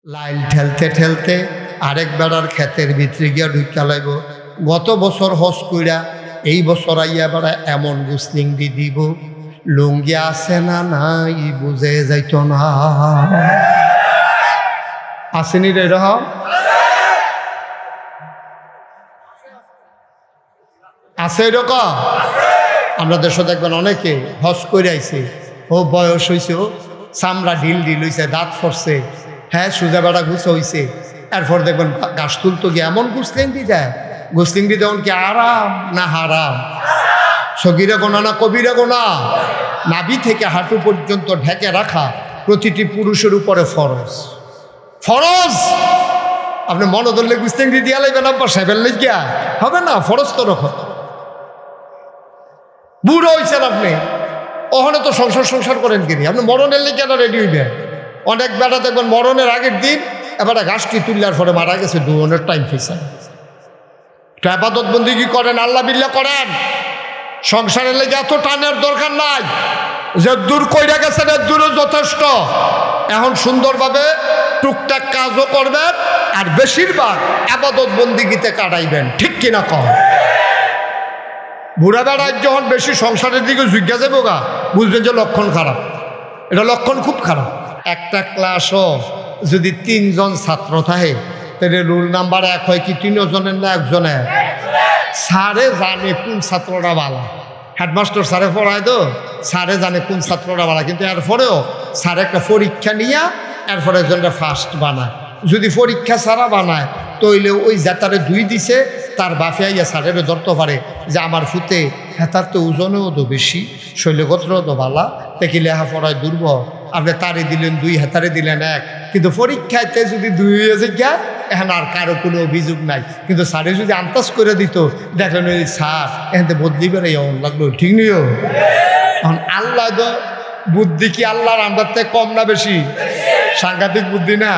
লাইল ঠেলতে ঠেলতে আরেক বেড়ার ক্ষেতের ভিতরে গিয়া ঢুকা লাইব। গত বছর হজ কইরা এই বছর আইয়া বেড়া এমন গুসলিংডি দিব, লুঙ্গি আছে না নাই বুঝে যাইত না। আসেনি রে রহ, আছে এরকম। আমরা দেশে দেখবেন অনেকে হজ করে আইছে, ও বয়স হয়েছে, ও চামড়া ঢিল ঢিল হয়েছে, দাঁত ফরছে, হ্যাঁ সোজা বেড়া গুছ হয়েছে, এরপর দেখবেন গাছ তুলতো গিয়ে এমন গুসলিংডি দেয়। গুসলিংডি দেন কি আরাম না হারাম? সগিরা গোনা না কবিরা গোনা? নাভি থেকে হাঁটু পর্যন্ত ঢেকে রাখা প্রতিটি পুরুষের উপরে ফরজ। ফরজ আপনি মনে ধরলে গুসলিংডি দিয়া লাইবেন, আব্বা সাহেবের লেগিয়া হবে না, ফরজ তো রকম। বুড়ো হয়েছেন আপনি, ওখানে তো সংসার করেন কিনি, আপনি মরণের লেগে কেন রেডি হইবেন? অনেক বেটা দেখবেন মরণের আগের দিন এবার গাছটি তুললার পরে মারা গেছে, দুজনের টাইম ফেসে। আবাদত বন্দি কি করেন? আল্লাহ বিল্লাহ করেন। সংসারের লেগে এত টানের দরকার নাই, যে দূর কইরা গেছেন এর দূরও যথেষ্ট। এখন সুন্দরভাবে টুকটাক কাজও করবেন, আর বেশিরভাগ আবাদত বন্দিগিতে কাটাইবেন, ঠিক কিনা কম? বুড়া বেড়ায় যখন বেশি সংসারের দিকে ঝুঁকা যাবো গা, বুঝবেন যে লক্ষণ খারাপ। এটা লক্ষণ খুব খারাপ। একটা ক্লাসও যদি 3 জন ছাত্র থাকে, তাহলে রুল নাম্বার 1 হয় কি 3 জনের না 1 জনের? স্যারে জানে কোন ছাত্ররা বালা, হেডমাস্টার স্যারে পড়ায় তো, স্যারে জানে কোন ছাত্ররা বালা, কিন্তু এরপরেও স্যার একটা পরীক্ষা নিয়ে এরপরে একজনটা ফার্স্ট বানায়। যদি পরীক্ষা ছাড়া বানায় তইলে ওই জাতারে 2 দিছে, তার বাফে আইয়া স্যারেরও ধরতে পারে যে আমার ফুতে হেতার তো ওজনেও তো বেশি, শৈলগোত্রও তো বালা, দেখি লেখাপড়ায় দুর্বল, আপনি তারে দিলেন 2, হেতারে দিলেন 1, কিন্তু পরীক্ষাতে যদি 2 হয়ে যায়, এখন আর কারো কোনো অভিযোগ নাই। কিন্তু স্যারে যদি আন্দাজ করে দিত, দেখলেন ওই স্যার এখানে বদলি বেড়াই এমন লাগলো, ঠিক নিও। এখন আল্লাহ তো বুদ্ধি কি আল্লাহর আমার থেকে কম না বেশি? সাংঘাতিক বুদ্ধি না?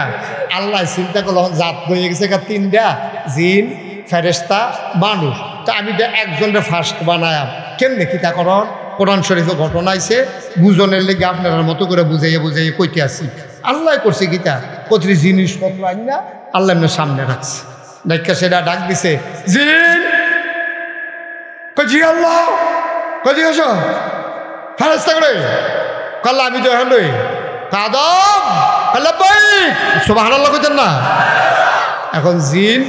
আল্লাহ চিন্তা করলো জাত হয়ে গেছে 3টা, জিন, ফেরেশতা, মানুষ। তো আমি তো একজনের ফার্স্ট বানায়াম, কেমনে কিতা করন? কোরআন শরীফে ঘটনা আইছে, বুঝনের লেগে আপনার মতো করে বুঝাইয়া কইতে আসি। আল্লাহ করছে গীতা কতরি জিনিসপত্র আইন না আল্লাহ এমনি সামনে রাখছে, দেখা সেটা ডাক দিছে, জিন জি আল্লাহ কজি গেছ ফেরেশতা করে কাল্লা, আমি তো এখন আদম আল্লাহ ভাই সুবহানাল্লাহ কইতেন না? এখন জিন,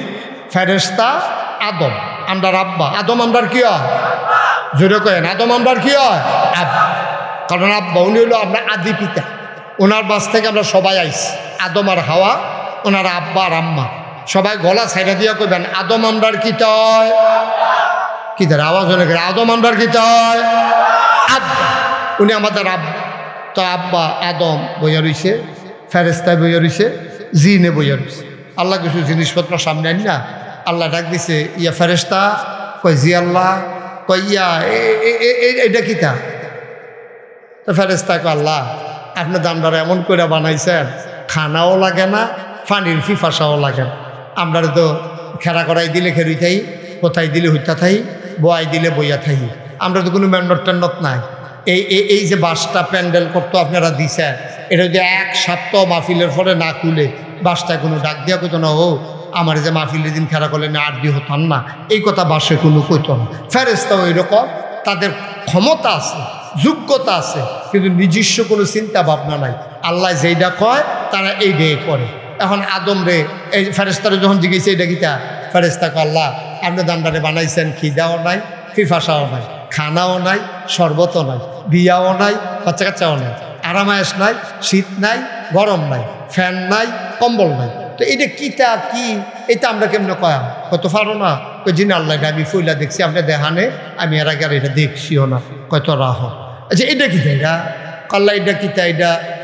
ফেরেশতা, আদম আমরার আব্বা, আদম আমরার কি হয়? জোরে কেন আদম আমরার কি হয়? আব্বা। কারণ আব্বা উনি হলো আপনার আদি পিতা, ওনার বাস থেকে আমরা সবাই আইছি। আদম আর হাওয়া ওনার আব্বা আর আম্মা। সবাই গলা ছাইড়া দিয়া কইবেন আদম আমরার কি তয়? কি তার আওয়াজ অনেক, আদম আমরার কি তয়? আব্বা। উনি আমাদের আব্বা। তো আব্বা আদম বইয়া রইছে, ফেরেশতায় বইয়া রইছে, জিনে বইয়া রইছে। আল্লাহ কিছু জিনিসপত্র সামনে আনি না, আল্লাহ ডাক দিছে, ইয়া ফেরেশতা কয় জি আল্লাহ, কয় ইয়া এটা কিতা? তো ফেরেশতা কয় আল্লাহ আপনি দামদার এমন করে বানাইছেন, খানাও লাগে না, পানির ফিফাসাও লাগে না। আমরা তো খেরা করাই দিলে খেরুই থাই, কোথায় দিলে হইতা থাই, বয়াই দিলে বইয়া থাই। আমরা তো কোনো মেন্ডট টেন্ডট নাই। এই যে বাসটা প্যান্ডেল করতো আপনারা দিছেন, এটা যদি 1 সপ্তাহ মাহফিলের পরে না খুলে বাসটা কোনো ডাক দিয়া কইতো না, ও আমার যে মাহফিলের দিন খেলা করলে না 8 দিয়ে হতাম না, এই কথা বাসে কোনো কইতো না। ফেরেশতাও এরকম, তাদের ক্ষমতা আছে, যোগ্যতা আছে, কিন্তু নিজস্ব কোনো চিন্তা ভাবনা নাই। আল্লাহ যেইটা কয় তারা এইটাই করে। এখন আদম রে এই ফেরেশতারে যখন জিজ্ঞেস এইটা কিতা, ফেরেশতা কয় আল্লাহ আপনি দামদারে বানাইছেন, খিদাও নাই, ফিফাসাও নাই, খানাও নাই, শরবতও নাই, বিয়াও নাই, বাচ্চা কাচ্চাও নাই, আরামায়েশ নাই, শীত নাই, গরম নাই, ফ্যান নাই, কম্বল নাই। তো এটা কিতা কি? এটা আমরা কেমনে কয়া কত পারো না? কই জিন আল্লাহ এটা আমি ফইলা দেখছি, আপনি দেখানে আমি এর আগে আর এটা দেখছিও না। কত রাহ, আচ্ছা এটা কিতা? এটা আল্লাহ এটা কিতা?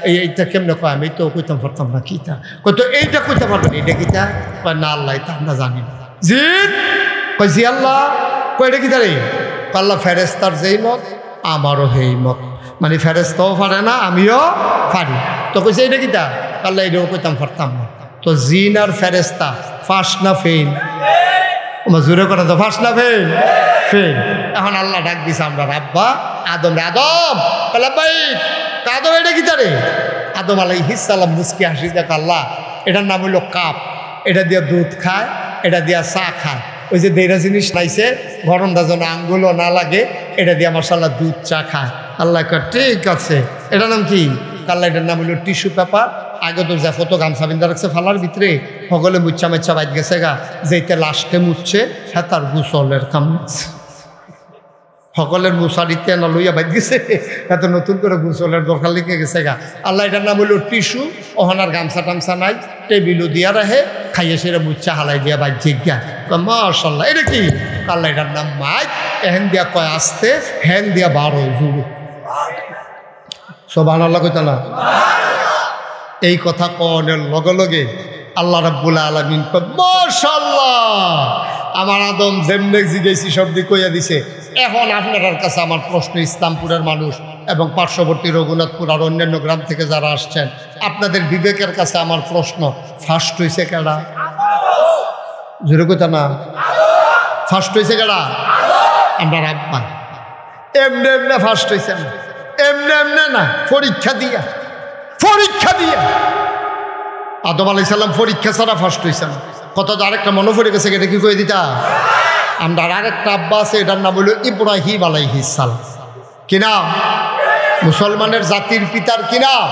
এইটা কেমনে কয়? আমি তো কইতাম পারতাম না কিতা। কত এইটা কইতে পারবেন এটা কিতা? কয় না আল্লাহ এটা আমরা জানি না। জিন কয় জি আল্লাহ, কয় এটা কিতা রে? আল্লাহ ফেরেশতার যেই মত আমারও সেই মত, মানে ফেরেশতাও পারে না আমিও পারি। তো কইছে এইটা কিতা? আল্লাহ এটাও কইতাম পারতাম না। তো জিন আর ফেরেশতা ফার্স্ট না ফেল? আমার জোরে করে তো ফার্স্ট না ফেল? ফেল। এখন আল্লাহ ডাক দিছে আমরা আব্বা আদম রে, আদম আল্লাহ ভাই আদম এটা কিতা রে? আদম আলাইহিস সালাম মুস্কি হাসি দেখ, আল্লাহ এটার নাম হইল কাপ। এটা দিয়ে দুধ খায়, এটা দিয়ে চা খায়। ওই যে দেড়া জিনিস নাইছে গরমটা যেন আঙ্গুলও না লাগে, এটা দিয়ে মাশাআল্লাহ দুধ চা খায়। আল্লাহ কয় ঠিক আছে। এটার নাম কি? কাল্লা এটার নাম হইল টিস্যু পেপার। আগে তো যা ফটো গামছা বিন্দা রাখছে ফালার ভিতরে, সকলে মুচ্ছা মেচ্ছা বাইক গেছে গা, যেতে লাস্টে মুচ্ছে হ্যাঁ তার গুসলের কাম নিচ্ছে। সকলের মুসারিতে না লইয়া বাইক গেছে, এত নতুন করে গুসলের দরকার লিখে গেছে গা। আল্লাহ এটার নাম হইল টিস্যু। ওহানার গামছা টামছা নাই, টেবিলও দিয়া রাহে, খাইয়ে সেরে মুচ্ছা হালাই দিয়া বাইক জিজ্ঞা। মাশাআল্লাহ এটা কি? আল্লাহ এটার নাম মাইক। এহেন দিয়া কয় আসতে, হ্যান দিয়া 12 জুড়ে। সুবহানাল্লাহ কইতা না? এই কথা কনের লগে লগে আল্লাহ রাব্বুল আলামিন কয় মাশাআল্লাহ, আমার আদম যেমনে জিগেছি সব দি কইয়া দিছে। এখন আপনার কাছে আমার প্রশ্ন, ইসলামপুরের মানুষ এবং পার্শ্ববর্তী রঘুনাথপুর আর অন্যান্য গ্রাম থেকে যারা আসছেন, আপনাদের বিবেকের কাছে আমার প্রশ্ন, ফার্স্ট হইছে কেডা? জোরে কইতা না? ফার্স্ট হইছে কেডা? আমার আব্বা। এমনে এমনে ফার্স্ট হইছে না, এমনে এমনে না, পরীক্ষা দিয়া আদম আলাইহিস সালাম পরীক্ষা ছাড়া ফার্স্ট হইছে না। কত আরেকটা মনে পড়ে গেছে, এটা কি কয়ে দিতা? আমরা আরেকটা আব্বা আছে, এটার নাম হলো ইব্রাহিম আলাইহিস সালাম। কি নাম? মুসলমানের জাতির পিতার কি নাম?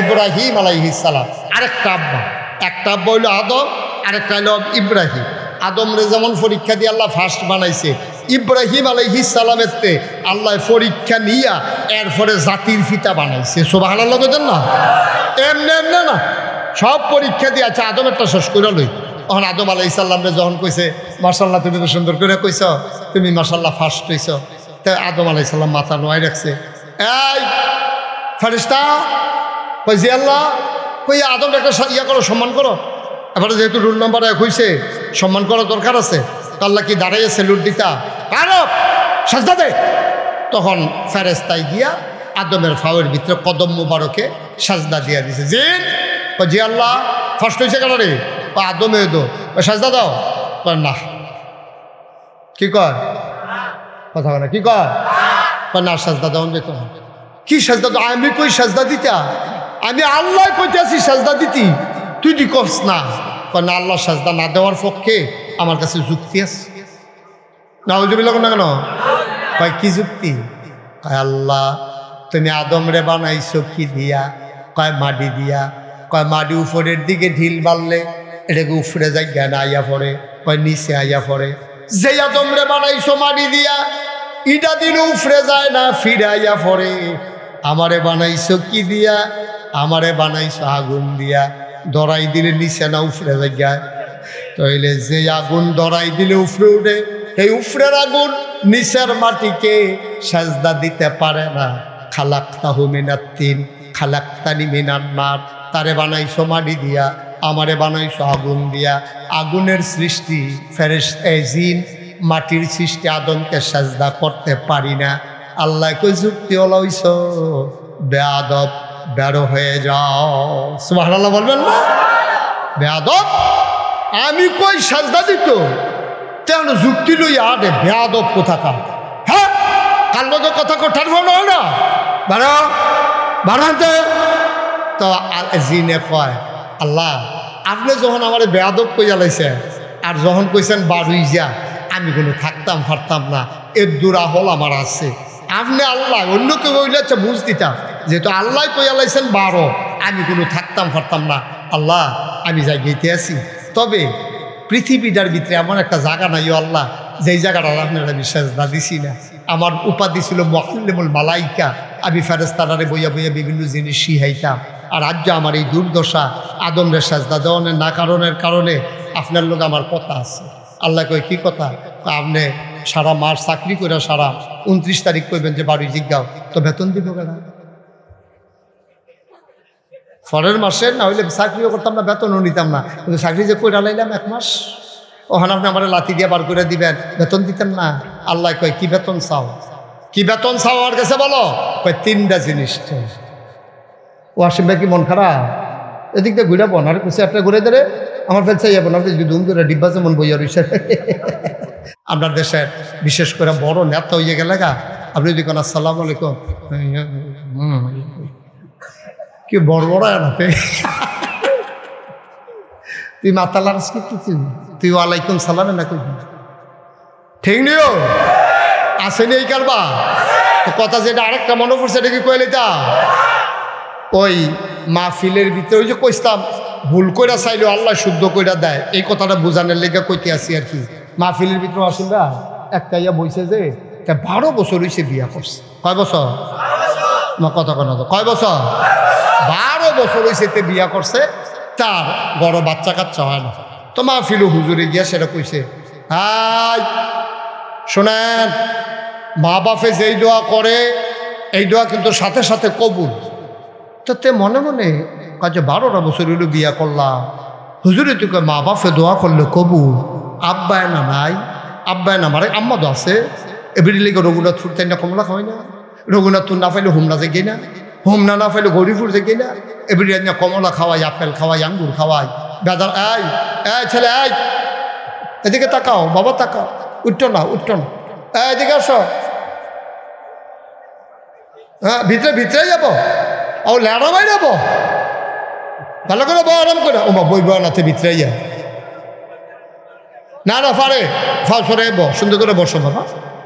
ইব্রাহিম আলাইহিস সালাম। আরেকটা আব্বা, একটা আব্বা হইল আদম, আরেকটা হইল ইব্রাহিম। আদমরে যেমন পরীক্ষা দিয়ে আল্লাহ ফার্স্ট বানাইছে, ইব্রাহিম আলাইহিস সালামের তে আল্লাহ পরীক্ষা নিয়া এরপরে জাতির পিতা বানাইছে। সুবহানাল্লাহ বলেন না? এমনি এমনি না, সব পরীক্ষা দিয়ে। আচ্ছা আদম একটা শেষ করে লই। তখন আদম আলাইহিস সালামরে যখন কইছে মাশাআল্লাহ তুমি তো সুন্দর করে কইছ, তুমি মাশাআল্লাহ ফার্স্ট হইছ, তাই আদম আলাইহিস সালাম মাথা নোয়াই রাখছে। এই ফেরেশতা কই জি আল্লাহ, কই আদম একটা ইয়া করো, সম্মান করো। এবারে যেহেতু রুল নাম্বার 1 হইছে, সম্মান করার দরকার আছে। আল্লাহ কি দাঁড়াইয়া সেলুট দিতা? আরব সাজদা দে। তখন ফেরেশতাই গিয়া আদমের ফাওয়ের ভিতরে কদম মুবারকে সাজদা দিয়া দিছে। জিন জি আল্লাহ ফার্স্ট হয়েছে কেন রে? আদমে দো সাজদা দাও। না কি কয়? কথা বলে কি কয়? না সাজদা দাও যেত না। কি সাজদা দাও? আমি কই সাজদা দিতা? আমি আল্লাহ কইতে আছি সাজদা দিতি, তুই দি কস না। না আল্লাহ সাজদা না দেওয়ার পক্ষে আমার কাছে যুক্তি আছে। না হুজুবিল্লাহ না কেন? কয় কি যুক্তি? কয় আল্লাহ তুমি আদম রে বানাইছো কি দিয়া? কয় মাটি দিয়া। কয় মাটি উপরের দিকে ঢিল বাড়লে এটাকে উপরে যাই জ্ঞান আইয়া পড়ে, কয় নিচে আইয়া পড়ে। যে আদম রে বানাইছো মাটি দিয়া, ইটা দিলে উপরে যায় না, ফিরে আইয়া পড়ে। আমারে বানাইছো কি দিয়া? আমারে বানাইছো আগুন দিয়া, ধরাই দিলে নিচে না উপরে যায়। তাইলে যে আগুন ধরাই দিলে উপরে উঠে, এই উপরের আগুন নিচের মাটিকে সাজদা দিতে পারে না। খালাকতাহু মিনাত তিন খালাকতানি মিনান নার। তারে বানাইছো মাটি দিয়া, আমারে বানাইছো আগুন দিয়া। আগুনের সৃষ্টি ফেরেশতা জিন, মাটির সৃষ্টি আদমকে সাজদা করতে পারি না। আল্লাহ কই যুক্তি হলাইছো বেয়াদব, বেরো হয়ে যাও। সুবহানাল্লাহ বলবেন না? বেয়াদব, আমি কই সাজদা দিত, তেমন যুক্তি লই আরে বেয়াদব কোথাকার। হ্যাঁ কার লগে কথা কোঠার হয় না, বাড়া বাড়াতে। তো জিনে কয় আল্লাহ আপনি যখন আমার বেয়াদব কইয়া লাইছে, আর যখন কইছেন বাড়ুই যা, আমি কোনো থাকতাম পারতাম না, এর দূরা হল আমার আছে। আপনি আল্লাহ অন্য কেউ হইলে আচ্ছা বুঝ দিতাম, যেহেতু আল্লাহ কইয়া লাইছেন 12, আমি কোনো থাকতাম পারতাম না। আল্লাহ আমি যাই গেতে আছি, তবে পৃথিবীটার ভিতরে এমন একটা জায়গা নাই আল্লাহ, যেই জায়গাটা আপনারা বিশ্বাস না দিছি না। আমার উপাধি ছিল মুআল্লিমুল মালাইকা, আমি ফেরেশতারে বইয়া বইয়া বিভিন্ন জিনিস শিখাইতাম। আর আজ আমার এই দুর্দশা আদমের সাজদা দেওয়ানের না কারণে আপনার লোক আমার কথা আছে। আল্লাহ কই কি কথা? আপনি সারা মাস চাকরি করে সারা 29 তারিখ কইবেন যে বাড়ি জিজ্ঞাও, তো বেতন দিব কেন? পরের মাসে না হইলে চাকরিও করতাম না, বেতনও নিতাম না, কিন্তু চাকরি যে কইরা লাইলাম 1 মাস, ওখানে আপনি আমার লাথি দিয়ে বার করে দিবেন, বেতন দিতেন না। আল্লাহ কয় কি বেতন চাও? কি বেতন চাও আমার কাছে বলো? কয় 3টা জিনিস। ও আসিম ভাই কি মন খারাপ? এদিক দিয়ে ঘুরে বোন আর কিছু একটা ঘুরে ধরে আমার ফেলছে যাবো না, ধুম করে ডিব্বা যেমন বইয়া রয়েছে। আপনার দেশের বিশেষ করে বড় নেতা হইয়ে গেলে গা, আপনি যদি কোন আসসালামু আলাইকুম, কি বড় বড় এনাতে তুই মাতালার তুই ওয়ালাইকুম সালামে না কই ঠিক নিও আসেনি এই কারবা কথা যেটা আরেকটা মনে পড়ছে এটা কি কইলে তা ওই মাহফিলের ভিতরে ওই যে কইতাম ভুল কইরা চাইলেও আল্লাহ শুদ্ধ কইরা দেয় এই কথাটা বোঝানোর লেগে কইতে আসি আর কি মাহফিলের ভিতরে আসেন না একটা ইয়া বইছে যে 12 বছর হইছে বিয়া করছে কয় বছর না কথা কেন কয় বছর 12 বছর হইছে তে বিয়া করছে তার বড় বাচ্চা কাচ্চা হয় না তো মাহফিলও হুজুরে গিয়া সেটা কইছে হাই শোনেন মা বাপে যেই দোয়া করে এই দোয়া কিন্তু সাথে সাথে কবুল তাতে মনে মনে কাজে 12টা বছর হইল বিয়া করলাম হুজুরে তোকে মা বাপে দোয়া করলে কবুল আব্বায় না নাই আব্বায় না মারে আম্মা তো আছে এবিডি লেগে রঘুনাথ ফুর তাই না কমলা খাওয়াই না রঘুনাথপুর না পাইলে হোমনা যে না হোমনা না পাইলে গৌরীপুর যে না এবিডি না কমলা খাওয়াই আপেল খাওয়াই আঙ্গুর খাওয়াই বেদার এই ছেলে এদিকে তাকাও বাবা তাকাও উঠতো না এদিকে আসো হ্যাঁ ভিতরে যাবো ও ল্যাড়া বাই যাবো ভালো করে বউ আরাম করে ও মা বই নাতে ভিতরে যা না পারে সরে সুন্দর করে বসো বাবা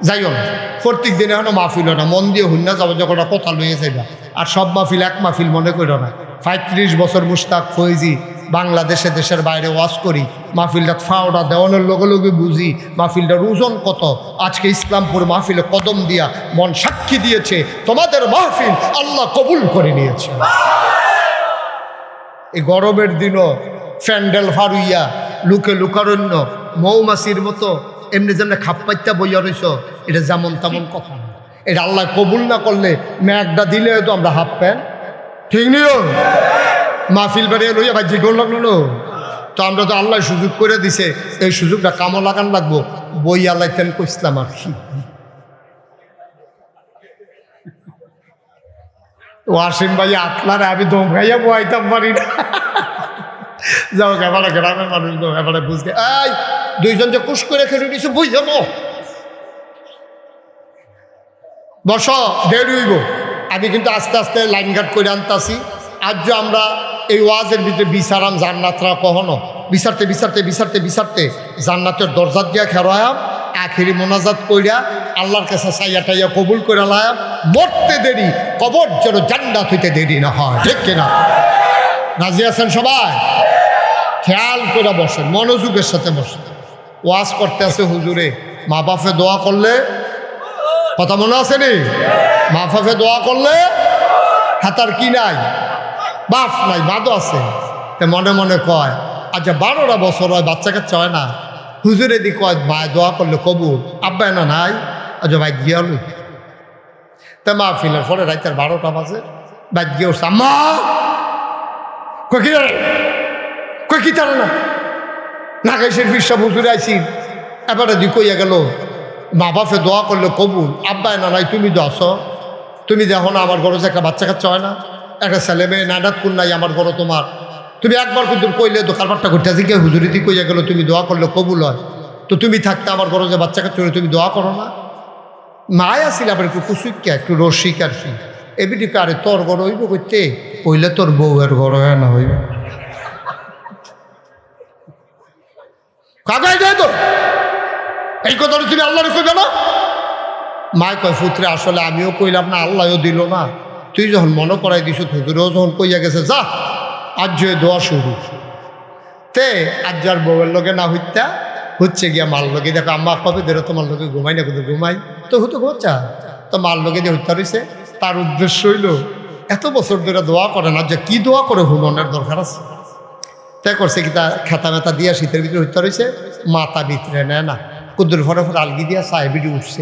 যাইও না প্রত্যেক দিনে এখনো মাহফিল হয় না মন দিয়ে হুন্না যাবো যখন কথা লইয়ে যাইবা আর সব মাহফিল এক মাহফিল মনে করো না 35 বছর মুশতাক ফৈজি বাংলাদেশে দেশের বাইরে ওয়াজ করি মাহফিলটা ফাওড়া দেওয়ানোর লগে লগে বুঝি মাহফিলটার ওজন কত আজকে ইসলামপুর মাহফিলে কদম দিয়া মন সাক্ষী দিয়েছে তোমাদের মাহফিল আল্লাহ কবুল করে নিয়েছে এই গরমের দিনও ফ্যান্ডেল ফারুইয়া লুকে লুকারণ্য মৌমাছির মতো এমনি যেমনি খাপ্পাইত্যা বইয়া রইছ এটা যেমন তেমন কথা না এটা আল্লাহ কবুল না করলে ম্যাগটা দিলে তো আমরা হাফ প্যান্ট ঠিক নিও মাহফিল বেড়িয়ে লইয়া ভাই জিগর লাগলো তো আমরা তো আল্লাহ সুযোগ করে দিছে এই সুযোগটা কামো লাগান লাগবো বই আল্লাহ তেন কইসলাম আর কি ওয়াসিম ভাই আতলারে আমি দম খাইয়া বইতাম পারি না যাও এবারে গ্রামের মানুষ তো এবারে বুঝতে এই দুইজন যে কুশ করে খেলে নিছে বই যাবো বস দেরি হইব আমি কিন্তু আস্তে আস্তে লাইন গার্ড করে আনতাছি আজ যে আমরা এই ওয়াজের ভিতরে বিচারাম জান্নাতরা কখনো বিচারতে জান্নাতের দরজাত দিয়া খেরায়াম আখেরি মোনাজাত কইরা আল্লাহর কাছে চাইয়া টাইয়া কবুল করে লায়াম মরতে দেরি কবর যেন জান্নাত হইতে দেরি না হয় ঠিক কিনা রাজি আছেন সবাই খেয়াল করে বসেন মনোযোগের সাথে বসেন ওয়াজ করতে আছে হুজুরে মা বাপে দোয়া করলে কথা মনে আছে নি মা বাপে দোয়া করলে হাতার কি নাই বাপ নাই বাদও আছে মনে মনে কয় আচ্ছা 12টা বছর হয় বাচ্চা কাচ্চা হয় না হুজুরে দি কয় মায় দোয়া করলে কবুল আব্বাই না নাই আচ্ছা ভাই গিয়া লই তা মা ফিলের পরে রাইতের 12টা বাজে বাইক গিয়ে উঠছে আম্মা কই কি তারা না নাগাইশের ফিরসব হুজুরে আইসি এবারে দি কইয়া গেল মা বাপে দোয়া করলে কবুল আব্বাই না নাই তুমি তো আসো তুমি দেখো না আমার ঘরে যে একটা বাচ্চা কাচ্চা হয় না একটা ছেলে মেয়ে নানাত কোন নাই আমার ঘরে তোমার তুমি একবার কিন্তু কইলে তো কারবারটা করতে আসি কে হুজুরিদি কইয়া গেল তুমি দোয়া করলে কবুল হয় তো তুমি থাকতে আমার ঘরে যে বাচ্চা কাচ্চা তুমি দোয়া করো না মায় আসিল আবার একটু কুসুইকা একটু রসিক আর কি এবিটি কারে তোর ঘর হইব করতে কইলে তোর বউয়ের ঘর হয় না হইবে কাকাই যায় তো এই কথাটা তুমি আল্লাহরে কইবে না মায় কয় পুত্রে আসলে আমিও কইলাম না আল্লাহও দিল না তুই যখন মনে করাই দিস হুজুরেও যখন কইয়া গেছে যা আজ দোয়া শুরু তে আজ যার বউয়ের লোকে না হইতা হচ্ছে গিয়া মাল লোকে দেখো আম্মা কবে ধরে তোমার লোকে ঘুমাই না কিন্তু ঘুমাই তো হতো ঘুমা তো মাল লোকে যে হত্যা রয়েছে তার উদ্দেশ্য হইল এত বছর ধরে দোয়া করে না যে কি দোয়া করে হুননের দরকার আছে তাই করছে কি তা খেতা মেতা দিয়া শীতের ভিতরে হত্যা রয়েছে মাথা ভিতরে নেয় না কুদ্দুর ফরে আলগি দিয়া চায় বিডি উঠছে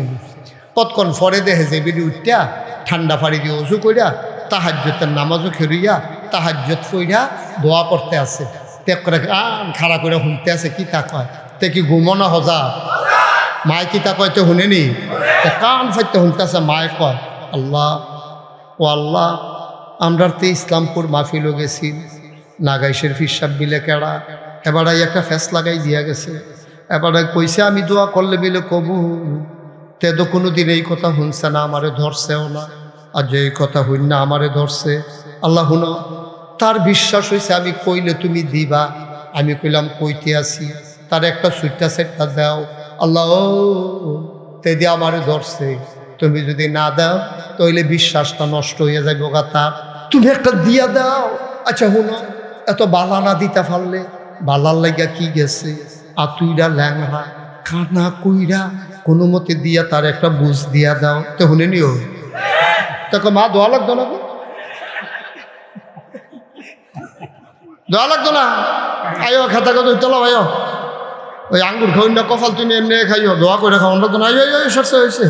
কতক্ষণ ফরে দেখে যে বিডি উঠটা ঠান্ডা পানি দিয়ে উঁচু কইরা তাহাজ্জতের নামাজও খেলুইয়া তাহাজ্জত কইরা দোয়া করতে আছে ত্যাগ করে খাড়া করে শুনতে আছে কি তা কয় তে কি ঘুমনা হজা মায় কি তা কয় তো শুনেনি কান ফাইতে শুনতে আছে মায় কয় আল্লাহ ও আল্লাহ আমরা তো ইসলামপুর মাহফিলও গেছি নাগাইশের ফিরসাব বিলে কেড়া এবারে একটা ফ্যাস লাগাই দিয়া গেছে এবারে কইছে আমি দোয়া করলে বিলে কবুল তে তো কোনো দিন এই কথা শুনছে না আমারে ধরছেও না আর যে এই কথা হইন না আমারে ধরছে আল্লাহ হুনো তার বিশ্বাস হয়েছে আমি কইলে তুমি দিবা আমি কইলাম কইতে আসি, তার একটা সুইটটা সেটটা দাও। আল্লাহ তে দিয়ে আমারে ধরছে, তুমি যদি না দাও তাহলে বিশ্বাসটা নষ্ট হয়ে যাবে গাতা, তুমি একটা দিয়া দাও। আচ্ছা হুনো, এত বালা না দিতে পারলে বালার লাগা কি গেছে, আতুইরা ল্যাংরা কানা কইরা কোনো মতে দিয়া তার একটা বুঝ দিয়া দাও। তো শুনে নিও তখন মা দোয়া লাগতো না, দোয়া লাগতো না। আয়ো খাতা কত চলো ভাইও, ওই আঙ্গুর খাই না কফাল তুমি এমনি খাইও, দোয়া করে খাওয়ান লাগতো না। সরষে হয়েছে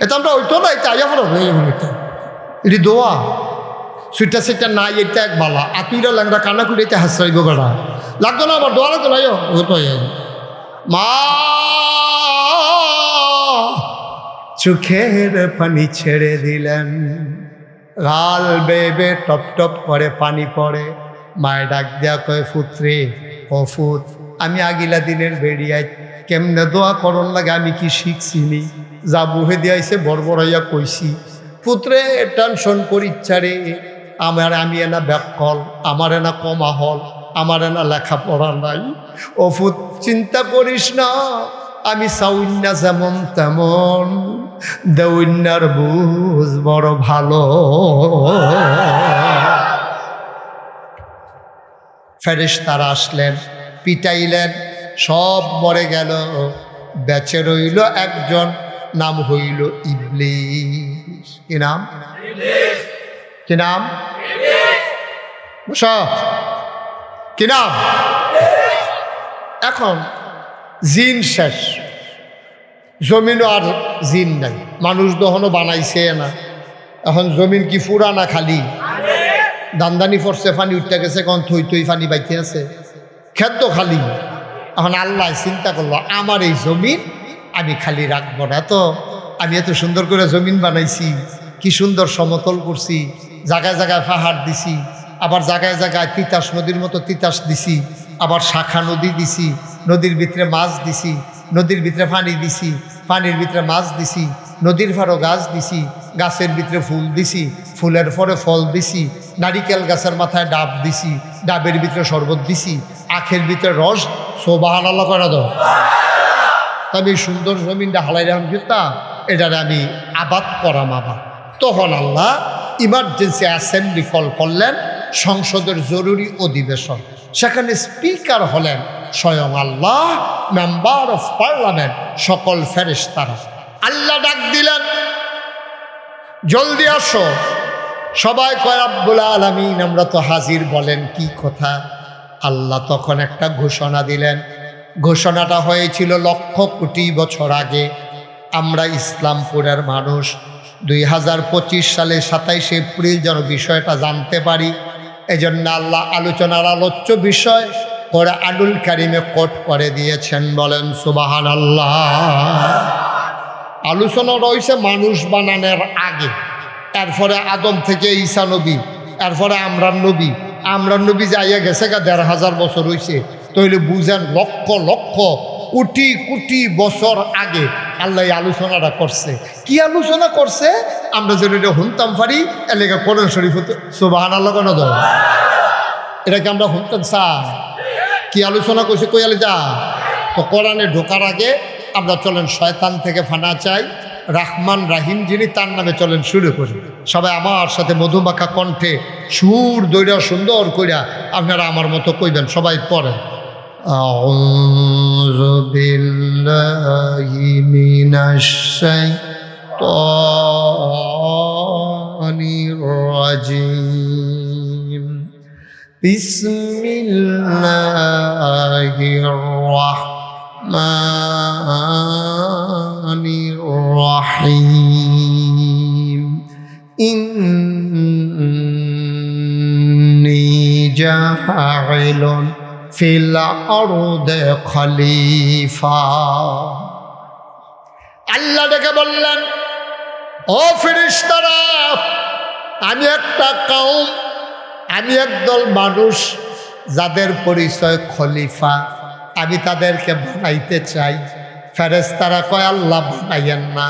এটা আমরা ওইতো না, এটা আইয়া পড়ো এটি দোয়া। সুইটা সেটা নাই, এটা এক বালা আতুইরা ল্যাংরা কানা করে এটা হাসাইব বেড়া লাগতো না, আবার দোয়া লাগতো না। মা চোখের পানি ছেড়ে দিলেন, লাল বেবে টপ টপ করে পানি পড়ে। মায়ের ডাক দেয়া কয় ফুত্রে, ও ফুত, আমি আগিলা দিনের বেরিয়াই কেমনে দোয়া করন লাগে আমি কি শিখছিনি, যা বুহে দিয়াইছে বড়বড়াইয়া কইছি। পুত্রে টেনশন করিচ্ছারে আমি এনা ব্যাকল, আমার এনা কমা হল, আমার এনা লেখাপড়া নাই। ও ফুত চিন্তা করিস না, আমি সাউন্না যেমন তেমন, দেউন্যার বুঝ বড় ভালো। ফেরেশতারা আসলেন, পিটাইলেন, সব মরে গেল, বেঁচে রইল একজন, নাম হইল ইবলিস। কি নাম? কি নাম? কি নাম? এখন জিন শেষ, জমিনও আর জিন নাই, মানুষ দহনও বানাইছে না। এখন জমিন কি ফুরা না খালি? দান্দানি ফরছে, পানি উঠতে গেছে, কখন থই থই পানি বাইতে আছে, খেদ্য খালি। এখন আল্লাহ চিন্তা করলো, আমার এই জমিন আমি খালি রাখবো না তো, আমি এত সুন্দর করে জমিন বানাইছি, কি সুন্দর সমতল করছি, জায়গায় জায়গায় পাহাড় দিছি, আবার জায়গায় জায়গায় তিতাস নদীর মতো তিতাস দিছি, আবার শাখা নদী দিছি, নদীর ভিতরে মাছ দিছি, নদীর ভিতরে পানি দিছি, পানির ভিতরে মাছ দিছি, নদীর ফারো গাছ দিছি, গাছের ভিতরে ফুল দিছি, ফুলের পরে ফল দিছি, নারিকেল গাছের মাথায় ডাব দিছি, ডাবের ভিতরে শরবত দিছি, আখের ভিতরে রস। সুবহানাল্লাহ করে দাও। তবে সুন্দর জমিনটা হালাই রাম কিতা, এটারে আমি আবাদ করাম আবার। তখন আল্লাহ ইমার্জেন্সি অ্যাসেম্বলি কল করলেন, সংসদের জরুরি অধিবেশন। সেখানে স্পিকার হলেন স্বয়ং আল্লাহ, মেম্বার অফ পার্লামেন্ট, সকল ফেরেশতারা। আল্লাহ ডাক দিলেন, জলদি আসো। সবাই কয় রব্বুল আলামিন আমরা তো হাজির, বলেন কি কথা। আল্লাহ তখন একটা ঘোষণা দিলেন। ঘোষণাটা হয়েছিল লক্ষ কোটি বছর আগে। আমরা ইসলামপুরের মানুষ 2025 সালে 27 এপ্রিল যেন বিষয়টা জানতে পারি, এজন্য আল্লাহ আলোচনার আলোচ্য বিষয় কোরআনুল কারীমে কোট করে দিয়েছেন। বলেন সুবহানাল্লাহ। আলোচনা রয়েছে মানুষ বানানোর আগে, এরপরে আদম থেকে ঈসা নবী, এরপরে আমরান নবী যাইয়া গেছে 1500 বছর হয়েছে। তাইলে বুঝেন লক্ষ লক্ষ কোটি কোটি বছর আগে আল্লাহ এই আলোচনাটা করছে। কি আলোচনা করছে আমরা যেন এটা শুনতাম পারি, এলাকা কোরআন শরীফ সুবহানাল্লাহ কেন দাও, এটাকে আমরা শুনতাম চাই। কি আলোচনা করছে কইয়ালে যা। তো কোরআনে ঢোকার আগে আমরা চলেন শয়তান থেকে ফানা চাই, রাহমান রাহিম যিনি তার নামে চলেন শুরু করি। সবাই আমার সাথে মধুমাখা কণ্ঠে সুর দৈরা সুন্দর কইরা আপনারা আমার মতো কইবেন। সবাই পড়েন, আউযু বিল্লাহি মিনাশ শাইতানির রাজিম, বিসমিল্লাহির রাহমানির রাহিম, ইন্নী জাইলুন ফিল আরদি খলিফা। আল্লাহ ডেকে বললেন, ও ফেরেশতারা, আমি একটা কওম, আমি একদল মানুষ যাদের পরিচয় খলিফা, আমি তাদেরকে বানাইতে চাই। ফেরেশতারা কয় আল্লাহ বানাইয়েন না।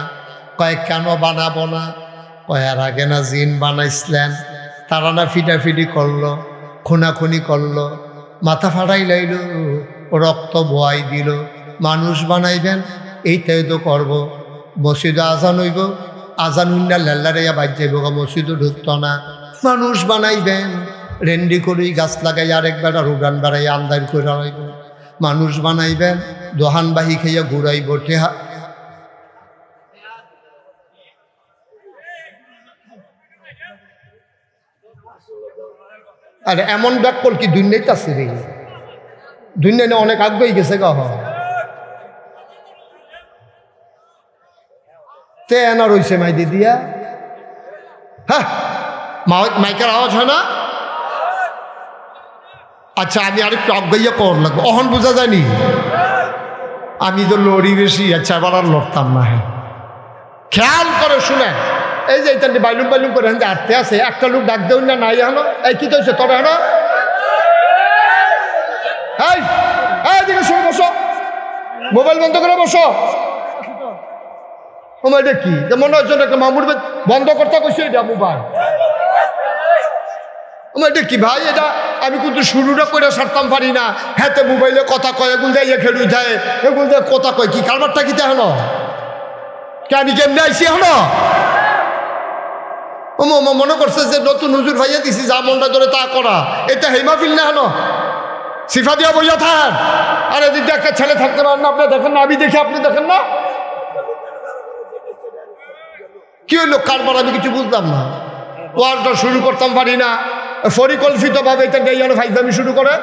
কয় কেন বানাবো না? কয় আর আগে না জিন বানাইছিলেন, তারা না ফিটাফিটি করলো, খুনাখুনি করলো, মাথা ফাটাই লাইল, রক্ত বোয়াই দিল। মানুষ বানাইবেন এইটাই তো করব। মসজিদে আজান হইব, আজান উন্না লেল্লারাইয়া বাজ যাইব, মসজিদও ঢুকত না। মানুষ বানাইবেন রেন্ডি করেই গাছ লাগাই আরেক বেড়া রুগান বেড়াই আন্দার করে রাইব। মানুষ বানাইবেন দোহান বাহি খাইয়া ঘুরাইব টেহা। আর এমন ব্যাকল কি দুনিয়াই আছে রে, দুনিয়া অনেক আগ্রহী গেছে গা। তে এনা রইছে মাই দিদিয়া। হ্যাঁ, মাইকের আওয়াজ হয় না? আচ্ছা, আমি আরেকটু আগ্রহী কর লাগবো, অহন বোঝা যায়নি। আমি তো লড়ি বেশি, আচ্ছা এবার আর লড়তাম না। হ্যাঁ, খেয়াল করে শুনে, এই যে এটা বাইলুম বাইলুম করে যে আটতে আছে, একটা লোক ডাক দেউন না নাই হানো। এই কি হয়েছে তোর হানো? এই দিকে শুনে বসো, মোবাইল বন্ধ করে বসো। এটা কি মনে হচ্ছে একটা মামুর বন্ধ করতে কইছে এটা মোবাইল। এটা কি ভাই? এটা আমি কিন্তু শুরুটা করে সারতাম পারি না। হ্যাঁ, তো মোবাইলে কথা কয়, এগুলো দিয়ে খেলু যায়, এগুলো দিয়ে কথা কয় কি কারবারটা কিতে হলো? আমি কেমনে আইসি হলো? মনে করছে যে নতুন হুজুর ভাইয়া দিছি, যা মনটা ধরে তা করা। এটা হেমা ফিল না হলো, সিফা দিয়া বইয়া থাক। আর এদিকে একটা ছেলে থাকতে পারেন না, আপনি দেখেন না, আমি দেখি আপনি দেখেন না। কি হইলো কারবার? আমি কিছু বুঝলাম না। ওয়ার্ডটা শুরু করতাম পারি না, পরিকল্পিত ভাবে এটা যেন ফাইজলামি শুরু করে।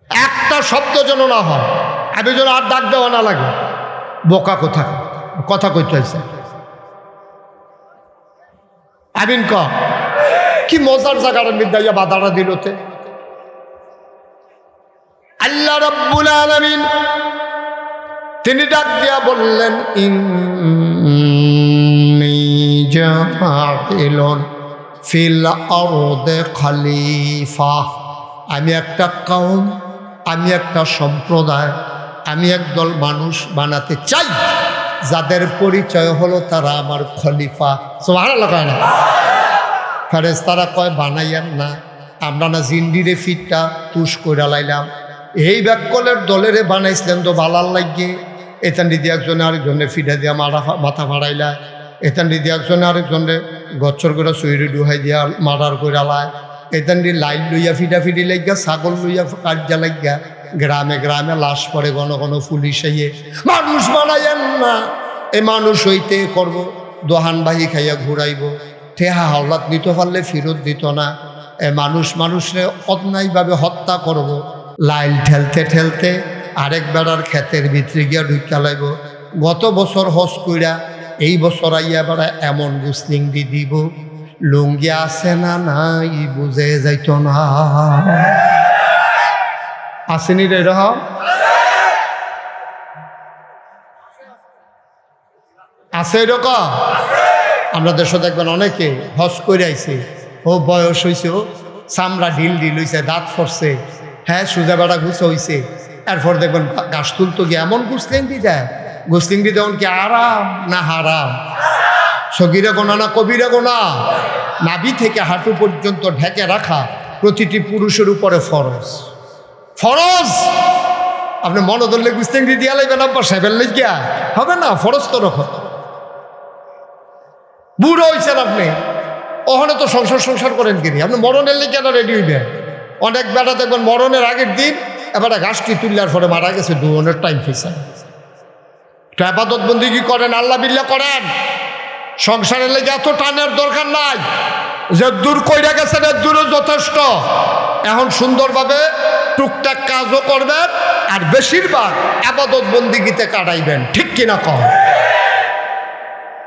একটা শব্দ যেন না হয়, আমি যেন আর ডাক দেওয়া না লাগে। বোকা কথা কইতে হয়েছে। আমিন ক কি মজার জায়গার বিদ্যা বাধাটা দিলতে। আল্লাহ রাব্বুল আলামিন তিনি ডাক দিয়া বললেন, ইন্নী জাইলুন ফিল আরদি খলিফা। আমি একটা কওম, আমি একটা সম্প্রদায়, আমি একদল মানুষ বানাতে চাই যাদের পরিচয় হলো তারা আমার খলিফা। সুবহানাল্লাহ কয় না? ফেরেশতারা কয় বানাইয়েন না, আমরা না জিন্ডিরে ফিটটা তুষ কইরা লাইলাম। এই ব্যাককলের দলেরে বানাইছিলেন তো বালার লাগিয়ে। এতান দিদি একজনে আরেকজনে ফিটা দিয়া মাথা ফাড়াইলা, এতান দিদি একজনে আরেকজনে গচ্ছর করে চুইরি ডুহাই দিয়া মারার করে লায়, এতান দি লাইট লইয়া ফিটা ফিটি লাগিয়া, ছাগল লইয়া কার্যা লাগিয়া, গ্রামে গ্রামে লাশ পড়ে, ঘন ঘন পুলিশ আইয়ে। মানুষ বানাইয়েন না, এ মানুষ হইতে করব, দোহান বাহি খাইয়া ঘুরাইব, ঠেহা হাওলাত নিতে পারলে ফেরত দিত না। এ মানুষরে অন্যায়ভাবে হত্যা করব, লাইল ঠেলতে ঠেলতে আরেক বেড়ার ক্ষেতের ভিতরে গিয়া ঢুকা লাইব। গত বছর হজ কইরা এই বছর আইয়া বেড়া এমন গুসলিং দি দিব, লুঙ্গি আছে না নাই বুঝে যাইত না। আসেনি রে এরকম? আছে এরকম? আমরা দেশে দেখবেন অনেকে হজ করে আইছে, ও বয়স হয়েছে, ও চামড়া ঢিল হইছে, দাঁত ফরছে, হ্যাঁ সুজা বেড়া গুছ হইছে। এরপর দেখবেন গাছ তুলতো গিয়ে এমন গুসলিং দি দেয়, গুসলিং দি দেন কি আরাম না হারাম? সগিরা গোনা না কবিরা গোনা? নাভি থেকে হাঁটু পর্যন্ত ঢেকে রাখা প্রতিটি পুরুষের উপরে ফরজ। ফরজ আপনি মনে ধরলে গুসলিং দি দিয়া লাইবেন, আব্বা সাহেবের লেগিয়া হবে না, ফরজ তো রকম। বুড়ো হয়েছেন আপনি, ওখানে তো সংসার করেন কিনি, আপনি মরণের লেগে কেন রেডি হইবেন? অনেক বেড়া দেখবেন মরণের আগের দিন এবার গাছটি তুললার পরে মারা গেছে, দুজনের টাইম ফেসা। তো আবাদত বন্দি কি করেন? আল্লাহ বিল্লাহ করেন। সংসারের লেগে এত টানের দরকার নাই, যে দূর কইরা গেছেন এর দূরও যথেষ্ট। এখন সুন্দরভাবে টুকটাক কাজও করবেন, আর বেশিরভাগ আবাদত বন্দিগিতে কাটাইবেন, ঠিক কিনা কম?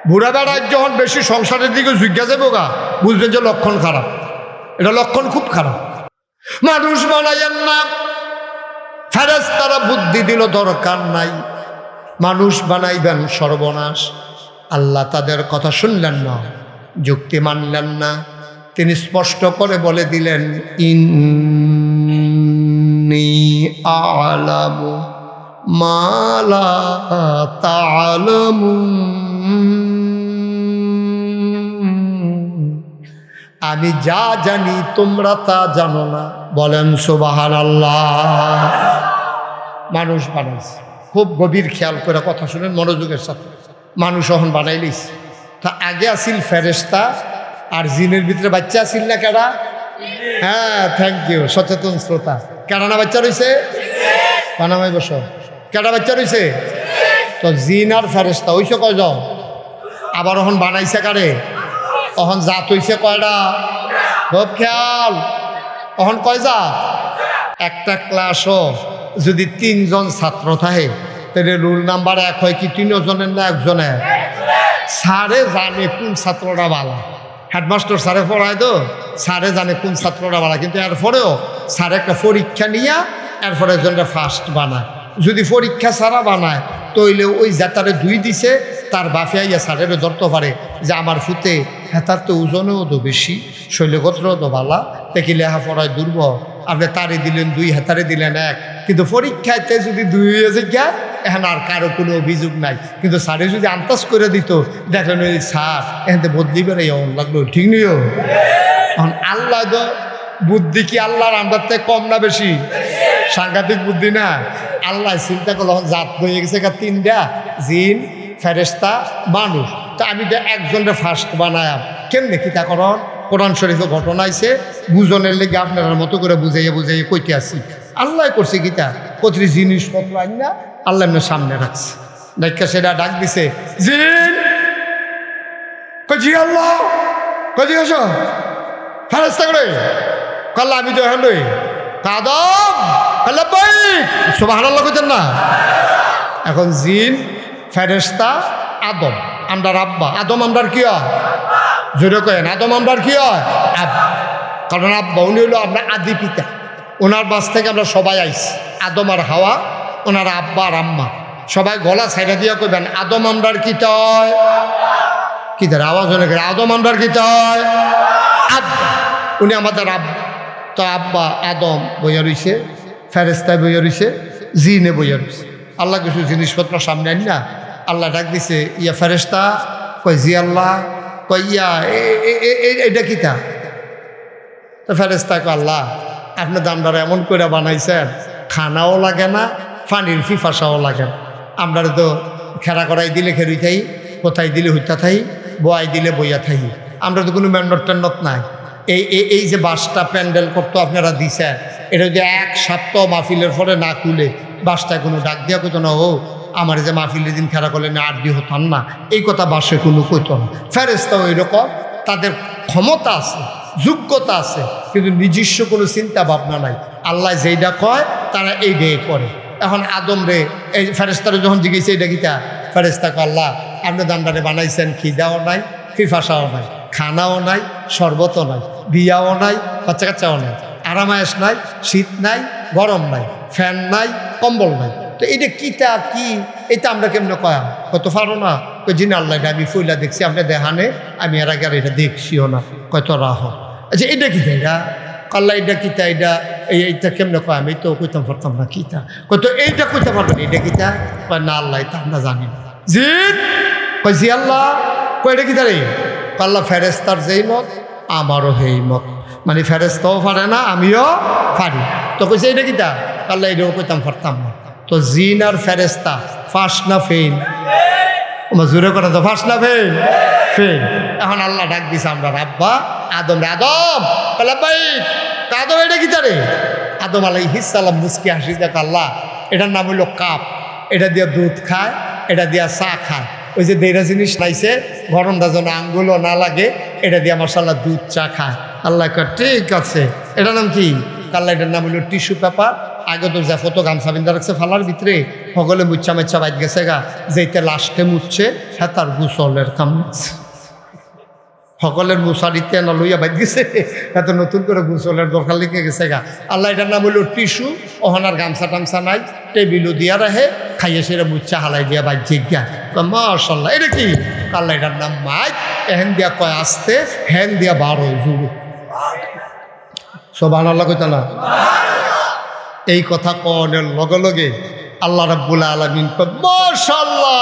বুড়া বেড়ায় যখন বেশি সংসারের দিকে ঝুঁকা যাবো গা, বুঝবেন যে লক্ষণ খারাপ। এটা লক্ষণ খুব খারাপ। মানুষ বানাইয়েন না, ফেরেশতারা বুদ্ধি দিল দরকার নাই, মানুষ বানাইবেন সর্বনাশ। আল্লাহ তাদের কথা শুনলেন না, যুক্তি মানলেন না। তিনি স্পষ্ট করে বলে দিলেন, ইন্নী আ'লামু মা লা তা'লামুন। আমি যা জানি তোমরা তা জানো না। বলেন সুবহানাল্লাহ। মানুষ বানাইছে, খুব গভীর খেয়াল করে কথা শুনেন মনোযোগের সাথে। মানুষ এখন বানাইলিস, তা আগে আসিল ফেরেশতা আর জিনের ভিতরে বাচ্চা আসিল না কেডা? হ্যাঁ, থ্যাংক ইউ, সচেতন শ্রোতা। কেডা না বাচ্চা রয়েছে? বানামাই বসো। কেডা বাচ্চা রয়েছে? তো জিন আর ফেরেশতা হইছে কয়জন? আবার এখন বানাইছে কারে? এখন জাত হইছে কয়টা? খুব খেয়াল। এখন কয় জাত? একটা ক্লাসও যদি 3 জন ছাত্র থাকে তাহলে রুল নাম্বার 1 হয় কি 3 জনের না একজনের? স্যারে জানে কোন ছাত্রটা ভালো। হেডমাস্টার স্যারে পড়ায় তো, স্যারে জানে কোন ছাত্রটা ভালো, কিন্তু এরপরেও স্যার একটা পরীক্ষা নিয়ে এরপরে একজনটা ফার্স্ট বানায়। যদি পরীক্ষা ছাড়া বানায় তইলে ওই যাতারে 2 দিছে তার বাফিয়াইয়া স্যারেরও ধরতে পারে যে আমার ফুতে হেতার তো ওজনেও তো বেশি, শৈলগোত্রও তো ভালা, দেখি লেখাপড়ায় দুর্বল, আপনি তারে দিলেন 2, হেতারে দিলেন 1, কিন্তু পরীক্ষাতে যদি 2 হয়েছে গিয়া এখন আর কারো কোনো অভিযোগ নাই। কিন্তু স্যারে যদি আন্দাজ করে দিত, দেখলেন ওই স্যার এখান থেকে বদলি বেড়ে লাগলো, ঠিক নিও। এখন আল্লাহ তো বুদ্ধি কি আল্লাহর আমরার থেকে কম না বেশি? সাংঘাতিক বুদ্ধি না? আল্লাহ চিন্তা করলো জাত হয়ে গেছে 3টা, জিন, ফেরেশতা, মানুষ। তা আমি তো একজনের ফার্স্ট বানায়াম কেমনে কিতা করন? কোরআন শরীফে ঘটনা আইছে, বুঝনের লেগে আপনার মতো করে বুঝাইয়া বুঝাইয়া কইতে আসি। আল্লাহ করছে কিতা কতরি জিনিসপত্র আইন না আল্লাহ এমনি সামনে রাখছে। দেখা সেটা ডাক দিছে, জিন জি আল্লাহ কজি গেছ ফেরেশতা করে কাল্লা আমি তো এখন কাদম কাল্লা ভাই সুবহানাল্লাহ কইতেন না? এখন জিন, ফেরেশতা, আদম আমরার আব্বা। আদম আমরার কি হয়? জোরে কেন আদম আমরার কি হয়? আব্বা। কারণ আব্বা উনি হলো আমরা আদি পিতা, ওনার বাস থেকে আমরা সবাই আইছি। আদম আর হাওয়া ওনার আব্বা আর আম্মা। সবাই গলা ছাইড়া দিয়া কইবেন আদম আমরার কি তয়? কি তার আওয়াজ হলে আদম আমরার কি তয়? আব্বা। উনি আমাদের আব্বা। তো আব্বা আদম বইয়া রইছে, ফেরেশতায় বইয়া রইছে, জিনে বইয়া রইছে। আল্লাহ কিছু জিনিসপত্র সামনে আনি না, আল্লাহ ডাক দিছে, ইয়া ফেরেশতা কয় জি আল্লাহ, কয় ইয়া এটা কিতা? তো ফেরেশতা কয় আল্লাহ আপনি দামদার এমন করে বানাইছেন খানাও লাগে না, পানির ফিফাসাও লাগে না। আমরা তো খেরা করাই দিলে খেরুই থাই, কোথায় দিলে হইতা থাই, বয়াই দিলে বইয়া থাই। আমরা তো কোনো মেন্ডট টেন্ডট নাই। এই যে বাসটা প্যান্ডেল করতো আপনারা দিছেন, এটা যদি 1 সপ্তাহ মাহফিলের পরে না খুলে বাসটায় কোনো ডাক দিয়া কইতো না, ও আমার যে মাহফিলের দিন খেলা করলে না 8 দিন হতাম না, এই কথা বাসে কোনো কইতো না। ফেরেশতাও এরকম, তাদের ক্ষমতা আছে, যোগ্যতা আছে, কিন্তু নিজস্ব কোনো চিন্তা ভাবনা নাই। আল্লাহ যেইটা কয় তারা এইটাই করে। এখন আদম রে এই ফেরেশতারে যখন জিজ্ঞেসে এটা কিতা, ফেরেশতা কয় আল্লাহ আপনি দামদারে বানাইছেন, খিদাও নাই, ফিফাসাও নাই, খানাও নাই, শরবতও নাই, বিয়াও নাই, বাচ্চা কাচ্চাও নাই, আরামায়েশ নাই, শীত নাই, গরম নাই, ফ্যান নাই, কম্বল নাই। তো এটা কিতা কি? এটা আমরা কেমনে কয়া কত পারো না? কই জিনা আল্লাহ এটা আমি ফইলা দেখছি, আপনি দেখানে আমি এর আগে আর এটা দেখছিও না। কত রাহ আচ্ছা এটা কিতা? এটা আল্লাহ এটা কিতা? এইটা কেমনে কয়? আমি তো কইতাম পারতাম না কিতা। কত এইটা কইতে পারবেন এটা কিতা? কয় না আল্লাহ এটা আমরা জানি না। জিন কয় জি আল্লাহ, কয় এটা কিতা রে? আল্লাহ ফেরেশতার যেই মত আমারও সেই মত, মানে ফেরেশতাও পারে না আমিও পারি। তো কইছে এটা কিতা? আল্লাহ এটাও কইতাম পারতাম না। তো জিন আর ফেরেশতা ফার্স্ট না ফেল? আমার জোরে করে তো ফার্স্ট না ফেল? ফেল। এখন আল্লাহ ডাক দিছে আমরা আব্বা আদম রে, আদম আল্লাহ ভাই আদম এটা কিতা রে? আদম আলাইহিস সালাম মুস্কি হাসি দেখ, আল্লাহ এটার নাম হইল কাপ, এটা দিয়ে দুধ খায়, এটা দিয়া চা খায়। ওই যে দেড়া জিনিস লাইছে গরমটা যেন আঙ্গুলও না লাগে, এটা দিয়ে মাশাআল্লাহ দুধ চা খায়। আল্লাহ কয় ঠিক আছে, এটার নাম কি? আল্লাহ এটার নাম হইল টিস্যু পেপার। আগে তো যা ফটো গামছা বিন্দা রাখছে ফালার ভিতরে, সকলে মুচ্ছা মেচ্ছা বাইক গেছে গা, যেইতে লাস্টে মুচ্ছে হ্যাঁ তার গুসলের কাম আছে। সকলের মুসারিতে না লইয়া বাইক গেছে, এত নতুন করে গুসলের দরকার লিখে গেছে গা। আল্লাহ এটার নাম হইল টিস্যু। ওখানার গামছা টামছা নাই, টেবিলও দিয়া রাখে, খাইয়ে সেটা মুচ্ছা হালাই দিয়া বাইক জিজ্ঞা। মাশাআল্লাহ এটা কি? আল্লাহ এটার নাম মাইক। এহেন দিয়া কয় আসতে, হ্যান দিয়া 12 জুড়ে। সুবহানাল্লাহ কইতা না? এই কথা কনের লগে লগে আল্লাহ রাব্বুল আলামিন কয় মাশাআল্লাহ,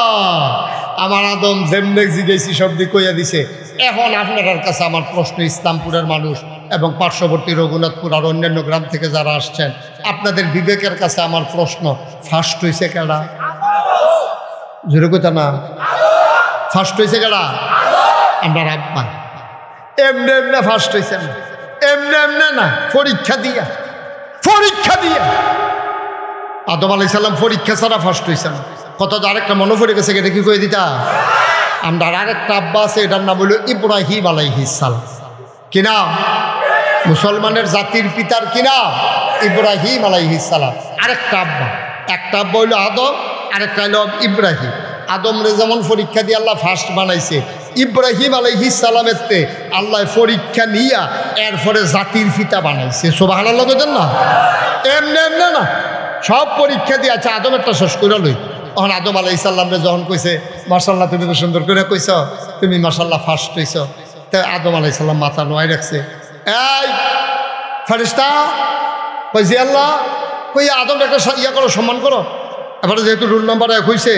আমার আদম যেমনে জিগাইছি সব দি কইয়া দিছে। এখন আপনার কাছে আমার প্রশ্ন, ইসলামপুরের মানুষ এবং পার্শ্ববর্তী রঘুনাথপুর আর অন্যান্য গ্রাম থেকে যারা আসছেন, আপনাদের বিবেকের কাছে আমার প্রশ্ন, ফার্স্ট হয়েছে কেডা? জোরে কথা না, ফার্স্ট হয়েছে কেডা? আমার আব্বা। এমনি এমনি ফার্স্ট হয়েছে না, এমনি এমনি না, পরীক্ষা দিয়া আদম আলাইহিস সালাম পরীক্ষা ছাড়া ফার্স্ট হয়েছে না। কত আরেকটা মনে পড়ে গেছে, এটা কি কয়ে দিতা? আমরা আরেকটা আব্বা আছে, এটার নাম হলো ইব্রাহিম আলাইহিস সালাম। কি নাম? মুসলমানের জাতির পিতার কি নাম? ইব্রাহিম আলাইহিস সালাম। আরেকটা আব্বা, একটা আব্বা হইল আদম, আরেকটা হইল ইব্রাহিম। আদমরে যেমন পরীক্ষা দিয়ে আল্লাহ ফার্স্ট বানাইছে, ইব্রাহিম আলাইহিস সালামের তে আল্লাহ পরীক্ষা নিয়া এরপরে জাতির পিতা বানাইছে। সুবহানাল্লাহ বলেন না? এমনি এমনি না, সব পরীক্ষা দিয়ে আছে। আদমেরটা শেষ করে লই। তখন আদম আলাইহিস সালামরে যখন কইছে, মাশাআল্লাহ তুমি তো সুন্দর করে কইছ, তুমি মাশাআল্লাহ ফার্স্ট হইছ, তাই আদম আলাইহিস সালাম মাথা নোয়াই রাখছে। এই ফেরেশতা, কই জি আল্লাহ, কই আদম একটা ইয়া করো, সম্মান করো। এবারে যেহেতু রুল নাম্বার 1 হইছে,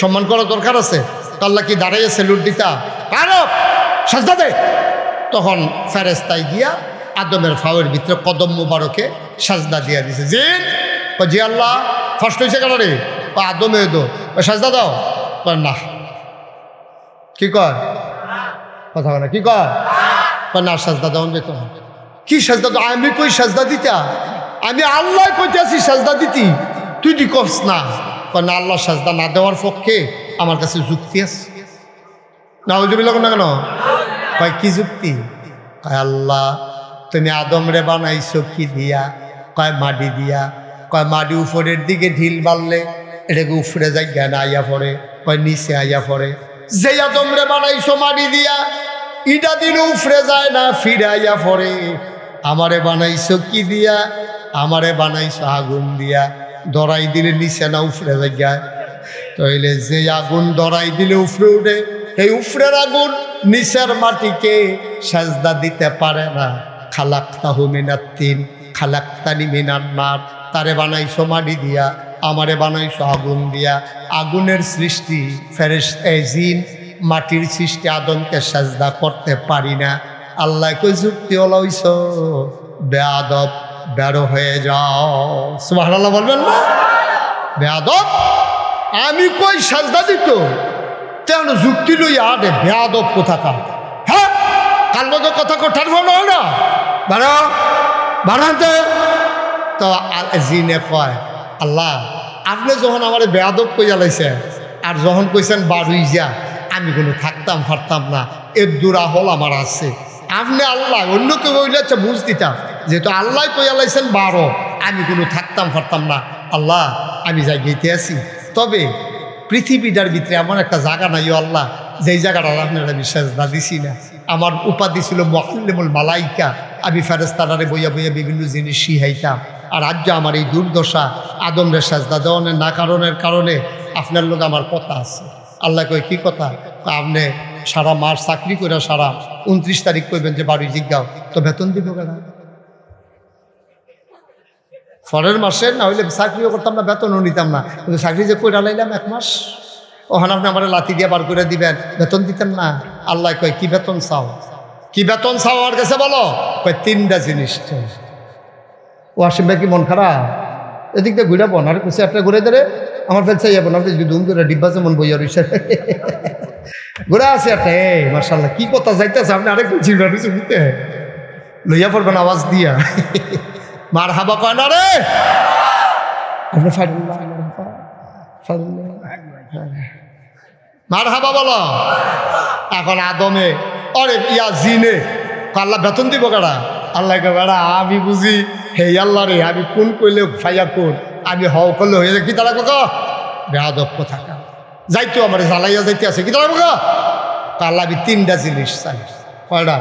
সম্মান করা দরকার আছে। আল্লাহ কি দাঁড়াইয়ে স্যালুট দিতা? কারো সাজদা দে। তখন ফেরেশতাই গিয়া আদমের ফাওয়ের ভিতরে কদম মুবারকে সাজদা দিয়া দিছে। জিন, জি আল্লাহ ফার্স্ট হয়েছে কেন রে? আদমে দো, সাজদা দাও। না, কি কয় কথা বলে, কি কয় না, সাজদা দাও যেত না। কি সাজদা দাও? আমি কই সাজদা দিতা? আমি আল্লাহ কইতে আছি সাজদা দিতি, তুই দি কস না। না, আল্লাহ সাজদা না দেওয়ার পক্ষে আমার কাছে যুক্তি আছে। না ওই জমি না কেন? কয় কি যুক্তি? কয় আল্লাহ তুমি আদম রে বানাইছো কি দিয়া? কয় মাটি দিয়া। কয় মাটি উপরের দিকে ঢিল বাড়লে এটাকে উপরে যাই জ্ঞান আইয়া পড়ে, কয় নিচে আইয়া পড়ে। যে আদম রে বানাইছো মাটি দিয়া, ইটা দিন উপরে যায় না, ফিরে আইয়া পড়ে। আমারে বানাইছো কি দিয়া? আমারে বানাইছো আগুন দিয়া, ধরাই দিলে নিচে না উপরে যায়। তাইলে যে আগুন ধরাই দিলে উপরে উঠে, এই উপরের আগুন নিচের মাটিকে সাজদা দিতে পারে না। খালাকতাহু মিনাত তিন খালাকতানি মিনান নার। তারে বানাইছো মাটি দিয়া, আমারে বানাইছো আগুন দিয়া। আগুনের সৃষ্টি ফেরেশতা জিন, মাটির সৃষ্টি আদমকে সাজদা করতে পারি না। আল্লাহ কই যুক্তি হলাইছ বেয়াদব, বেরো হয়ে যাও। সুবহানাল্লাহ বলবেন না? বেয়াদব, আমি কই সাজদা দিত, তেন যুক্তি লইয়া আরে বেয়াদব কোথাকার। হ্যাঁ, কার মতো কথা কোঠার হয় না, বাড়াতে। তো জিনে কয়, আল্লাহ আপনি যখন আমার বেয়াদব কইয়া লাইছে, আর যখন কইছেন বাড়ুই যা, আমি কোনো থাকতাম পারতাম না, এর দূরা হল আমার আছে। আপনি আল্লাহ, অন্য কেউ হইলে আচ্ছা বুঝ দিতাম, যেহেতু আল্লাহ কইয়া লাইছেন 12, আমি কোনো থাকতাম পারতাম না। আল্লাহ আমি যাই গেতে আছি, তবে পৃথিবীটার ভিতরে এমন একটা জায়গা নাই আল্লাহ, যেই জায়গাটা আপনারা আমি সাজদা দিছি না। আমার উপাধি ছিল মুআল্লিমুল মালাইকা, আমি ফেরেশতারে বইয়া বইয়া বিভিন্ন জিনিস শিখাইতাম। আর আজ আমার এই দুর্দশা, আদমরে সাজদা দেওয়ানের না কারণে আপনার লোক আমার কথা আছে। আল্লাহ কই কি কথা? আপনি সারা মাস চাকরি করে সারা 29 তারিখ কইবেন যে বাড়ি জিজ্ঞাও, তো বেতন দিব কেনা? পরের মাসে না হইলে চাকরিও করতাম না, বেতনও নিতাম না, কিন্তু চাকরি যে কইরা লাইলাম 1 মাস, ওখানে আপনি আমার লাথি দিয়ে বার করে দিবেন, বেতন দিতেন না। আল্লাহ কয় কি বেতন চাও? কি বেতন চাও আমার কাছে বলো? কয় 3টা জিনিস চাই। ও আসিম ভাই কি মন খারাপ? এদিক দিয়ে ঘুরে বোন আর কিছু একটা ঘুরে ধরে আমার ফেল চাই যাবো না, দুম করে ডিব্বা যেমন বইয়া রয়েছে ঘুরে আছে একটা। এই মার্শাল্লাহ কি কথা যাইতেছে, আপনি আরেক চিন্তা ছবিতে লইয়া পড়বেন আওয়াজ দিয়া মার হাবা কয় না রে, মার হাবা বলো। এখন আদমে অরে ইয়া জিনে আল্লাহ বেতন দিব কারা? আল্লাহ বেড়া আমি বুঝি হে আল্লাহ রে, আমি কোন কইলে ফাইয়া কোন, আমি হও করলে হয়ে যায় কি তারা কক বেয়াদব থাকা যাইতো আমার জ্বালাইয়া যাইতে আছে কি তারা কক। আল্লাহ আমি 3টা জিনিস চাই। কয়টা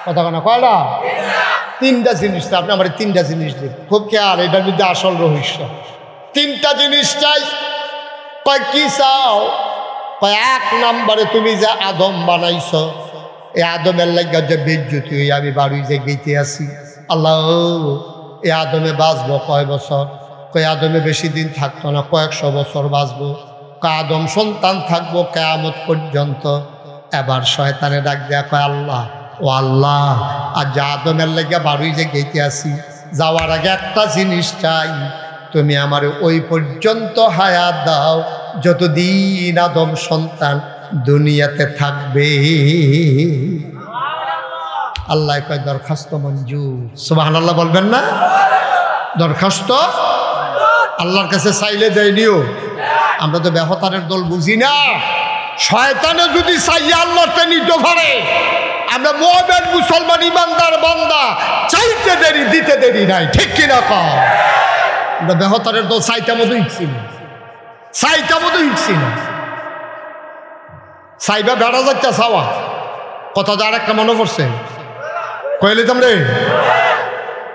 কথা না? কয়টা? 3টা জিনিস চাই। আপনি আমার 3টা জিনিস দিন, খুব খেয়াল, এটার মধ্যে আসল রহস্য। 3টা জিনিস চাই। কয় কি চাও? কয় 1 নম্বরে তুমি যে আদম বানাইছ, এই আদমের লাগা যে বেজ্জতি হই আমি বাড়ি যে গেইতে আসি। আল্লাহ এই আদমে বাঁচবো কয় বছর? কয় আদমে বেশি দিন থাকতো না, কয়েকশো বছর বাঁচবো। কয় আদম সন্তান থাকবো কিয়ামত পর্যন্ত। এবার শয়তানে ডাক দেয়া কয় আল্লাহ, ও আল্লাহ, আর যা আদমের লেগে বাড়ুই যে গেইতে আসি, যাওয়ার আগে একটা জিনিস চাই, তুমি আমার ওই পর্যন্ত হায়াত দাও যতদিন আদম সন্তান দুনিয়াতে থাকবে। আল্লাহ কয় দরখাস্ত মঞ্জুর। সুবহানাল্লাহ বলবেন না? দরখাস্ত আল্লাহর কাছে চাইলে দেয়নিও। আমরা তো ব্যহতারের দল বুঝি না। শয়তানে যদি চাইয়া আল্লাহকে নিতে পারে, আমরা মুমিন মুসলমান ইমানদার বান্দা চাইতে দেরি দিতে দেরি নাই, ঠিক কিনা কও? আমরা ব্যহতারের দল চাইটা মতো ইচ্ছি না, চাইটা মতো ইচ্ছি না। চাইবা বেড়া যাচ্ছে চাওয়া কথা আর একটা মনে পড়ছে কইলে তোমরে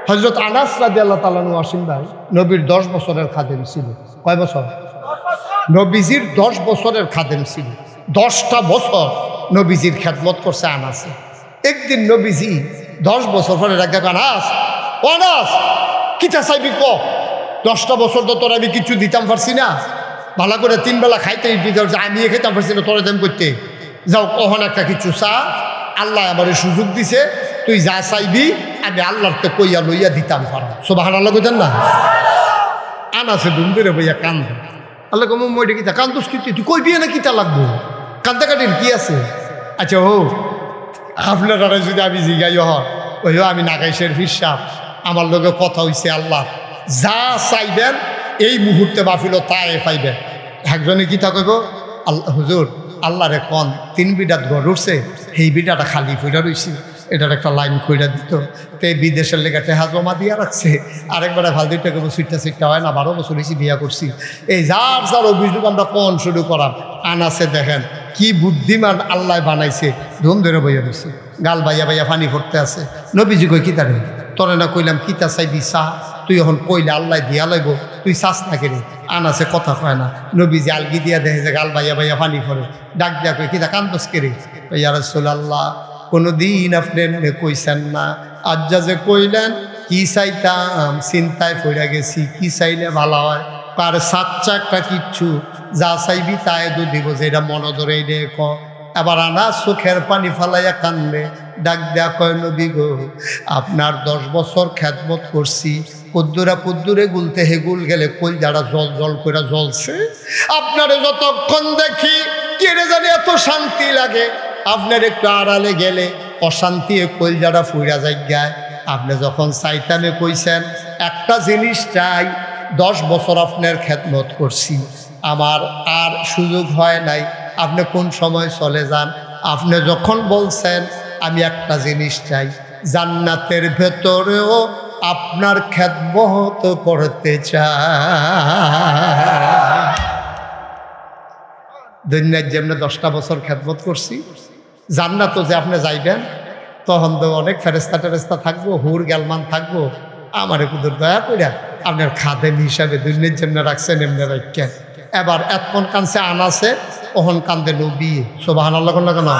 হযরত আনাস রাদিয়াল্লাহু তাআলা আনহু আসিন ভাই নবীর 10 বছরের খাদেম ছিল। কয় বছর? নবীজির 10 বছরের খাদেম ছিল। 10টা বছর নবীজির খেদমত করছে আনাসে। একদিন নবীজি 10 বছর পরে রাখা আনাস, ও আনাস কিটা চাইবি ক? 10টা বছর তো তোর আমি কিছু দিতাম পারছি না, ভালো করে 3 বেলা খাইতে দিতে আমি খেতাম পারছি না, তোরা দেম করতে যাও কখন একটা কিছু চা, আল্লাহ আমার সুযোগ দিছে, তুই যা চাইবি আমি আল্লাহর তো কইয়া লইয়া দিতাম পারা। সুবহানাল্লাহ কইতেন না? আনাসে দুম করে বইয়া কান্দ। আল্লাহ কম মইটা কিতা কান্দুস কি তুই কইবি না কিতা লাগবো, কান্দাকাটির কি আছে? আচ্ছা ও আপনারা যদি আমি জিগাই ওই আমি নাগাইশের হিসাব আমার লগে কথা হইছে, আল্লাহ যা চাইবেন এই মুহূর্তে বাফিল তাই পাইবেন। একজনে কিতা কইব, আল্লাহ হুজুর আল্লাহরে কন 3 বিঘাত ঘর উঠছে, এই বিঘাটা খালি ফইরা রইছি, এটার একটা লাইন কইরা দিত। তো এই বিদেশের লেগে টেহা জমা দিয়া রাখছে, আরেকবারে ভাল 2 টাকা সিটটা হয় না, 12 বছর হয়েছি বিয়া করছি। এই যার যার অভিযোগ আমরা কন শুরু করাম। আনাসে দেখেন কি বুদ্ধিমান আল্লাহ বানাইছে, ধুম ধরে বইয়া রয়েছে, গাল বাইয়া বাইয়া পানি পড়তে আছে। নবীজি কই কিতা রে, তোরে না কইলাম কিতা চাইবি চা, তুই এখন কইলে আল্লাহ দিয়া লইব, তুই চাস না কেন? আনাসে কথা কয় না। নবীজি আলগি দিয়া দেখে যে গাল বাইয়া বাইয়া পানি পড়ে, ডাক দিয়া কই কিতা কান্দস কেরে? ইয়া রাসূলুল্লাহ কোনোদিন আপনি এমনি কইছেন না, আজ্জা যে কইলেন কি চাইতাম চিন্তায় পড়ে গেছি, কি চাইলে ভালো হয়। তার সাচ্চা একটা কিচ্ছু যা চাইবি তাই দু দিব, যেটা মনে ধরে রে ক। এবার আনাস চোখের পানি ফালাইয়া কান্দে, ডাক দেয়া কয় নবী গো, আপনার 10 বছর খেদমত করছি, কুদ্দুরে গুলতে হেগুল গেলে কই যারা জল জল করে জ্বলছে। আপনারে যতক্ষণ দেখি কেড়ে জানি এত শান্তি লাগে, আপনার একটু আড়ালে গেলে অশান্তি কইল যারা ফুইরা যায়। আপনি যখন চাইতামে কইছেন একটা জিনিস চাই, 10 বছর আপনার খেদমত করছি, আমার আর সুযোগ হয় নাই, আপনি কোন সময় চলে যান। আপনি যখন বলছেন আমি একটা জিনিস চাই, জান্নাতের ভেতরেও আপনার খেদমত করতে চাই। দুনিয়ার যেমনি 10টা বছর খেদমত করছি, জান্নাতও যে আপনি যাইবেন তখন তো অনেক ফেরেস্তা টেরেস্তা থাকবো, হুর গ্যালমান থাকবো, আমার একটু দয়া কইরা আপনার খাদেম হিসাবে দুনিয়ার যেমনি রাখছেন এমনি রাখেন। এবার এতক্ষণ কানছে আনাসে, ওহন কান্দে নবী। সুবহানাল্লাহ কোন কেন?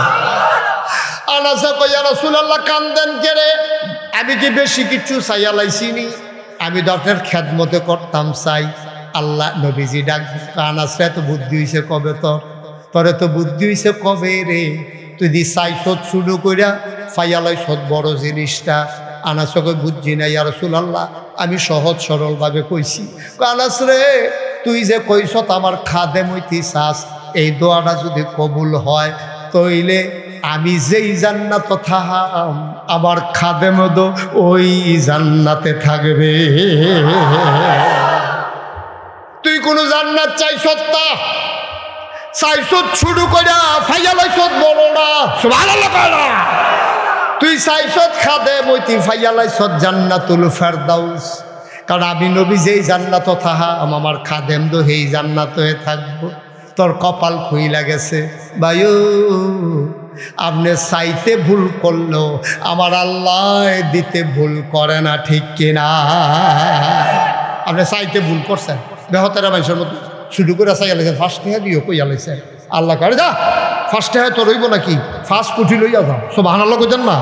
আনাসে কই ইয়া রাসূলুল্লাহ কান্দেন কেরে? আমি কি বেশি কিছু চাইয়া লাইছিনি, আমি তো আপনার খেদমতে করতাম চাই। আল্লাহ নবীজি ডাক, আনাসে তো বুদ্ধি হইছে কবে তোরে তো বুদ্ধি হইছে কবে রে? তুই দি চাইছত শুরু কইরা ফাইয়ালাইছত বড় জিনিসটা। আনাসকে বুঝছি না ইয়া রাসূলুল্লাহ, আমি সহজ সরলভাবে কইছি। আনাস রে তুই যে কইছত আমার খাদেম হইতে চাস, এই দোয়াটা যদি কবুল হয় তইলে আমি যেই জান্নাত থাকাম আমার খাদেম দো ওই জান্নাতে থাকবে। তুই কোন জান্নাত চাইছত না, চাইছত শুরু কইরা ফাইয়ালাইছত বড়রা। সুবহানাল্লাহ কইরা তুই চাইছত খাদেম হইতে ফাইয়ালাইছত জান্নাতুল ফেরদাউস। কারণ আমি নবী যেই জান্নাত থাহা আমার খাদেম দো সেই জান্নাত হয়ে থাকবো। তোর কপাল খুইলা গেছে বায়ু, আপনি চাইতে ভুল করলো আমার আল্লাহ দিতে ভুল করে না, ঠিক কিনা? আপনি চাইতে ভুল করছেন, বেহতারা মানুষের মতো শুরু করে চাইয়া লাইছেন, ফার্স্ট টাকা দিও কইয়া লাইছেন। আল্লাহ করে যা ফার্স্ট টাকা তো রইব নাকি, ফার্স্ট কুঠি লইয়া যাও। সুবহানাল্লাহ কইতেন না?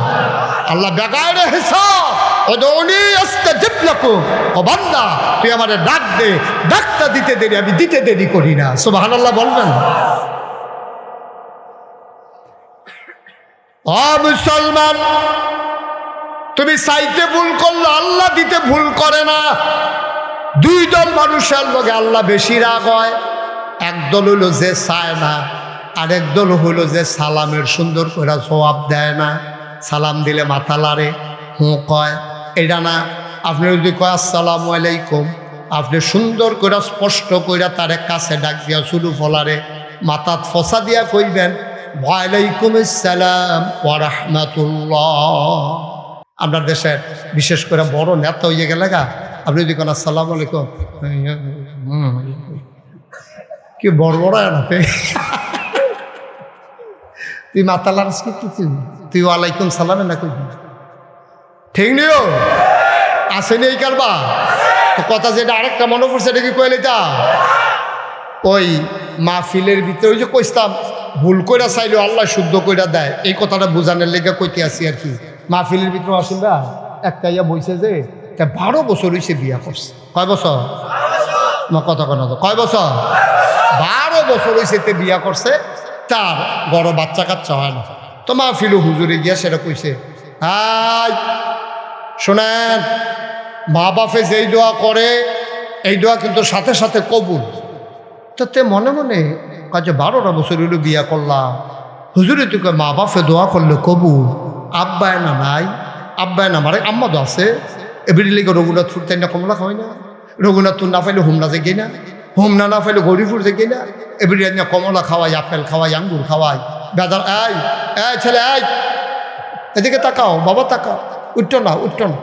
আল্লাহ বেগাইরে হিসাব ওদৌনি আস্তাজিব লাকুম, ও বান্দা তুই আমারে ডাক দে, ডাকটা দিতে দেরি আমি দিতে দেরি করি না। সুবহানাল্লাহ বলবেন? ও মুসলমান, তুমি চাইতে ভুল করলে আল্লাহ দিতে ভুল করে না। দুই দল মানুষের লগে আল্লাহ বেশি রাগ হয়। একদল হইল যে চায় না, আরেক দল হইল যে সালামের সুন্দর করে জবাব দেয় না। সালাম দিলে মাথা লাড়ে, হুঁ কয়। এটা না, আপনি যদি কয় আসসালামু আলাইকুম, আপনি সুন্দর করে স্পষ্ট করে তারে কাছে ডাক দিয়া শুরু ফলারে মাথাত ফসা দিয়া কইবেন ওয়ালাইকুম আসসালাম ওয়া রাহমাতুল্লাহ। আপনার দেশের বিশেষ করে বড় নেতা হয়ে গেলে গা, আপনি যদি কোন আসসালামু আলাইকুম, কি বড় বড় এনাতে তুই মাথা লাগাস কি তুই ওয়ালাইকুম সালামে না কই ঠিক নিও আসেনি এই কারবা তো কথা যেটা আরেকটা মনে পড়ছে এটা কি কইলে তা ওই মাহফিলের ভিতরে ওই যে কইতাম ভুল কইরা চাইলেও আল্লাহ শুদ্ধ কইরা দেয়, এই কথাটা বোঝানোর লেগে কইতে আসি আর কি। মাহফিলের ভিতরে আসেন না একটা ইয়া বইছে যে 12 বছর হয়েছে বিয়া করছে। কয় বছর? আমার কথা কেন তো কয় বছর? 12 বছর হয়েছে তে বিয়া করছে, তার বড় বাচ্চা কাচ্চা হয় না। তো মাহফিলও হুজুরে গিয়া সেটা কইছে, হাই শোনেন, মা বাপে যেই দোয়া করে এই দোয়া কিন্তু সাথে সাথে কবুল। তো তে মনে মনে কাজে 12টা বছর হইল বিয়া করলাম, হুজুরে তোকে মা বাপে দোয়া করলে কবুল, আব্বায় না নাই, আব্বায় না মারে আম্মা তো আছে। এবিডি লেগে রঘুনাথ ফুর তাই না কমলা খাওয়াই না, রঘুনাথপুর না পাইলে হোমনা যে না, হোমনা না পাইলে গরিপুর যে না, এবিডি না কমলা খাওয়াই, আপেল খাওয়াই, আঙ্গুর খাওয়াই। বেদার এই এই ছেলে এই এদিকে তাকাও, বাবা তাকাও, উঠতো না উঠতো না,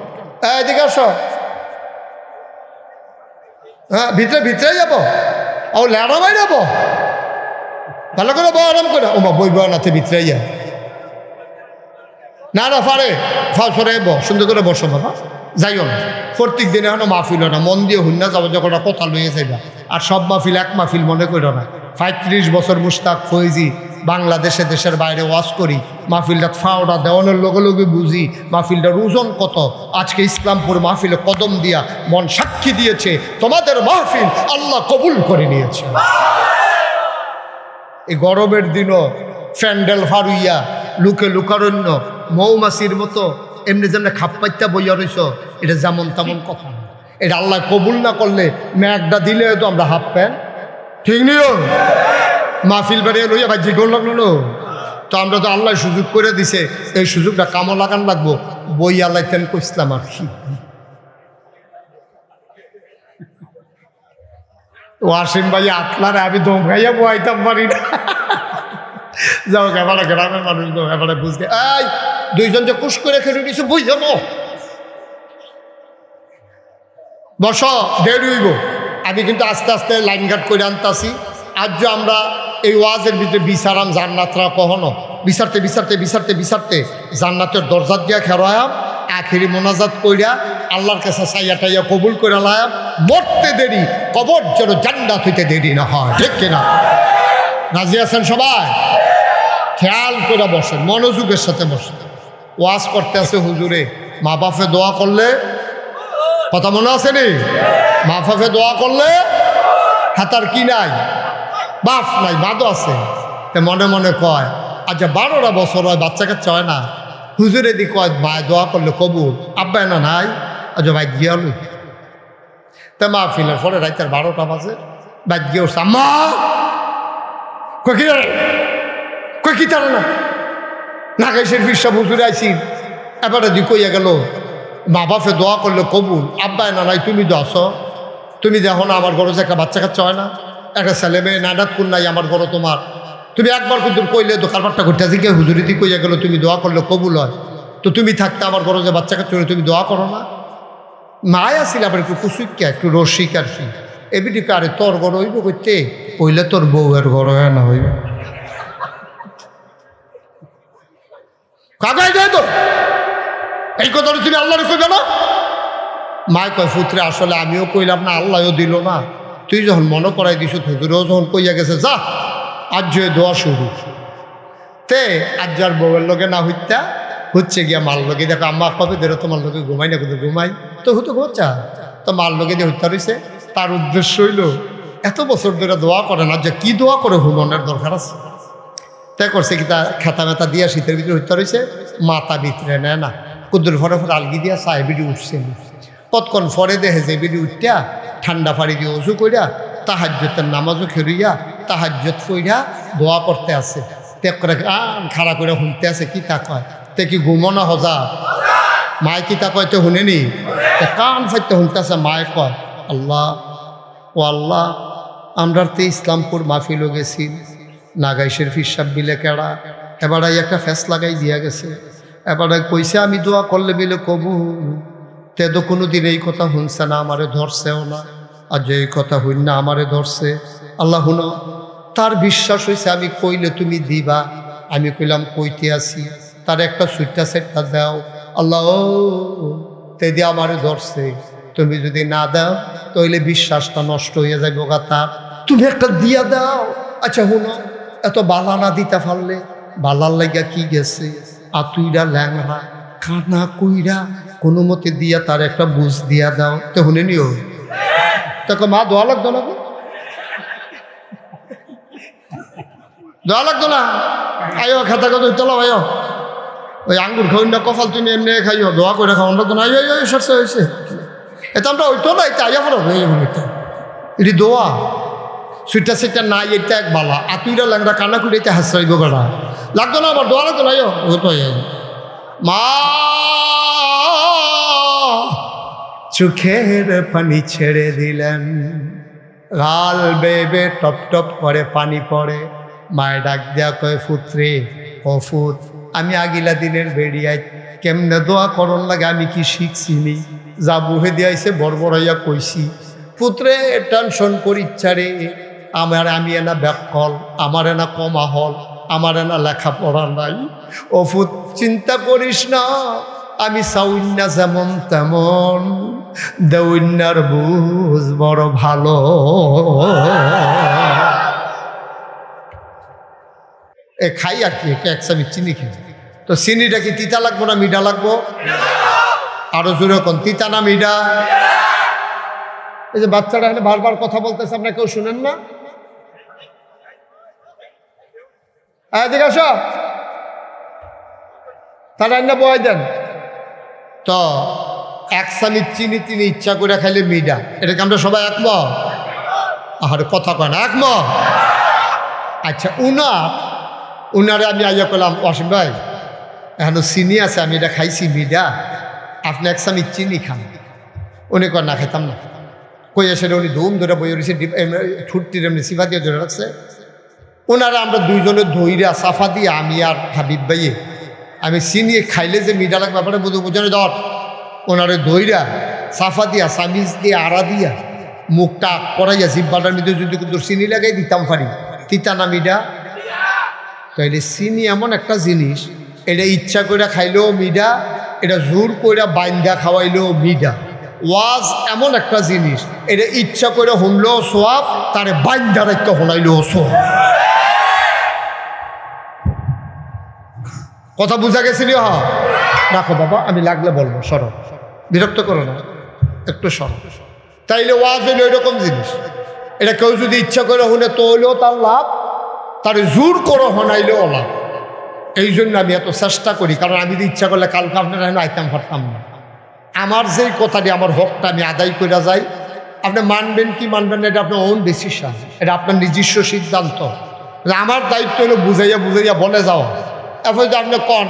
এদিকে আসো, হ্যাঁ ভিতরে ভিতরে যাবো, ও ল্যাড়া বাই যাবো, ভালো করে বউ আরাম করে, ও মা বই নাতে ভিতরে যা না না পারে সরে সুন্দর করে বসো বাবা, যাইও না। প্রত্যেক দিনে এখনো মাহফিল হয় না, মন দিয়ে হুন্না যাবো যখন কথা লইয়ে যাইবা। আর সব মাহফিল এক মাহফিল মনে করো না। 35 বছর মুশতাক ফৈজি বাংলাদেশে দেশের বাইরে ওয়াজ করি, মাহফিলটা ফাওড়া দেওয়ানোর লগে লগে বুঝি মাহফিলটার ওজন কত। আজকে ইসলামপুর মাহফিলে কদম দিয়া মন সাক্ষী দিয়েছে তোমাদের মাহফিল আল্লাহ কবুল করে নিয়েছে। এই গরমের দিনও ফ্যান্ডেল ফারুইয়া লুকে লুকারণ্য মৌমাছির মতো এমনি যেমন খাপ্পাইত্যা বইয়া রইছ, এটা যেমন তেমন কথা না। এটা আল্লাহ কবুল না করলে মেঘটা দিলে তো আমরা হাফ প্যান্ট ঠিক নিও মাহফিল বেড়িয়ে লইয়া ভাই জিগর লাগলো। তো আমরা তো আল্লাহ সুযোগ করে দিছে, এই সুযোগটা কামো লাগান লাগবো। বই আল্লাহ তেন কইসলাম আর কি ওয়াসিম ভাই আতলারে আমি দম খাইয়া বইতাম পারি না। যাও এবারে গ্রামের মানুষ তো এবারে বুঝতে এই দুইজন যে কুশ করে খেলে নিছে বই যাবো বস দেরি হইব। আমি কিন্তু আস্তে আস্তে লাইন গার্ড করে আনতাছি। আজ যে আমরা এই ওয়াজের ভিতরে বিচারাম জান্নাতরা কখনো বিচারতে বিচারতে বিচারতে বিচারতে জান্নাতের দরজাত দিয়া খেরোয়াম, আখেরি মোনাজাত কইরা আল্লাহর কাছে চাইয়া টাইয়া কবুল করে লায়াম। মরতে দেরি, কবর যেন জান্নাত হইতে দেরি না হয়, ঠিক কিনা? রাজি আছেন সবাই? খেয়াল করে বসেন, মনোযোগের সাথে বসেন। ওয়াজ করতে আছে হুজুরে, মা বাপে দোয়া করলে, কথা মনে আছে নি? মা বাপে দোয়া করলে হাতার কি নাই, বাপ নাই, বাদও আছে। মনে মনে কয় আচ্ছা 12টা বছর হয় বাচ্চা কাচ্চা হয় না, হুজুরে দি কয় মায় দোয়া করলে কবুল, আব্বায় না নাই, আচ্ছা ভাই গিয়া লই। তা মা ফিলের পরে রাইতের 12টা বাজে বাইক গিয়ে উঠছে, আম্মা কই কি তারা না নাগাইশের ফিরসব হুজুরে আইসি। এবারে দি কইয়া গেল মা বাপে দোয়া করলে কবুল, আব্বায় না নাই, তুমি তো আসো, তুমি দেখো না আমার ঘরে যে একটা বাচ্চা কাচ্চা হয় না, একটা ছেলে মেয়ে নানাত কোন নাই আমার ঘরে তোমার, তুমি একবার কিন্তু কইলে তো কারবারটা করতে আসি কে হুজুরি দি কইয়া গেল তুমি দোয়া করলে কবুল হয়, তো তুমি থাকতে আমার ঘরে যে বাচ্চা কাচ্চা হলে তুমি দোয়া করো না। মায় আসিল আবার একটু কুসুইকা একটু রসিক আর কি এবিটি কারে তোর ঘর হইব করতে কইলে তোর বউয়ের ঘর হয় না হইবে কাকাই যায় তো এই কথাটা তুমি আল্লাহরে কইবে না? মায় কয় পুত্রে আসলে আমিও কইলাম না, আল্লাহও দিল না, তুই যখন মনে করাই দিস হুজুরেও যখন কইয়া গেছে যা আজ দোয়া শুরু। তে আজ যার বউয়ের লোকে না হইতা হচ্ছে গিয়া মাল লোকে দেখো আম্মা কবে ধরো তোমার লোকে ঘুমাই না কিন্তু ঘুমাই তো হতো ঘুমা তো মাল লোকে যে হত্যা রয়েছে তার উদ্দেশ্য হইল এত বছর ধরে দোয়া করে না, যে কি দোয়া করে হুমনের দরকার আছে। তাই করছে কি তা খেতা মেতা দিয়া শীতের ভিতরে হইতে রয়েছে, মাথা ভিতরে নেয় না, কুদ্দুর ফরে ফরে আলগি দিয়া চায় বিড়ি উঠছে। কতক্ষণ ফরে দেখে যে বিড়ি উঠটা ঠান্ডা পানি দিয়ে উঁচু কইরা তাহাজ্জুদের নামাজও খেলুইয়া তাহাজ্জুদ কইরা দোয়া করতে আছে। তে করে খাড়া করে শুনতে আছে, কি তা কয় তে কি ঘুমনা হজা মায় কি তা কয় তো শুনেনি, কান ফাইতে শুনতে আছে। মায় কয় আল্লাহ ও আল্লাহ, আমরা তো ইসলামপুর মাহফিলও গেছি, নাগাইশের ফিসাব বিলে কেড়া এবার একটা ফ্যাস লাগাই দিয়া গেছে। এবার কইছে আমি দোয়া করলে বিলে কবুল, তে তো কোনো দিন এই কথা শুনছে না, আমারে ধরছেও না, আর যে এই কথা হইন না আমারে ধরছে। আল্লাহ হুনো, তার বিশ্বাস হয়েছে আমি কইলে তুমি দিবা। আমি কইলাম কইতে আসি, তার একটা সুইটটা সেটটা দাও। আল্লাহ ও তে দিয়ে আমারে ধরছে, তুমি যদি না দাও তাহলে বিশ্বাসটা নষ্ট হয়ে যাবে গাতা, তুমি একটা দিয়া দাও। আচ্ছা হুনো, এত বালা না দিতে পারলে বালার লাগা কি গেছে, আতুইরা ল্যাংরা কানা কইরা কোনো মতে দিয়া তার একটা বুঝ দিয়া দাও। তো শুনে নিও তাকে মা দোয়া লাগতো না, দোয়া লাগতো না, আয়ো খাতা কত চলো আয়ো, ওই আঙ্গুর খাই না কফাল তুমি এমনি খাইও, দোয়া করে খাওয়ান লাগতো না, সরষে হয়েছে এটা আমরা ওইতো না, এটা আইয়া পড়ো এটি দোয়া সুইটা সেটা নাই, এটা এক বালা আতুইরা ল্যাংরা কানা করে এটা হাসরাইব বেড়া লাগতো না, আবার দোয়া লাগতো না, ও তো মা চোখের পানি ছেড়ে দিলেন, লাল বেবে টপ টপ করে পানি পড়ে। মায়ের ডাক দেয়া কয় ফুত্রে ও ফুত, আমি আগিলা দিনের বেরিয়াই কেমনে দোয়া করন লাগে আমি কি শিখছিনি, যা বুহে দিয়াইছে বড়বড়াইয়া কইছি। পুত্রে টেনশন করি ইচ্ছারে, আমি এনা ব্যাকল, আমার এনা কমা হল, আমার এনা লেখাপড়া নাই। ও ফুত চিন্তা করিস না, আমি চাউন্না যেমন তেমন, দেউন্যার বুঝ বড় ভালো। এ খাই আর কি, এক চামচ চিনি খাই। তো চিনিটা কি তিতা লাগবো না মিঠা লাগবো? আরো জোরে কোন, তিতা না মিঠা? এই যে বাচ্চারা এখানে বারবার কথা বলতেছে, আপনারা কেউ শুনেন না? এদিকে আসো, তারা এনে বয় দেন তো। এক চামচ চিনি তিনি ইচ্ছা করে খাইলে মিঠা, এটাকে আমরা সবাই একমত? আর কথা কয় না একমত? আচ্ছা উনারে আমি আইয়া করলাম, অসীম ভাই এখন চিনি আছে, আমি এটা খাইছি মিঠা, আপনি এক চামচ চিনি খান। উনি কয় না খাইতাম না। কই এসে উনি ধুম ধরে বই রয়েছে, ঠুটটির এমনি সিফা দিয়ে ধরে রাখছে। ওনারা আমরা দুইজনে ধইরা সাফা দিয়ে, আমি আর হাবিব ভাইয়ে, আমি চিনি খাইলে যে মিঠা লাগবে ব্যাপারে বুঝানো দর। ওনারে ধইরা সাফা দিয়া সামিজ দিয়ে আড়া দিয়া মুখটা করাইয়া জিব্বাটার মধ্যে যদি কিন্তু চিনি লাগাই দিতাম পারি, তিতা না মিঠা? তাইলে চিনি এমন একটা জিনিস, এটা ইচ্ছা করে খাইলেও মিঠা, এটা জোর করে বাইন্দা খাওয়াইলেও মিঠা। ওয়াজ এমন একটা জিনিস, এটা ইচ্ছা করে শুনলেও সোয়াব, তারে বাইন্দা রাখতে শোনাইলেও সোয়াব। কথা বুঝা গেছিল? রাখো বাবা, আমি লাগলে বলবো, সরো, বিরক্ত করো না, একটু সরো। তাইলে ওয়াজ হইল এরকম জিনিস, এটা কেউ যদি ইচ্ছা করে শুনে তো হইলেও তার লাভ, তার জোর করে শোনাইলেও লাভ। এই জন্য আমি এত চেষ্টা করি, কারণ আমি যদি ইচ্ছা করলে কালকে আপনারা আইতাম পারতাম না। আমার যেই কথাটি, আমার হকটা আমি আদায় করে যাই। আপনি মানবেন কি মানবেন না, এটা আপনার ওন ডিসিশন, এটা আপনার নিজস্ব সিদ্ধান্ত। আমার দায়িত্ব হলো বুঝাইয়া বুঝাইয়া বলে যাওয়া। এরপর যদি আপনি কন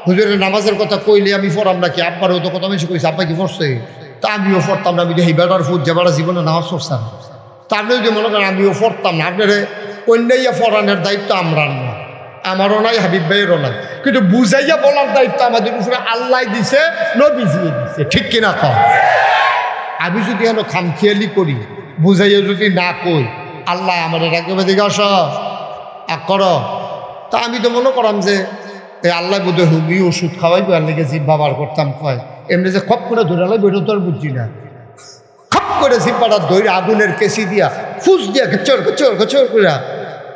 হুজুরের নামাজের কথা কইলে আমি পড়াম নাকি, আপনারও তো কথা বেশি কইছে, আপনার কি পড়ছে? তা আমিও পড়তাম না, আমি এই বেড়ার ফুট যে বেড়া জীবনে নামাজ পড়ছে না। তা আপনি যদি মনে করেন আমিও পড়তাম না, আপনার কন্যাইয়া পড়ানোর দায়িত্ব আমরার না, আমারও নাই, হাবিব ভাইয়েরও নাই। কিন্তু বুঝাইয়া বলার দায়িত্ব আমাদের উপরে আল্লাহ দিছে, নবীজিয়ে দিছে, ঠিক কিনা কম? আমি যদি এখন খামখেয়ালি করি, বুঝাইয়া যদি না কই, আল্লাহ আমার রাখবে দিকে আস করো, তা আমি তো মনে করাম যে এই আল্লাহ বোধ হুবি ওষুধ খাওয়াইবো, আর লেগে জিভ ব্যবহার করতাম কয়, এমনি যে খপ করে ধরে লাগবে এটা তো আর বুঝছি না। খপ করে জিব্বাটা ধরে আগুনের কেসি দিয়া ফুস দিয়া গেচর গেচর গেচর করে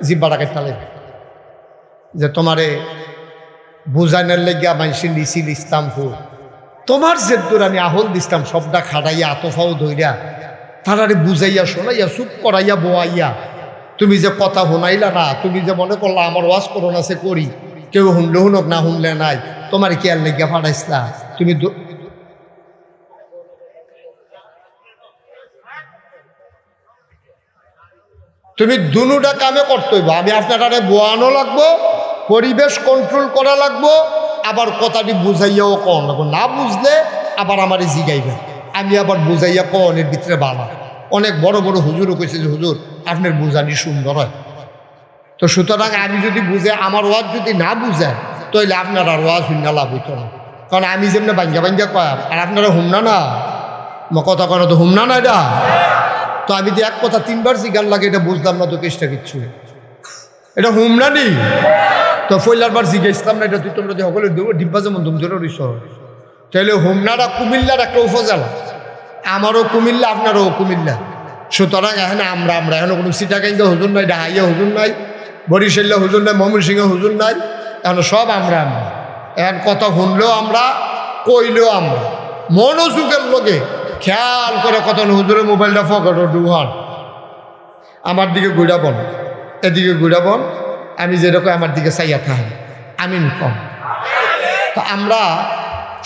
জিব্বাটাকে টালে, যে তোমারে বুঝানোর লেগিয়া মাইসি নিছিল ইসলামপুর, তোমার জেদ্দুর আমি আহল দিতাম সবটা খাড়াইয়া আতফাও ধইরা তারারে বুঝাইয়া শোনাইয়া চুপ করাইয়া বোয়াইয়া তুমি যে কথা শুনাইলা না, তুমি যে মনে করলা আমার ওয়াজ করো না সে করি, কেউ শুনলে শুনক না শুনলে নাই, তোমার কি আর লেগে ফাটাইছলা? তুমি দুটা কামে করতে হইব। আমি আপনারা বোয়ানো লাগবো, পরিবেশ কন্ট্রোল করা লাগবো, আবার কথাটি বুঝাইয়াও কন লাগবো। না বুঝলে আবার আমারই জিগাইবেন, আমি আবার বুঝাইয়া কনের ভিতরে বানা। অনেক বড় বড় হুজুরও কইছে যে হুজুর আপনার বুঝানি সুন্দর হয়। তো সুতরাং আমি যদি বুঝে, আমার ওয়াজ যদি না বুঝায়, তাহলে আপনার আর ওয়াজ হুন্না লাভ হইতো না। কারণ আমি যেমনি বাঙ্গা বাঙ্গা কয়াম, আর আপনারা হুমনা না, কথা কেন তো হুমনা না এটা। তো আমি যে এক কথা তিনবার জিগান লাগে, এটা বুঝলাম না তো কেসটা কিচ্ছু, এটা হুমনা নেই। তো ফইলার বার জিগে ইসলাম না, এটা তুই তোমরা যে সকলে ডিব্বা যেমন তুম ধরে রইছ, তাহলে হুমনাটা কুমিল্লার একটা উপজেলা, আমারও কুমিল্লা, আপনারও কুমিল্লা। সুতরাং এখানে আমরা এখনো কোনো সিটাগাঙ্গা হুজুর নাই, ডাহাইয়া হুজুর নাই, বরিশাল্লা হুজুর নাই, ময়মনসিংহ হুজুর নাই, এখন সব আমরা এখন কথা শুনলেও আমরা, কইলেও আমরা, মনোযোগের লোকে খেয়াল করে কত হুজুরের মোবাইলটা ফকেটও ডুহান, আমার দিকে ঘুরাবন, এদিকে ঘুরাবন, আমি যেরকম আমার দিকে চাইয়া থাকেন, আমিন কম। তো আমরা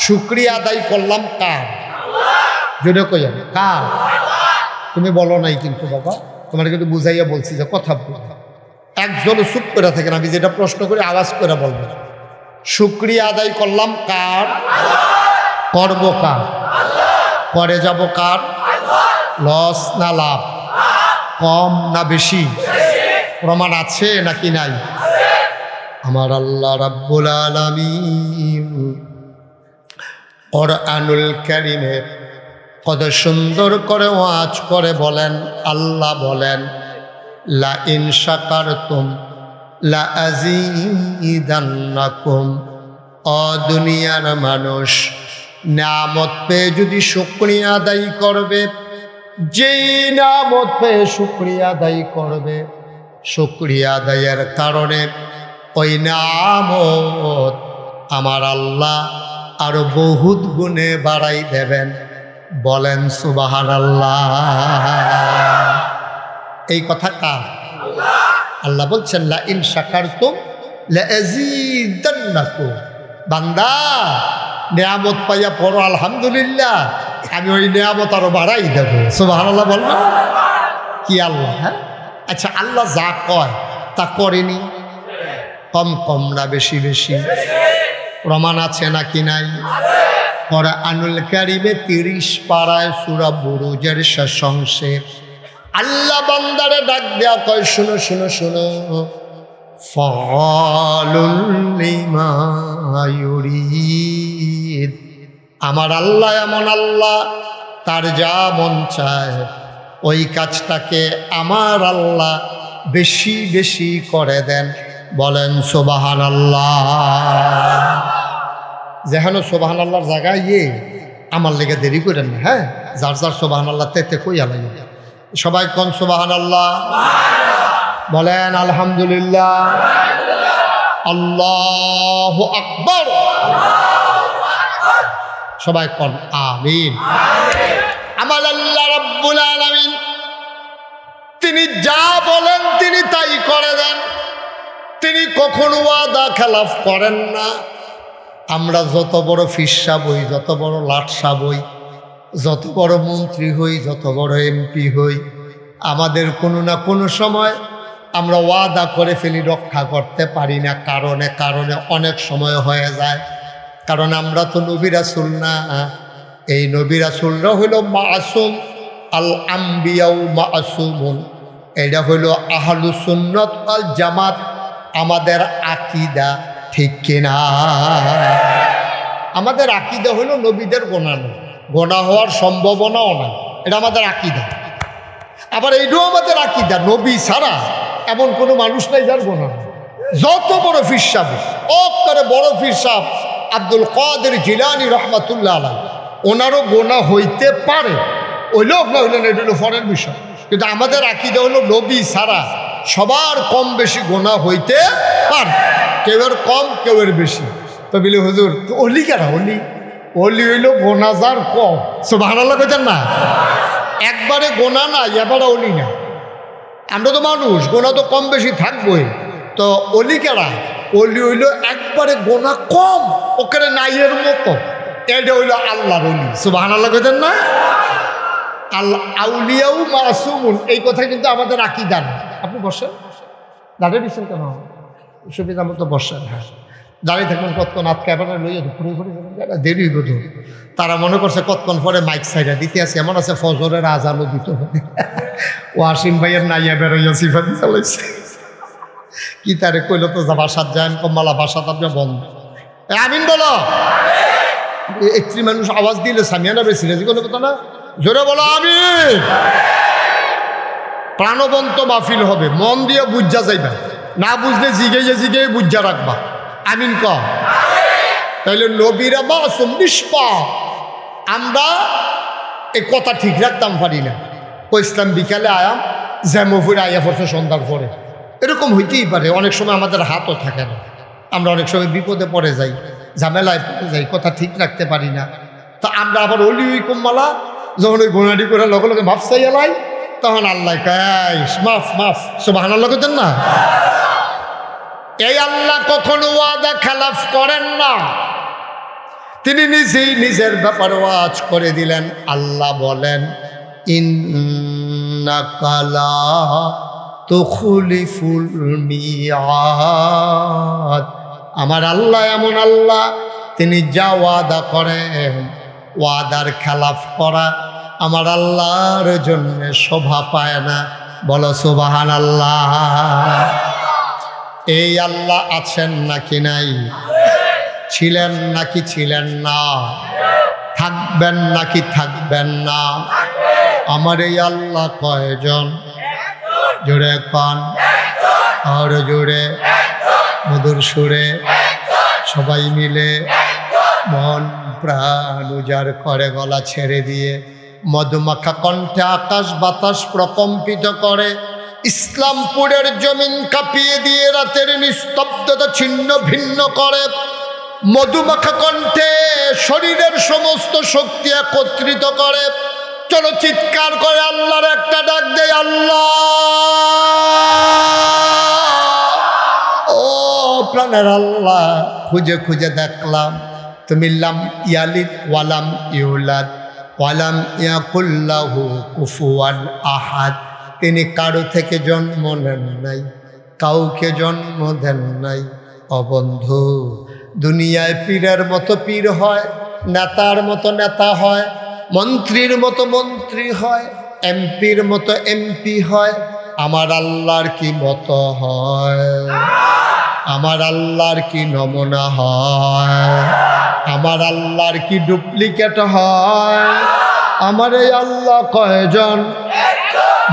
শুকরিয়া আদায় করলাম কার? যদি কইয়া কার? তুমি বলো নাই কিন্তু বাবা, তোমার কিন্তু বুঝাইয়া বলছি যে কথা বল, একজন চুপ করে থাকেন, আমি যেটা প্রশ্ন করি আওয়াজ করে বলবো। শুকরিয়া আদায় করলাম কার? করব কার? করে যাব কার? লস না লাভ? কম না বেশি? প্রমাণ আছে নাকি নাই? আমার আল্লাহ রাব্বুল আলামিন কুরআনুল কারীমে কত সুন্দর করে ওয়াজ করে বলেন, আল্লাহ বলেন লা ইন শাকারতুম লা আযীদান্নাকুম। ও দুনিয়ার মানুষ, নিয়ামত পেয়ে যদি শুকরিয়া আদায় করবে, যেই নিয়ামত পেয়ে শুকরিয়া আদায় করবে, শুকরিয়া আদায়ের কারণে ওই নিয়ামত আমার আল্লাহ আরো বহুত গুণে বাড়াই দেবেন। বলেন সুবহানাল্লাহ। এই কথাটা আল্লাহ বলছেন লা ইন শাকারতুম লা আযীদান্নাকুম। বান্দা নিয়ামত পাইয়া পড়ো আলহামদুলিল্লাহ, আমি ওই নিয়ামত আরো বাড়াই দেব। সুবহানাল্লাহ বলবেন কি আল্লাহ? হ্যাঁ, আচ্ছা, আল্লাহ যা কয় তা করেনি? কম কম না বেশি বেশি? প্রমাণ আছে নাকি নাই? কুরআনুল কারীমে 30 পারায় সূরা বুরুজের শেষ অংশে আল্লাহ বান্দারে ডাক দেয়া কয়, শুনো শুনো শুনো, ফাআলুল লিমা ইউরিদ। আমার আল্লাহ এমন আল্লাহ, তার যা মন চায় ওই কাজটাকে আমার আল্লাহ বেশি বেশি করে দেন। বলেন সুবহানাল্লাহ। যেখানে সুবহানাল্লাহর জায়গায় আমার লেগে দেরি করেন না। হ্যাঁ, যার যার সুবহানাল্লাহ তেতে কইয়া লাগে। সবাই কোন সুবহানাল্লাহ বলেন, আলহামদুলিল্লাহ, আল্লাহু আকবার। সবাই কোন আমিন। আমার আল্লাহ রাব্বুল আলামিন তিনি যা বলেন তিনি তাই করে দেন, তিনি কখনো ওয়াদা খেলাফ করেন না। আমরা যত বড় ফিরসা বই, যত বড় লাটসা বই, যত বড় মন্ত্রী হই, যত বড় এমপি হই, আমাদের কোনো না কোনো সময় আমরা ওয়াদা করে ফেলি, রক্ষা করতে পারি না। কারণে কারণে অনেক সময় হয়ে যায়, কারণ আমরা তো নবী রাসূল না। এই নবী রাসূলরা হইল মাসুম, আল আম্বিয়াউ মাসুমুন। এটা হইল আহলুস সুন্নাত ওয়াল জামাত, আমাদের আকীদা। ঠিক কিনা? আমাদের আকীদা হইল নবীদের গোনা নেই, গোনা হওয়ার সম্ভাবনাও নাই, এটা আমাদের আকীদা। আবার এইটাও আমাদের আকীদা, নবী ছাড়া এমন কোনো মানুষ নাই যার গোনা নেই। যত বড় পীর সাহেব, অক্তরে বড় পীর সাহেব আব্দুল কাদের জিলানী রহমাতুল্লাহ আলাইহি, ওনারও গোনা হইতে পারে, ওইলেও না হইলেন, এটা হলো ফরের বিষয়। কিন্তু আমাদের আকীদা হলো নবী ছাড়া সবার কম বেশি গোনা হইতে পারে, কেউর কম কেউর বেশি। তো বলি হুজুর অলি কেন? অলি হইল গোনাজার কম। সুবহানাল্লাহ কইতেন না? একবারে গোনা না, এবারে অলি না। আমরা তো মানুষ, গোনা তো কম বেশি থাকবোই। তো অলি কারা? অলি হইল একবারে গোনা কম, ওখানে নাইয়ের মতো। এটা হইল আল্লাহর অলি। সুবহানাল্লাহ কইতেন না? আল্লাহ আউলিয়াও মাসুমুন, এই কথা কিন্তু আমাদের আকীদা না। আপনি বসেন, দাঁড়িয়ে দিচ্ছেন কেন? সুবিধা মতো বসেন। হ্যাঁ, দাঁড়িয়ে থাকবেন কতক্ষণ আটকে আপনার লইয়া ঘুরে ঘুরে দেরি হইব তো। তারা মনে করছে কতক্ষণ পরে মাইক সাইডা দিতে আছে, এমন আছে ফজরের আজানও দিতে হবে। ও আসিম ভাইয়ের নাইয়া বেরোইয়া সিফাতি চালাইছে কি তারে কইল তো যা বাসাত যান কম্মালা বাসাত আপনি বন্ধ। আমিন বলো। একটি মানুষ আওয়াজ দিলে সামিয়ানা বেশি রাজি কোনো কথা না, জোরে বলো আমিন। প্রাণবন্ত মাহফিল হবে, মন দিয়ে বুঝা যাইবা, না বুঝলে জিগে বুঝা রাখবা। আমিন ক। তাইলে নবীরা মাসুম নিষ্পাপ, আমরা এই কথা ঠিক রাখতাম পারি না। ইসলাম বিকালে আয়াম জ্যামোফুরে আয়া পড়ছে সন্ধ্যার পরে, এরকম হইতেই পারে। অনেক সময় আমাদের হাতও থাকে না, আমরা অনেক সময় বিপদে পড়ে যাই, ঝামেলায় পড়ে যাই, কথা ঠিক রাখতে পারি না। তো আমরা আবার অলি ওই কম্মালা যখন ওই গোনাডি করে লগে লগে মাফ চাইয়া লাই, তখন আল্লাহ মাফ মাফ। সুবহানাল্লাহ কইতেন না? এই আল্লাহ কখনো ওয়াদা খেলাফ করেন না। তিনি নিজেই নিজের ব্যাপারে ওয়াজ করে দিলেন। আল্লাহ বলেন, ইন্নাকা লা তুখলিফুল মিয়াদ। আমার আল্লাহ এমন আল্লাহ, তিনি যা ওয়াদা করেন, ওয়াদার খেলাফ করা আমার আল্লাহর জন্য শোভা পায় না। বলো সুবহানাল্লাহ। এই আল্লাহ আছেন নাকি নাই? ছিলেন নাকি ছিলেন না? থাকবেন নাকি থাকবেন না? আমার এই আল্লাহ কয়জন? জোরে কন, আর জোরে মধুর সুরে সবাই মিলে মন প্রাণ উজাড় করে গলা ছেড়ে দিয়ে মধুমাখা কণ্ঠে আকাশ বাতাস প্রকম্পিত করে, ইসলামপুরের জমিন কাঁপিয়ে দিয়ে রাতের নিস্তব্ধতা ছিন্ন ভিন্ন করে, মধুমাখা কণ্ঠে শরীরের সমস্ত শক্তি একত্রিত করে। চলো চিৎকার করে আল্লাহর একটা ডাক দেয়, আল্লাহ। ও প্রাণের আল্লাহ, খুঁজে খুঁজে দেখলাম তুমি লাম ইয়ালিদ ওয়ালাম ইউলাদ ওয়ালাম ইয়াকুল লাহু কুফুয়ান আহাদ। তিনি কারো থেকে জন্ম নেন নাই, কাউকে জন্ম দেন নাই। অবন্ধু, দুনিয়ায় পীরের মতো পীর হয়, নেতার মতো নেতা হয়, মন্ত্রীর মতো মন্ত্রী হয়, এমপির মতো এমপি হয়। আমার আল্লাহর কি মতো হয়? আমার আল্লাহর কি নমুনা হয়? আমার আল্লাহর কি ডুপ্লিকেট হয়? আমার এই আল্লাহ কয়জন?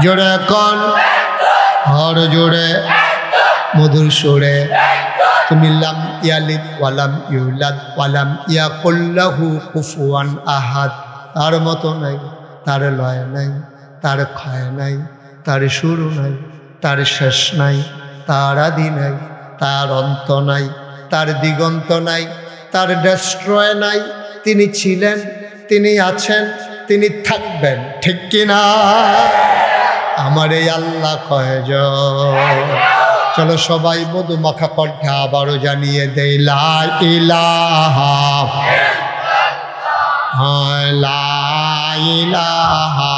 জোরে কন, হর জোরে মধুর সুরে। তুমি লাম ইয়ালিদ ওয়ালাম ইউলাদ ওয়ালাম ইয়াকুল লাহু কুফুয়ান আহাদ। তার মতো নাই, তার লয় নাই, তার ক্ষয় নাই, তার শুরু নাই, তার শেষ নাই, তার আদি নাই, তার অন্ত নাই, তার দিগন্ত নাই, তার ডেস্ট্রয় নাই। তিনি ছিলেন, তিনি আছেন, তিনি থাকবেন। ঠিক কিনা? আমার এই আল্লাহ কয়জন? চলো সবাই মধুমাখা কণ্ঠে আবারও জানিয়ে দেই, লা ইলাহা লা ইলাহা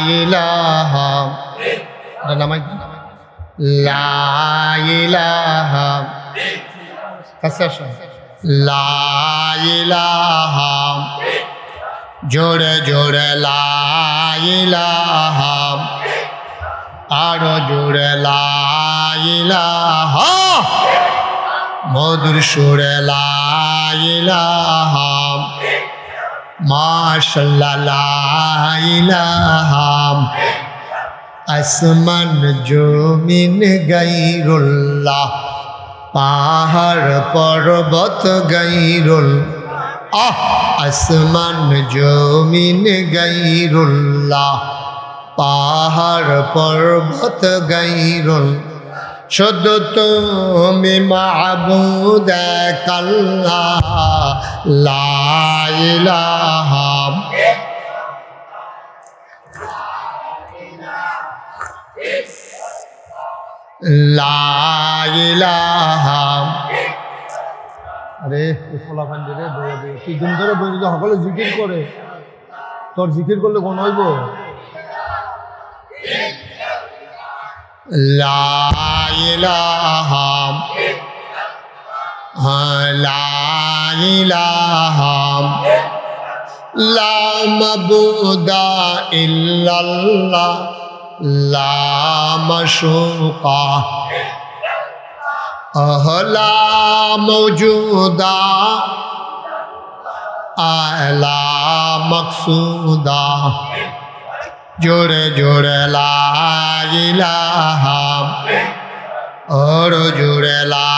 লা ইলাহা লা ইলাহা লা ইলাহা জোরে জোরে লা ইলাহা, আরো জোরে লা ইলাহা, মধুর সুরে লা ইলাহা, মাশাআল্লাহ লা ইলাহা। আসমান জমিন গায়রুল্লাহ, পাহাড় পর্বত গায়রুল, আসমান জমিন গায়রুল্লাহ, পাহাড় পর্বত গাইরুল শুধু তুমি মাবুদ এক আল্লাহ লা ইলাহা লা ইলাহা। আরে ফলাফান রে বইয়া বইয়া কি দিন ধরে বই যদি সকলে জিকির করে, তোর জিকির করলে কোন হইব? লা ইলাহা লা ইলাহা লা মাবুদা ইল্লাল্লাহ লা মাশুকা লা মওজুদা লা মকসুদা। জোরে জোরে লা ইলাহা और জোরে লা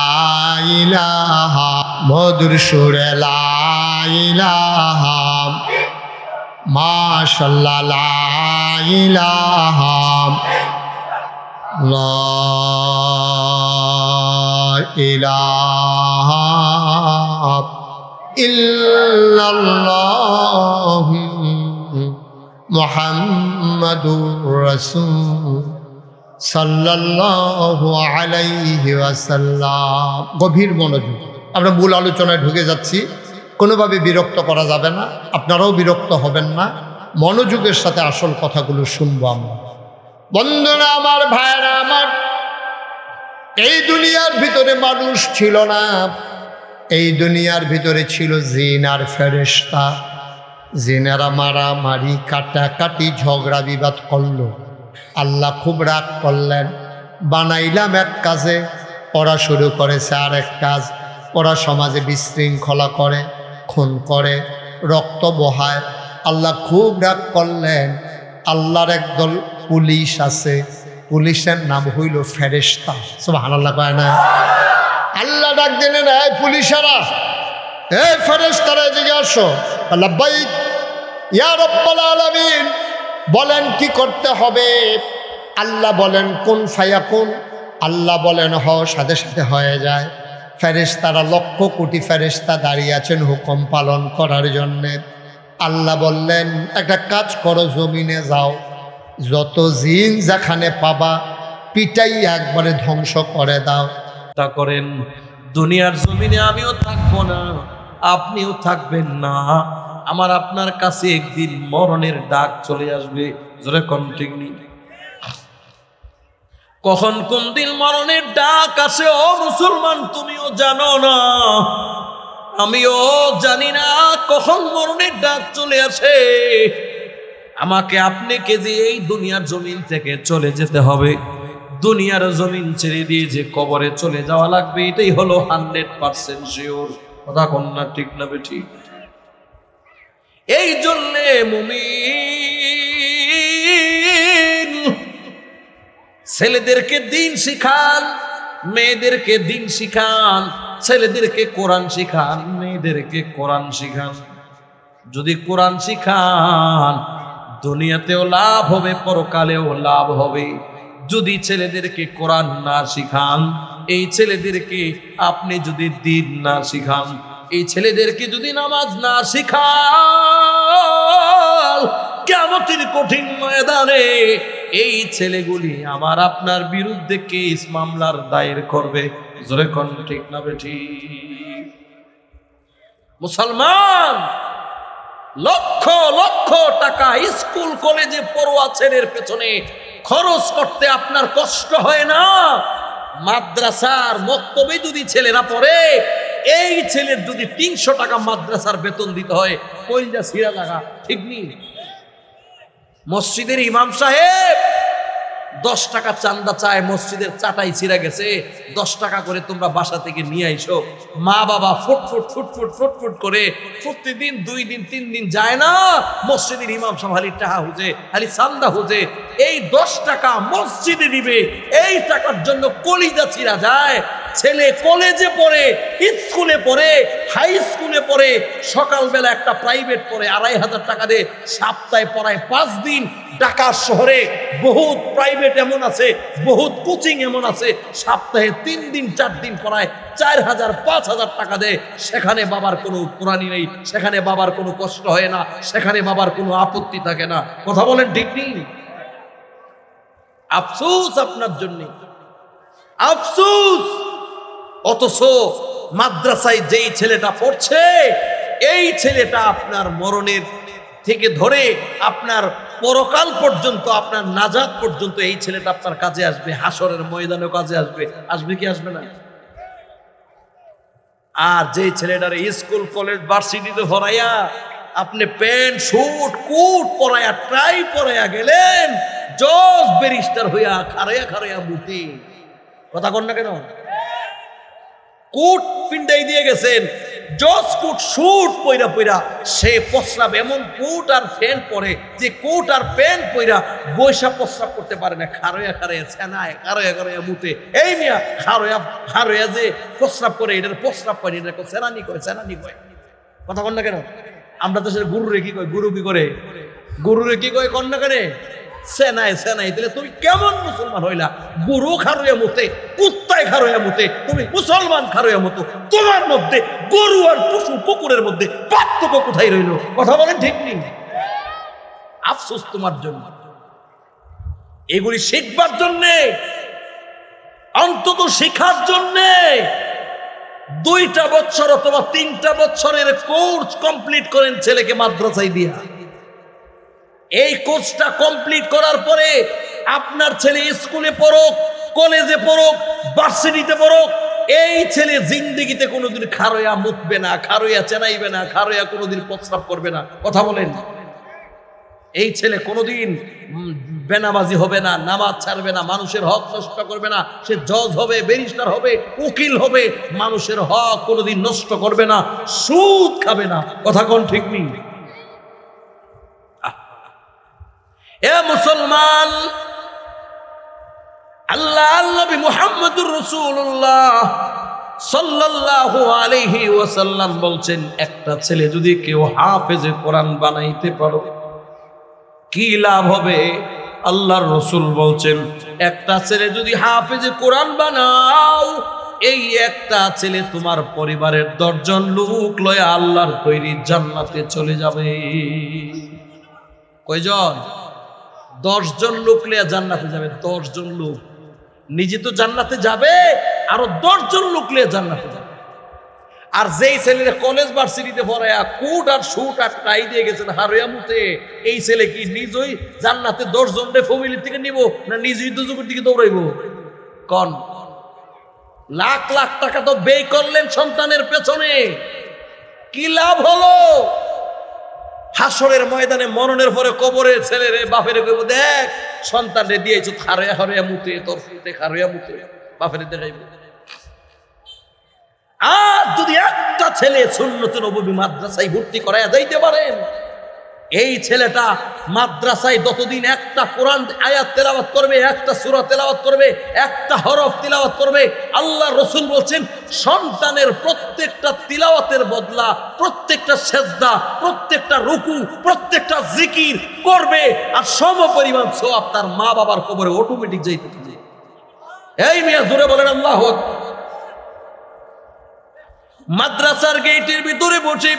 ইলাহা মধুর সুরে লা ইলাহা মাশাআল্লাহ লা ইলাহা লা ইলাহা ইল্লাল্লাহ মুহাম্মাদুর রাসূল সাল্লাল্লাহু আলাইহি ওয়াসাল্লাম। গভীর মনোযোগ, আমরা মূল আলোচনায় ঢুকে যাচ্ছি। কোনোভাবে বিরক্ত করা যাবে না, আপনারাও বিরক্ত হবেন না, মনোযোগের সাথে আসল কথাগুলো শুনবো আমরা। বন্ধুরা আমার, ভাইরা আমার, এই দুনিয়ার ভিতরে মানুষ ছিল না, এই দুনিয়ার ভিতরে ছিল জিন আর ফেরেশতা। জিনেরা মারামারি কাটাকাটি ঝগড়া বিবাদ করলো। আল্লাহ খুব রাগ করলেন, বানাইলাম এক কাজে, ওরা শুরু করেছে আর এক কাজ। ওরা সমাজে বিশৃঙ্খলা করে, খুন করে, রক্ত বহায়। আল্লাহ খুব রাগ করলেন। আল্লাহর একদল পুলিশ আছে, পুলিশের নাম হইল ফেরেশতা। সুবহানাল্লাহ কয় না? আল্লাহ ডাক দিলেন, এই পুলিশেরা, এই ফেরেশতারা এদিকে আসো। লাব্বাইক ইয়া রাব্বাল আলামিন। বলেন কি করতে হবে? আল্লাহ বলেন কুন ফায়াকুন। আল্লাহ বলেন হ, সাথে সাথে হয়ে যায়। ফেরেশতারা লক্ষ কোটি ফেরেশতা দাঁড়িয়ে আছেন হুকুম পালন করার জন্যে। আল্লাহ বললেন একটা কাজ করো, জমিনে যাও, যত জিন যেখানে পাবা পিটাই একবারে ধ্বংস করে দাও। তা করেন, দুনিয়ার জমিনে আমিও থাকবো না, আপনিও থাকবেন না। আমার আপনার কাছে একদিন মরণের ডাক চলে আসবে। জোরে কন্টিনিউ। কখন কোন দিন মরণের ডাক আসে ও মুসলমান তুমিও জানো না, আমিও জানি না কখন মরণের ডাক চলে আসে। আমাকে আপনাকে যে এই দুনিয়ার জমিন থেকে চলে যেতে হবে, দুনিয়ার জমিন ছেড়ে দিয়ে যে কবরে চলে যাওয়া লাগবে, এটাই হলো 100% শিওর। কথা কন্যা ঠিক না বেঠি? এই জন্যে মুমিন ছেলেদেরকে দিন শিখান, মেয়েদেরকে দিন শিখান, ছেলেদেরকে কোরআন শিখান, মেয়েদেরকে কোরআন শিখান। যদি কোরআন শিখান দুনিয়াতেও লাভ হবে, পরকালেও লাভ হবে। যদি ছেলেদেরকে কোরআন না শিখান, এই ছেলেদেরকে আপনি যদি দিন না শিখান, এই ছেলেদেরকে যদি নামাজ না শিখান, কিয়ামতের কঠিন ময়দানে এই ছেলেগুলি আমার আপনার বিরুদ্ধে কেস মামলার দায়ের করবে। জোরে কোন ঠিক না বেঠি? মুসলমান লক্ষ লক্ষ টাকা স্কুল কলেজে পড়ুয়া ছেলের পেছনে খরচ করতে আপনার কষ্ট হয় না? মাদ্রাসার মক্তবে যদি ছেলেরা পড়ে, এই ছেলের যদি 300 টাকা মাদ্রাসার বেতন দিতে হয়, কইলজা ছিঁড়া লাগা ঠিক নেই? মসজিদের ইমাম সাহেব 10 টাকা চান্দা চায়, মসজিদের চাটাই ছিঁড়া গেছে, 10 টাকা করে তোমরা বাসা থেকে নিয়ে আইসো। মা বাবা ফুটফুট ফুটফুট ফুটফুট করে প্রতিদিন 2 দিন 3 দিন যায় না, মসজিদের ইমাম সাহেব খালি টাকা হুজে, খালি চান্দা হুজে। এই 10 টাকা মসজিদে দিবে, এই টাকার জন্য কলিজা ছিঁড়া যায়। ছেলে কলেজে পড়ে, স্কুলে পড়ে, হাই স্কুলে পড়ে, সকালবেলা একটা প্রাইভেট পড়ে 2,500 টাকা দিয়ে, সপ্তাহে পড়ায় 5 দিন। ঢাকা শহরে বহুত প্রাইভেট এমন আছে, বহুত কোচিং এমন আছে, সপ্তাহে 3 দিন 4 দিন পড়ায় 4,000 5,000 টাকা দেয়। সেখানে বাবার কোনো কোরআনি নেই, সেখানে বাবার কোনো কষ্ট হয় না, সেখানে বাবার কোনো আপত্তি থাকে না। কথা বলেন ঠিক নেই? আফসোস আপনার জন্য, আফসোস। অথচ মাদ্রাসায় যেই ছেলেটা পড়ছে, এই ছেলেটা আপনার মরণের থেকে ধরে আপনার পরকাল পর্যন্ত, আপনার নাজাত পর্যন্ত এই ছেলেটা আপনার কাজে আসবে, হাসরের ময়দানেও কাজে আসবে। আসবে কি আসবে না? আর যেই ছেলেটার স্কুল কলেজ ভার্সিটিতে ভরাইয়া আপনি প্যান্ট শুট কোট পরাইয়া ট্রাই পরাইয়া গেলেন, জজ ব্যারিস্টার হইয়া খারাইয়া খারাইয়া মুতি, কথা কন না কেন? কোট পিন্ডাই দিয়ে গেছেন, জজ কোট শুট পইরা পইরা সে প্রস্রাব, এমন কোট আর প্যান্ট পরে যে কোট আর প্যান্ট পইরা বৈশা প্রস্রাব করতে পারে না, খারয়া খারয়া ছেনায় খারয়া খারয়া মুতে। এই মিয়া খারয়া খারয়া যে প্রস্রাব করে, এটার প্রস্রাব করে, এটা সেনানি করে, সেনানি কয়। কথা কন না কেন? আমরা তো সেটা গুরুরে কি কয়, গুরু কি করে, গুরুরে কি কয় কন না কেন? সেনাই সেনাই। তাহলে তুমি কেমন মুসলমান হইলা? গরু খারুয়া মতে, কুত্তায় খারুয়া মতে, তুমি মুসলমান খারুয়া মতো। তোমার মধ্যে গরু আর পশু কুকুরের মধ্যে পার্থক্য কোথায় রইল? কথা বলেন ঠিক নেই? আফসোস তোমার জন্য। এগুলি শিখবার জন্যে, অন্তত শিখার জন্যে 2টা বছর অথবা 3টা বছরের কোর্স কমপ্লিট করেন ছেলেকে মাদ্রাসায় দিয়া। এই কোর্সটা কমপ্লিট করার পরে আপনার ছেলে স্কুলে পড়ুক, কলেজে পড়ুক, ভার্সিটিতে পড়ুক, এই ছেলে জিন্দেগিতে কোনোদিন খারয়া মুতবে না, খারয়া চেনাইবে না, খারয়া কোনোদিন প্রস্রাব করবে না। কথা বলেন? এই ছেলে কোনোদিন বেনামাজি হবে না, নামাজ ছাড়বে না, মানুষের হক নষ্ট করবে না। সে জজ হবে, ব্যারিস্টার হবে, উকিল হবে, মানুষের হক কোনোদিন নষ্ট করবে না, সুদ খাবে না। কথা কোন ঠিক নেই? এ মুসলমান, আল্লাহ নবী মুহাম্মদুর রাসূলুল্লাহ সাল্লাল্লাহু আলাইহি ওয়াসাল্লাম বলছেন, একটা ছেলে যদি কেউ হাফেজে কোরআন বানাইতে পারো কি লাভ হবে? আল্লাহর রাসূল বলছেন, একটা ছেলে যদি হাফেজে কোরআন বানাও, এই একটা ছেলে তোমার পরিবারের 10 জন লোক লয়ে আল্লাহর তৈরি জান্নাতে চলে যাবে। কয়জন? 10 জন লোক লয়ে জান্নাতে যাবে। 10 জন লোক, নিজে তো জান্নাতে যাবে, আরো 10 জন লোক লয়ে জান্নাতে যাবে। আর যেই ছেলেরা কলেজ ভার্সিটিতে পড়ায়া কোট আর শুট আর টাই দিয়ে গেছেন হারুয়া মুতে, এই ছেলে কি নিজেই জান্নাতে 10 জনের ফ্যামিলি থেকে নিব, না নিজেই দুজকের দিকে দৌড়াইব? কোন? লাখ লাখ টাকা তো ব্যয় করলেন সন্তানের পেছনে, কি লাভ হলো? হাসরের ময়দানে মরণের পরে কবরে ছেলেরে বাপেরে কইব, দেখ সন্তানরে দিয়েছ খারয়া খারয়া মুতে, তোর ফুটে খারয়া মুতে, বাপেরে দেখাইব। আর যদি একটা ছেলে সুন্নতে নববী মাদ্রাসায় ভর্তি করায়া যাইতে পারেন, এই ছেলেটা মাদ্রাসায় যতদিন একটা কোরআন আয়াত তেলাওয়াত করবে, একটা সূরা তেলাওয়াত করবে, একটা হরফ তেলাওয়াত করবে, আল্লাহ রাসূল বলছেন সন্তানের প্রত্যেকটা তিলাওয়াতের বদলা, প্রত্যেকটা সেজদা, প্রত্যেকটা রুকু, প্রত্যেকটা জিকির করবে, আর সমপরিমাণ সওয়াব তার মা বাবার কবরে অটোমেটিক যাইতে থাকে। এই মিয়া জোরে বলেন আল্লাহু আকবার। মাদ্রাসার গেটের ভিতরে বসে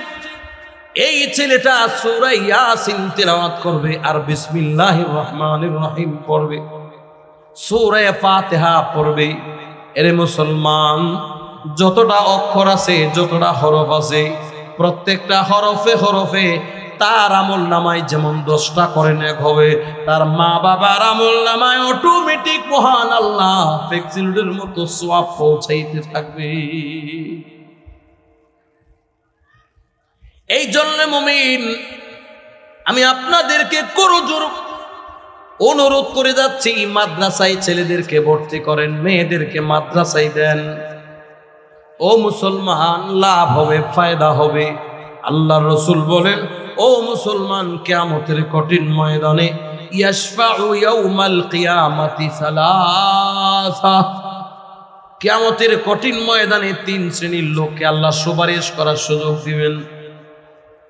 এই ছেলেটা সূরা ইয়াসিন তেলাওয়াত করবে আর বিসমিল্লাহির রহমানির রহিম পড়বে, সূরা ফাতিহা পড়বে। এরে মুসলমান, যতটা অক্ষর আছে, যতটা হরফ আছে, প্রত্যেকটা হরফে হরফে তার আমল নামায় যেমন 10টা করে নেক হবে, তার মা বাবার আমল নামায় অটোমেটিক মহান আল্লাহ ফেক্সিলুডের মতো সওয়াব পৌঁছাইতে থাকবে। এই জন্য মুমিন, আমি আপনাদেরকে করজোর অনুরোধ করে যাচ্ছি, মাদ্রাসায় ছেলেদেরকে ভর্তি করেন, মেয়েদেরকে মাদ্রাসায় দেন। ও মুসলমান, লাভ হবে, ফায়দা হবে। আল্লাহর রাসূল বলেন, ও মুসলমান, কিয়ামতের কঠিন ময়দানে ইয়াশফাউ ইয়াউমাল কিয়ামাতি সালাসা, কিয়ামতের কঠিন ময়দানে তিন শ্রেণীর লোককে আল্লাহ সুপারিশ করার সুযোগ দিবেন।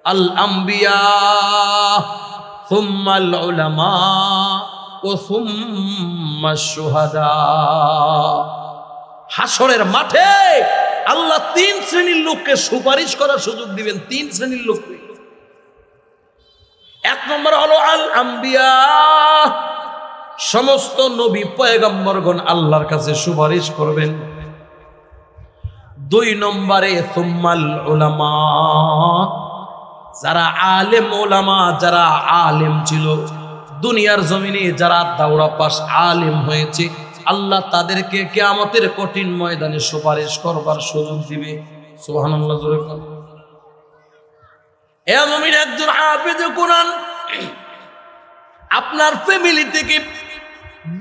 আল আম্বিয়া, সুম্মাল উলামা ও সুম্মাশ শুহাদা। হাসরের মাঠে আল্লাহ তিন শ্রেণীর লোককে সুপারিশ করার সুযোগ দিবেন। তিন শ্রেণীর লোককে। এক নম্বর হলো আল আম্বিয়া, সমস্ত নবী পয়গম্বরগণ আল্লাহর কাছে সুপারিশ করবেন। দুই নম্বরে সুম্মাল উলামা, যারা আলেম ওলামা, যারা আলেম ছিল দুনিয়ার জমিনে, যারা দাওরা পাস আলেম হয়েছে, আল্লাহ তাদেরকে কিয়ামতের কঠিন ময়দানে সুপারিশ করবার সুযোগ দিবে। সুবহানাল্লাহ জোরে বলেন। এ মুমিন, একজন হাফেজে কোরআন, আপনার ফ্যামিলি থেকে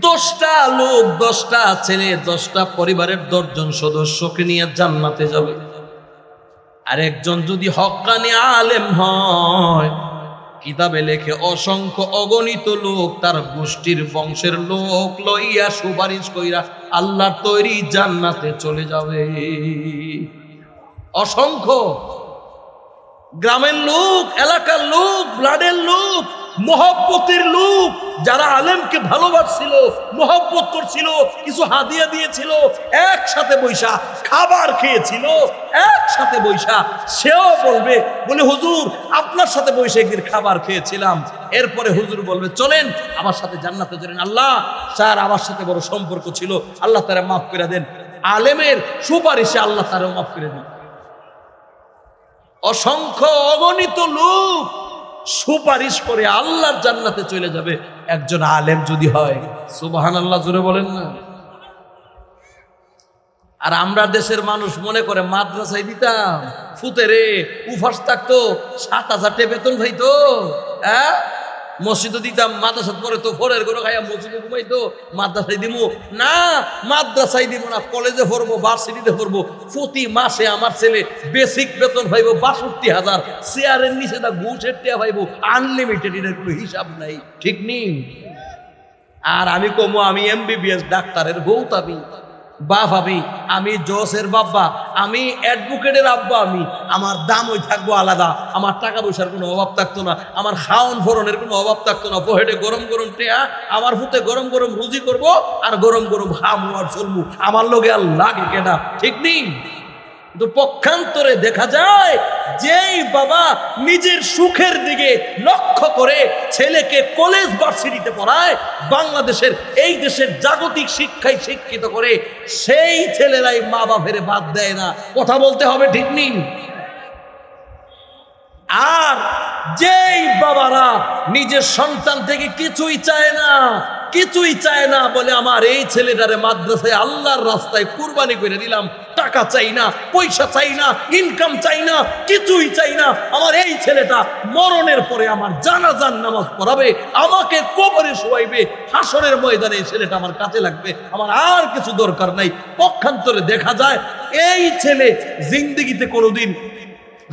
10টা লোক, 10টা ছেলে, 10টা পরিবারের 10 জন সদস্যকে নিয়ে জান্নাতে যাবে। আর একজন যদি হক্কানি আলেম হয়, কিতাবে লেখে অসংখ্য অগণিত লোক তার গোষ্ঠীর বংশের লোক লইয়া সুপারিশ কইরা আল্লাহর তৈরি জান্নাতে চলে যাবে। অসংখ্য গ্রামের লোক, এলাকার লোক, ব্লাডের লোক, মহব্বতের লোক, যারা আলেমকে ভালোবাসছিল, মহব্বত করছিল, কিছু হাদিয়া দিয়েছিল, একসাথে বৈশা খাবার খেয়েছিল, একসাথে বৈশা সেও বলবে, বলে হুজুর আপনার সাথে বৈশা একদিন খাবার খেয়েছিলাম। এরপরে হুজুর বলবে চলেন আমার সাথে জান্নাতে চলেন। আল্লাহ স্যার আমার সাথে বড় সম্পর্ক ছিল, আল্লাহ তারা মাফ করে দেন। আলেমের সুপারিশে আল্লাহ তারা মাফ করে দেন। অসংখ্য অগণিত লোক সুপারিশ করে আল্লাহর জান্নাতে চলে যাবে একজন আলেম যদি হয়। সুবহানাল্লাহ জোরে বলেন না। আর আমরা দেশের মানুষ মনে করে মাদ্রাসায় দিতাম ফুতেরে উফাস থাকতো, 7,000 টাকা বেতন পাইতো, হ্যাঁ মসজিদে দিতাম, মাদ্রাসাত পরে তো ফোরের করে খাইয়া মসজিদে ঘুমাইতো, মাদ্রাসায় দিব না, মাদ্রাসায় দিব না, কলেজে পড়বো, ভার্সিটিতে পড়বো। প্রতি মাসে আমার ছেলে বেসিক বেতন পাইবো 62,000, চেয়ারের নিচে তা ঘুষের টিয়া পাইবো আনলিমিটেড, এটার কোনো হিসাব নাই, ঠিক নেই। আর আমি কমো আমি MBBS ডাক্তারের বউ, আমি বাপ, আমি জোসের বাবা, আমি অ্যাডভোকেটের আব্বা, আমার দাম ওই থাকবো আলাদা, আমার টাকা পয়সার কোনো অভাব থাকতো না, আমার খাওয়ান ফোরনের কোনো অভাব থাকতো না। পহেটে গরম গরম টেয়া, আমার ফুতে গরম গরম রুজি করবো আর গরম গরম হামু আর চলবো, আমার লোকে আর লাগে কেনা, ঠিক নেই। কিন্তু পক্ষান্তরে দেখা যায় যেই বাবা নিজের সুখের দিকে লক্ষ্য করে ছেলেকে কলেজ ভার্সিটিতে পড়ায়, বাংলাদেশের এই দেশের জাগতিক শিক্ষায় শিক্ষিত করে, সেই ছেলেরাই মা বাপের বাদ দেয় না। কথা বলতে হবে, ঠিক নেই। আর যেই বাবারা নিজের সন্তান থেকে কিছুই চায় না, কিছুই চায় না, বলে আমার এই ছেলেটারে মাদ্রাসায় আল্লাহর রাস্তায় কুরবানি করে দিলাম, টাকা চাই না, পয়সা চাই না, ইনকাম চাই না, কিছুই চাই না, আমার এই ছেলেটা মরণের পরে আমার জানাজার নামাজ পড়াবে, আমাকে কবরে শোয়াইবে, হাসরের ময়দানে এই ছেলেটা আমার কাছে লাগবে, আমার আর কিছু দরকার নাই। পক্ষান্তরে দেখা যায় এই ছেলে জিন্দেগিতে কোনোদিন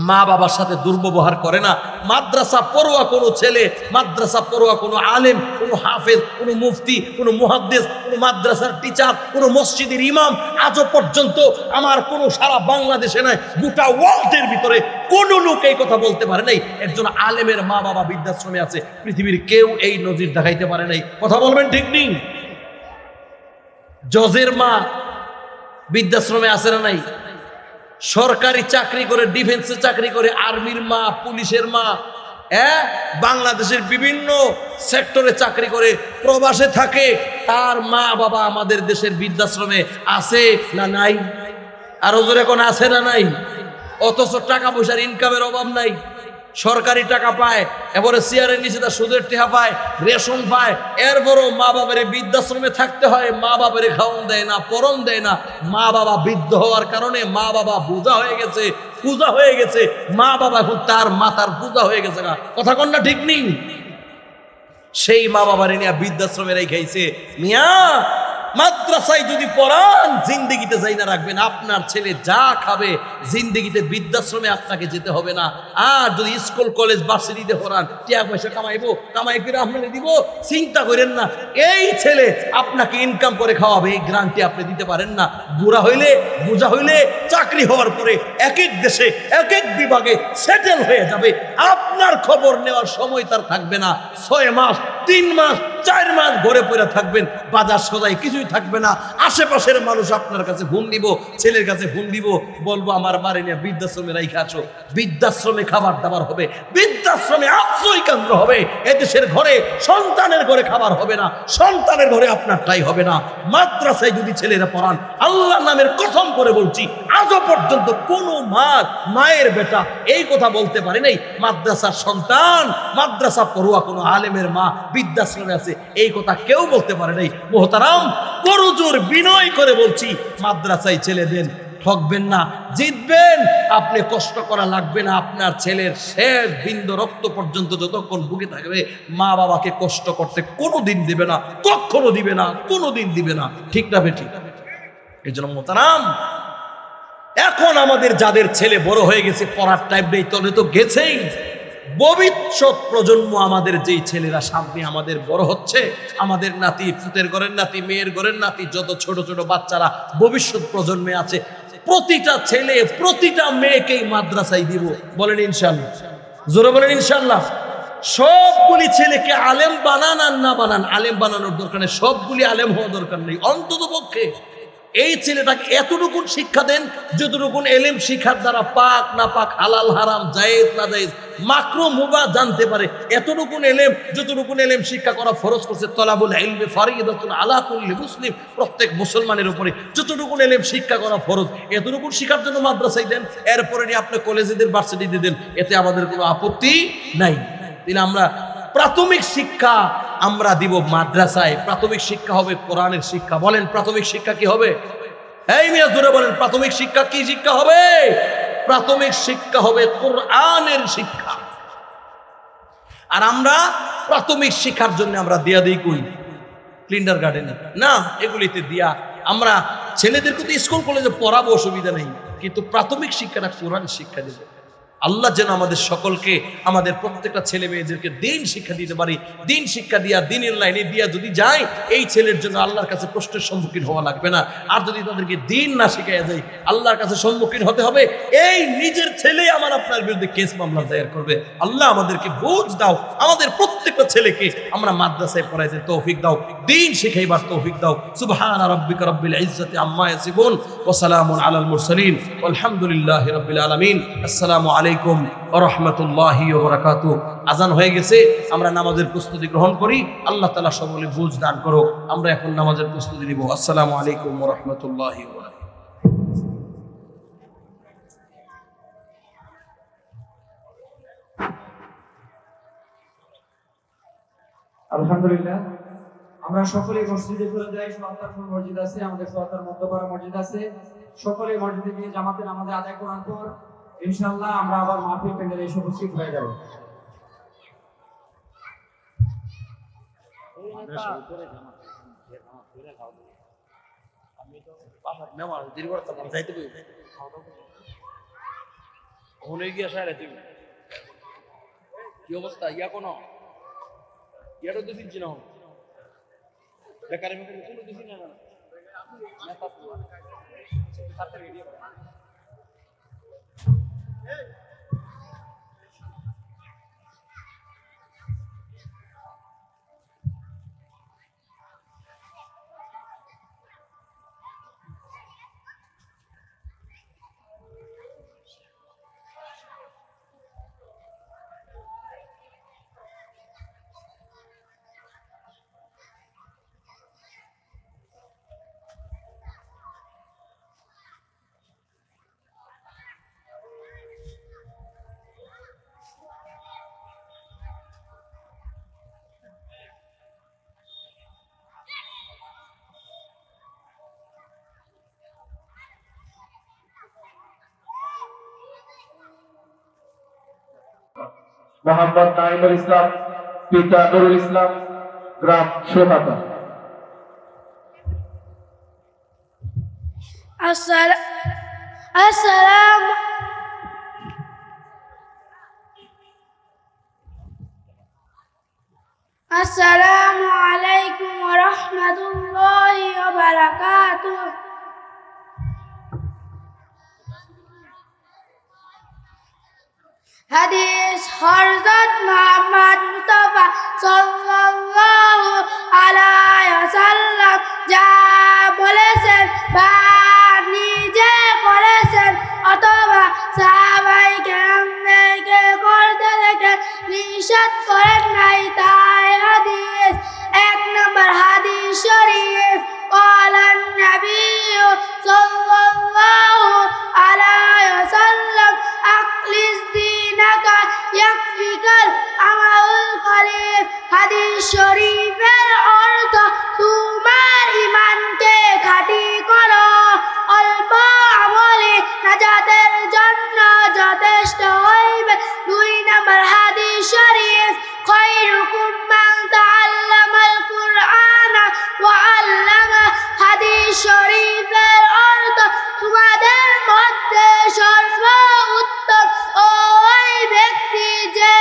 মা বাবার সাথে দুর্ব্যবহার করে না। মাদ্রাসা পড়ুয়া কোনো ছেলে, মাদ্রাসা পড়ুয়া কোনো আলেম, কোনো হাফেজ, কোনো মুফতি, কোনো মুহাদ্দিস, কোনো মাদ্রাসার টিচার, কোনো মসজিদের ইমাম আজও পর্যন্ত আমার কোনো সারা বাংলাদেশে নয়, গোটা ওয়ার্ল্ডের ভিতরে কোনো লোক এই কথা বলতে পারে নাই একজন আলেমের মা বাবা বৃদ্ধাশ্রমে আছে। পৃথিবীর কেউ এই নজির দেখাইতে পারে নাই। কথা বলবেন, ঠিক নেই? জজের মা বৃদ্ধাশ্রমে আছে না নাই? সরকারি চাকরি করে, ডিফেন্সে চাকরি করে, আর্মির মা, পুলিশের মা, বাংলাদেশের বিভিন্ন সেক্টরে চাকরি করে, প্রবাসে থাকে, তার মা বাবা আমাদের দেশের বৃদ্ধাশ্রমে আছে না নাই? আর ওজোর এখন আছে না নাই? অথচ টাকা পয়সার ইনকামের অভাব নাই, সরকারি টাকা পায়, এবারে চেয়ারের নিচে তার সুদের টাকা পায়, রেশন পায়, এরপরও মা বাবার বৃদ্ধাশ্রমে থাকতে হয়। মা বাবার খাওয়ান দেয় না, পরন দেয় না। মা বাবা বৃদ্ধ হওয়ার কারণে মা বাবা বোঝা হয়ে গেছে, পূজা হয়ে গেছে, মা বাবা এখন তার মাতার পূজা হয়ে গেছে না। কথা কন না, ঠিক নেই? সেই মা বাবার নিয়ে বৃদ্ধাশ্রমে রেখেছে। মিয়া মাদ্রাসায় যদি পড়ান জিন্দেগিতে যাই না রাখবেন, আপনার ছেলে যা খাবে জিন্দেগিতে বৃদ্ধাশ্রমে আপনাকে যেতে হবে না। আর যদি স্কুল কলেজ ভার্সিটিতে পড়ান, টাকা পয়সা কামাই করে আপনাকে দিব, চিন্তা করেন না। এই ছেলে আপনাকে ইনকাম করে খাওয়াবে, এই গ্যারান্টি আপনি দিতে পারেন না। বুড়া হইলে, বোঝা হইলে, চাকরি হওয়ার পরে এক এক দেশে এক এক বিভাগে সেটেল হয়ে যাবে, আপনার খবর নেওয়ার সময় তার থাকবে না। 6 মাস, 3 মাস, 4 মাস ঘরে পড়ে থাকবেন, বাজার সদাই কিছুই থাকবে না। আশেপাশের মানুষ আপনার কাছে ফোন দিব, ছেলের কাছে ফোন দিব, বলবো আমার বাড়ি নিয়ে বৃদ্ধাশ্রমে রাইখা আছো। বৃদ্ধাশ্রমে খাবার দাবার হবে, বৃদ্ধাশ্রমে আশ্রয় কেন্দ্র হবে। এদেশের ঘরে, সন্তানের ঘরে খাবার হবে না, সন্তানের ঘরে আপনারটাই হবে না। মাদ্রাসায় যদি ছেলেরা পড়ান, আল্লাহ নামের কসম করে বলছি, আজও পর্যন্ত কোনো মায়ের বেটা এই কথা বলতে পারে নাই মাদ্রাসার সন্তান, মাদ্রাসা পড়ুয়া কোনো আলেমের মা বৃদ্ধাশ্রমে আছে, এই কথা কেউ বলতে পারে নাই। মোহতারাম, করজোর বিনয় করে বলছি, মাদ্রাসায় ছেলে দেন, ঠকবেন না, জিতবেন। আপনি কষ্ট করা লাগবে না। আপনার ছেলের শেষ বিন্দু রক্ত পর্যন্ত যতক্ষণ বুকে থাকবে, মা বাবাকে কষ্ট করতে কোনোদিন দিবে না, কখনো দিবে না, কোনোদিন দিবে না। ঠিক না বেঠিক? এই জন্য মোহতারাম, এখন আমাদের যাদের ছেলে বড় হয়ে গেছে, পড়ার টাইম নেই, তলে তো গেছেই। ভবিষ্যৎ প্রজন্ম, আমাদের যেই ছেলেরা সামনে আমাদের বড় হচ্ছে, আমাদের নাতি, ফুতের ঘরের নাতি, মেয়ের ঘরের নাতি, যত ছোট ছোট বাচ্চারা ভবিষ্যৎ প্রজন্মে আছে, প্রতিটা ছেলে প্রতিটা মেয়েকেই মাদ্রাসায় দিব। বলেন ইনশাআল্লাহ, জোরে বলেন ইনশাআল্লাহ। সবগুলি ছেলেকে আলেম বানান আর না বানান, আলেম বানানোর দরকার নেই, সবগুলি আলেম হওয়া দরকার নেই। অন্তত পক্ষে এই ছেলেটাকে এতটুকু শিক্ষা দেন যতটুকু এলেম শিক্ষার দ্বারা পাক না পাক, হালাল হারাম, জায়েজ না জায়েজ, মাকরুহ মুবাহ জানতে পারে। এতটুকু এলেম, যতটুকু এলেম শিক্ষা করা ফরজ করছে তলাবুল ইলমি ফারিদাতুন আলা কুল্লি মুসলিম, প্রত্যেক মুসলমানের উপরে যতটুকু এলেম শিক্ষা করা ফরজ। এতটুকু শিক্ষার জন্য মাদ্রাসায় দেন, এরপরে নিয়ে আপনি কলেজে দেন, ভার্সিটিতে দেন, এতে আমাদের কোনো আপত্তি নাই। তাহলে আমরা প্রাথমিক শিক্ষা আমরা দিব মাদ্রাসায়। প্রাথমিক শিক্ষা হবে কোরআনের শিক্ষা। বলেন প্রাথমিক শিক্ষা কি হবে? এই মিয়া জোরে বলেন, প্রাথমিক শিক্ষা কি শিক্ষা হবে? প্রাথমিক শিক্ষা হবে কোরআনের শিক্ষা। আর আমরা প্রাথমিক শিক্ষার জন্য আমরা দিয়া দিই কই? কিন্ডার গার্ডেনে না, এগুলিতে দিয়া আমরা ছেলেদেরকে তো স্কুল কলেজে পড়াবো, অসুবিধা নেই, কিন্তু প্রাথমিক শিক্ষাটা কোরআন শিক্ষা দেব। আল্লাহ যেন আমাদের সকলকে, আমাদের প্রত্যেকটা ছেলে মেয়েদেরকে দিন শিক্ষা দিতে পারি। দিন শিক্ষা দিয়া, দিনের লাইনে দিয়া যদি যায়, এই ছেলের জন্য আল্লাহর কাছে প্রশ্নের সম্মুখীন হওয়া লাগবে না। আর যদি তাদেরকে দিন না শিখাইয়া যায়, আল্লাহর কাছে সম্মুখীন হতে হবে। এই নিজের ছেলে আমার আপনার বিরুদ্ধে কেস মামলা দায়ের করবে। আল্লাহ আমাদেরকে বুঝ দাও, আমাদের প্রত্যেকটা ছেলেকে আমরা মাদ্রাসায় পড়াইতে তৌফিক দাও, দিন শিখাইবার তৌফিক দাও। সুবহানা রাব্বিকা রাব্বিল ইজ্জাতি আম্মা ইয়াসিফুন ওয়া সালামুন আলাল মুরসালিন ওয়ালহামদুলিল্লাহি রাব্বিল আলামিন। আসসালামু আলাইকুম ওয়া রাহমাতুল্লাহি ওয়া বারাকাতুহু। আজান হয়ে গেছে, আমরা নামাজের প্রস্তুতি গ্রহণ করি। আল্লাহ তাআলা সকলে বুঝ দান করো। আমরা এখন নামাজের প্রস্তুতি নিব। আসসালামু আলাইকুম ওয়া রাহমাতুল্লাহি ওয়া বারাকাতুহু। আলহামদুলিল্লাহ, আমরা সকলেই মসজিদে চলে যাই। সরকারপুর মসজিদ আছে, আমাদের সরকার মধ্যপাড়া মসজিদ আছে, সকলেই মসজিদে গিয়ে জামাতে নামাজ আদায় করার পর ইনশাআল্লাহ আমরা আবার মাহফিল প্যান্ডেলে এসে উপস্থিত হয়ে যাব। কি অবস্থা? ইয়া কোন ইয়ারও তো দিচ্ছি না, বেকারে বেকারে কোনো দিচ্ছি না। মোহাম্মদ নাইমুল ইসলাম, পিতা নুরুল ইসলাম, গ্রাম সোহাতা। السلام السلام عليكم ورحمة الله وبركاته. হাদিস হযরত মুহাম্মদ মুস্তাফা সাল্লাল্লাহু আলাইহি ওয়াসাল্লাম যা বলেছেন বা নিজে করেছেন অথবা সাহাবায়ে কেরামদেরকে করতে দেখে নিষেধ করেন নাই তাই হাদিস। এক নম্বর হাদিস শরীফ قال النبي صلى الله عليه وسلم أخلص دينك يكفيك العمل القليل। হাদিস শরীফের অর্থ তোমার ঈমানকে খাঁটি করো, অল্প আমলে নাজাতের জন্য যথেষ্ট হইবে। দুই নম্বর হাদিস শরীফ খায়রুকুম মান তাআল্লামাল কুরআনা ওয়া আল্লামা। হাদিস শরীফের অর্থ তোমাদের মধ্যে সর্বোত্তম ওই ব্যক্তি যে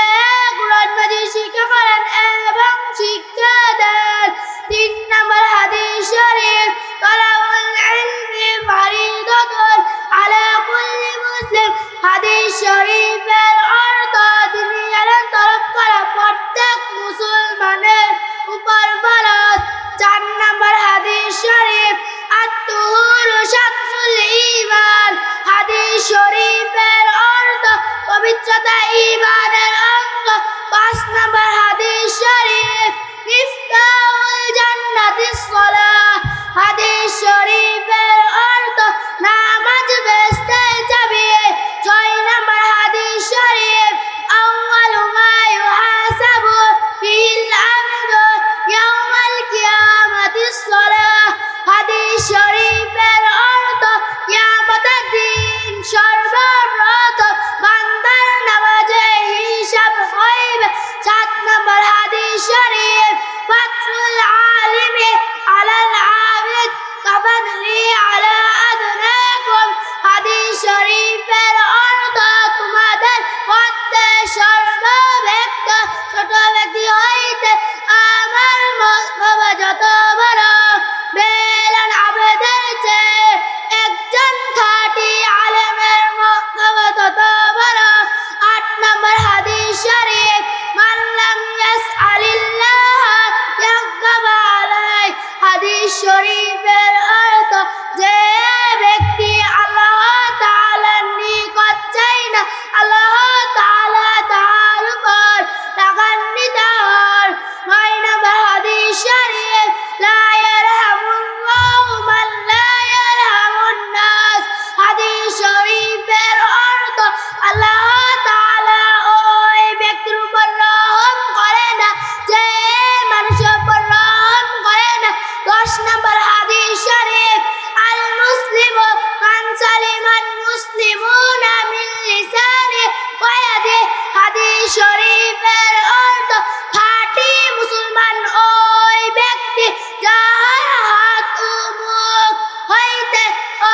কুরআন মাজিদ শিক্ষা করেন এবং শিক্ষা দেন। তিন নম্বর হাদিস শরীফ তালাবুল ইলমি ফরিদাতুন আলা কুল্লি মুসলিম। হাদিস শরীফের অর্থ দিনী ইলম তলব করা প্রত্যেক মুসলমানের উপর ফরজ। চার নম্বর হাদিস শরীফ আত-তুহুরু শাতরুল ঈমান। হাদিস শরীফের অর্থ পবিত্রতা ঈমানের অঙ্গ। পাঁচ নম্বর হাদিস শরীফ মিফতাহুল জান্নাতিস সালাহ। হাদিস শরীফের অর্থ নামাজ বেহেশতের চাবি। ছয় নম্বর হাদিস শরীফ আউয়ালু মা ইউহাসাবু বিল আবদু ইয়াউমাল কিয়ামাতিস সালাহ। হাদিস শরীফের অর্থ কিয়ামতের দিন সর্বপ্রথম বান্দার নামাজের হিসাব হইবে। সাত নম্বর হাদিস শরীফ ফাতহুল আলিমি আলাল আবিদ কাফাদলি আলা আদনাকুম। হাদিস শরীফের অর্থ তোমাদের মধ্যে সর্বব্যক্ত ছোট ব্যক্তি হইতে আমার মর্তবা যত বড়, বেলাল আবেদের চেয়ে একজন খাঁটি আলেমের মর্তবা তত বড়। আট নম্বর হাদিস শরীফ মান লাম ইয়াসআলিল্লাহ ইয়াগদাব আলাইহি। হাদিস শরীফের অর্থ যে ব্যক্তি আল্লাহ তাআলার নিকট চায় না আল্লাহ তাআলা তার উপর রাগান্বিত হন। নয় নম্বর হাদিস শরীফ লা ইয়ারহামুল্লাহু মান লা ইয়ারহামুন নাস। হাদিস শরীফের অর্থ আল্লাহ তাআলা ওই ব্যক্তির উপর রহম করে না যে মানুষের উপর রহম করে না। দশ নম্বর হাদিস শরীফ আল মুসলিমু মান সালিমাল মুসলিমুনা মিন লিসানিহি ওয়া ইয়াদিহি। হাদিস শরীফের অর্থ খাঁটি মুসলমান ওই ব্যক্তি যার হাত ও মুখ হইতে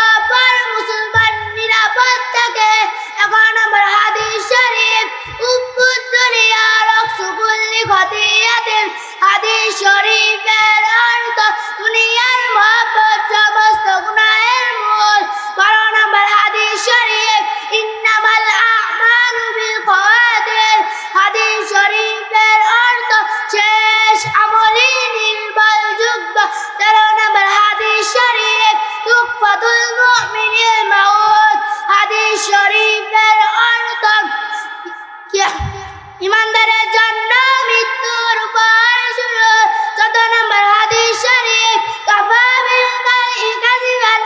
অপর মুসলমান নিরাপদ থাকে। 11 নম্বর হাদিস শরীফ উব্বুদ দুনিয়া রাকসু কুল্লি খতিয়াতিন। হাদিস শরীফের অর্থ দুনিয়ার মহব্বত সমস্ত গুনাহের মূল। 12 নম্বর হাদিস শরীফ ইন্নামাল আ'মালু বিল খাওয়াতির। হাদিস শরীফের অর্থ শেষ আমলই নির্ভরযোগ্য। 13 নম্বর হাদিস শরীফ তুহফাতুল মুমিনিল মাউত। হাদিস শরীফের অর্থ ইমানদারের জন্য মৃত্যুর উপহার শুরু। 14 নম্বর হাদিস শরীফ কাফা বিল মারই কাযিবান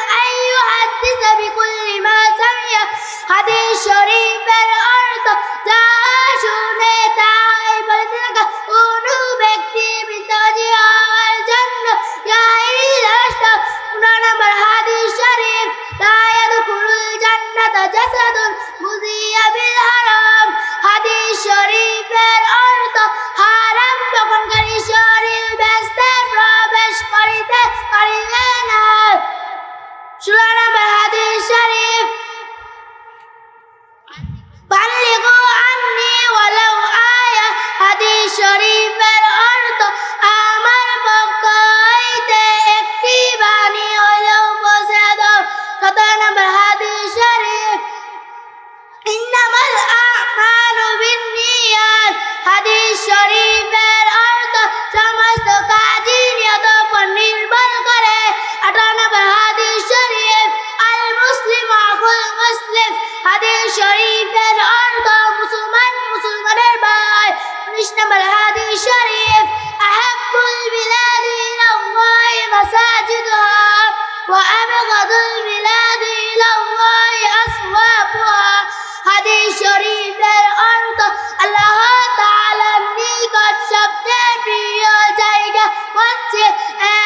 সবচেয়ে প্রিয় জায়গা মসজিদ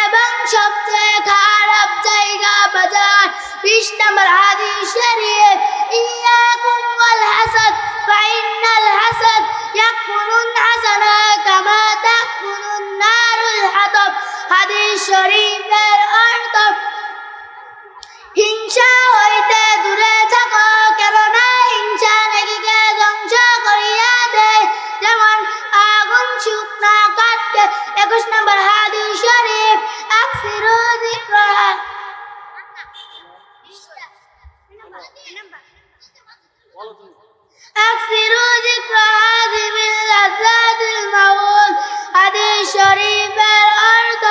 এবং সবচেয়ে খারাপ জায়গা বাজার। 20 নম্বর হাদিস শরীফ, ইয়াকুম ওয়াল হাসাদ ফাইন্নাল হাসাদ ইয়াকুনুন হাসানা কামা তাকুনুন নারুল হাতাব। হাদিস শরীফের অর্থ, হিংসা হইতে দূরে থাকো, কেননা হিংসা নেকিকে ধ্বংস করিয়া দেয়, যেমন আগুন শুকনা কাঠকে। 21 নম্বর হাদিস শরীফ, আকসিরু যিকরাহা আকসিরু যিকরাহা যিবিল লাযাতিল মাউত। হাদিস শরীফের অর্থ,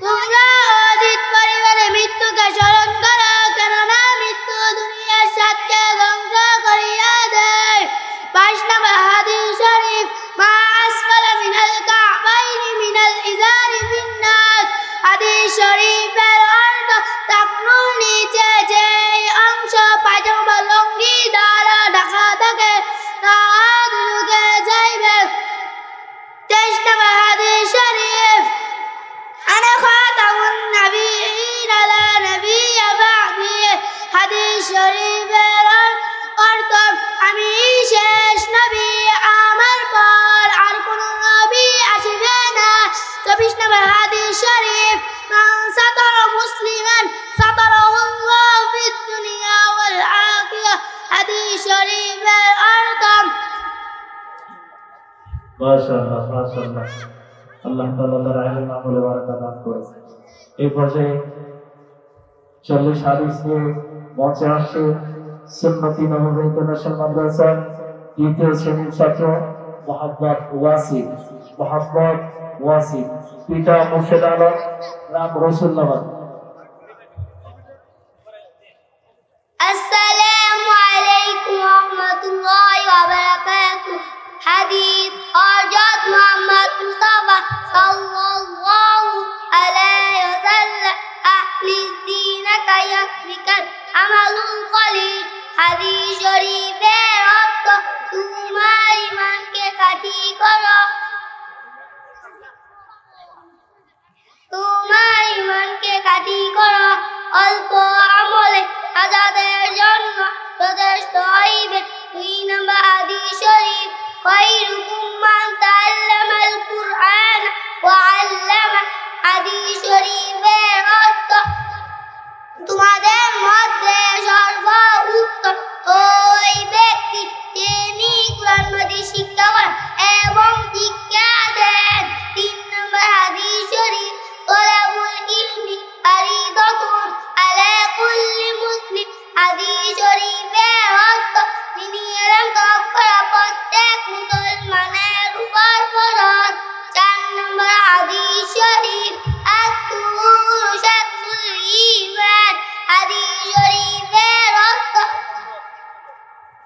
তোমরা অতীত পরিবারে মৃত্যুকে স্মরণ করো, কেননা মৃত্যু দুনিয়ার সাথে ধ্বংস করিয়া দেয়। 22 নম্বর হাদিস শরীফ, মা আসফালা মিনাল কাবাইনি মিনাল ইজারি ফিন্নার। হাদিস শরীফের অর্থ, টাকনুর নিচে যে অংশ পায়জামা বা লুঙ্গি দ্বারা ঢাকা থাকে তা দুজকে যাইবে। 23 নম্বর হাদিস শরীফ, আনা খাতামুন নবিয়্যিন লা নবিয়্য বা'দি। হাদিস শরীফের অর্থ, আমি শেষ নবী, আমার পর আর কোন নবী আসিবে না। 24 নম্বর হাদিস শরীফ, মান সাতারা মুসলিমান সাতারাহুল্লাহু ফিদ দুনিয়া ওয়াল আখিরাহ। হাদিস শরীফের অর্থ, মাশাআল্লাহ মাশাআল্লাহ, আল্লাহ তাআলা তার ইলম আমলে বারাকাত দান করুন। এই পর্যায়ে 40 হাদিস নিয়ে মঞ্চে আসছে সুন্নতি নববী ইন্টারন্যাশনাল মাদ্রাসার দ্বিতীয় শ্রেণীর ছাত্র মোহাম্মদ ওয়াসিম। মোহাম্মদ ওয়াসিম, পিতা মুর্শেদ আলম, নাম রসুল্লাবাদ। আসসালামু আলাইকুম ওয়া রাহমাতুল্লাহি ওয়া বারাকাতুহু। হাদিস হযরত মুহাম্মদ মুস্তাফা সাল্লাল্লাহু আলাইহি ওয়াসাল্লাম, আহলি দীনাকা ইয়াকফিকাল আমালুল কলিল। হাদিস শরীফের অর্থ, তোমার ঈমানকে খাঁটি করো, তোমার ঈমানকে খাঁটি করো, অল্প আমলে আজাদের জন্য যথেষ্ট হইবে। 2 নম্বর হাদিস শরীফ, খায়রুকুম মান তাআল্লামাল কুরআন ওয়া আল্লামা। হাদিস শরীফের অর্থ, তোমাদের মধ্যে সর্বোত্তম ওই ব্যক্তি যিনি কুরআনবাদী শিক্ষা করেন এবং শিক্ষা দেন। 3 নম্বর হাদিস শরীফ, তলাবুল ইলমি ফারিদাতুন আলা কুল্লি মুসলিম। হাদিস শরীফের অর্থ, তিনি এলেম তলব করা প্রত্যেক মুসলমানের উপর ফরজ। 4 নম্বর হাদিস শরীফ, আত-তুহুর শাতরুল ঈমান। হাদিস শরীফের অর্থ,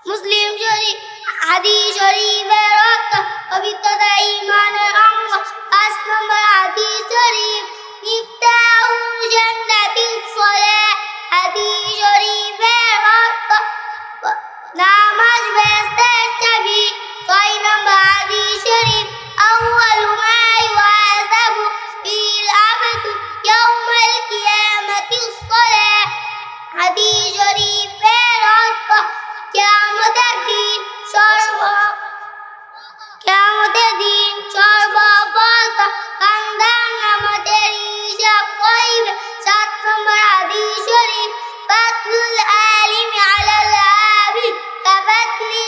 মুসলিম শরীফ। হাদিস শরীফের অর্থ, পবিত্রতা ঈমানের অঙ্গ। 5 নম্বর হাদিস শরীফ, মিফতাহুল জান্নাতিস সালাহ। হাদিস শরীফের অর্থ, নামাজ বেহেশতের চাবি। 6 নম্বর হাদিস শরীফ, আউয়ালু মা ইউহাসাবু বিল আবদু ইয়াউমাল কিয়ামাতিস সালাহ। হাদিস শরীফের অর্থ, কিয়ামতের দিন সর্বপ্রথম বান্দার নামাজের হিসাব করিবে। 7 নম্বর হাদিস শরীফ, ফাদলুল আলিমি আলাল আবিদ কাফাদলি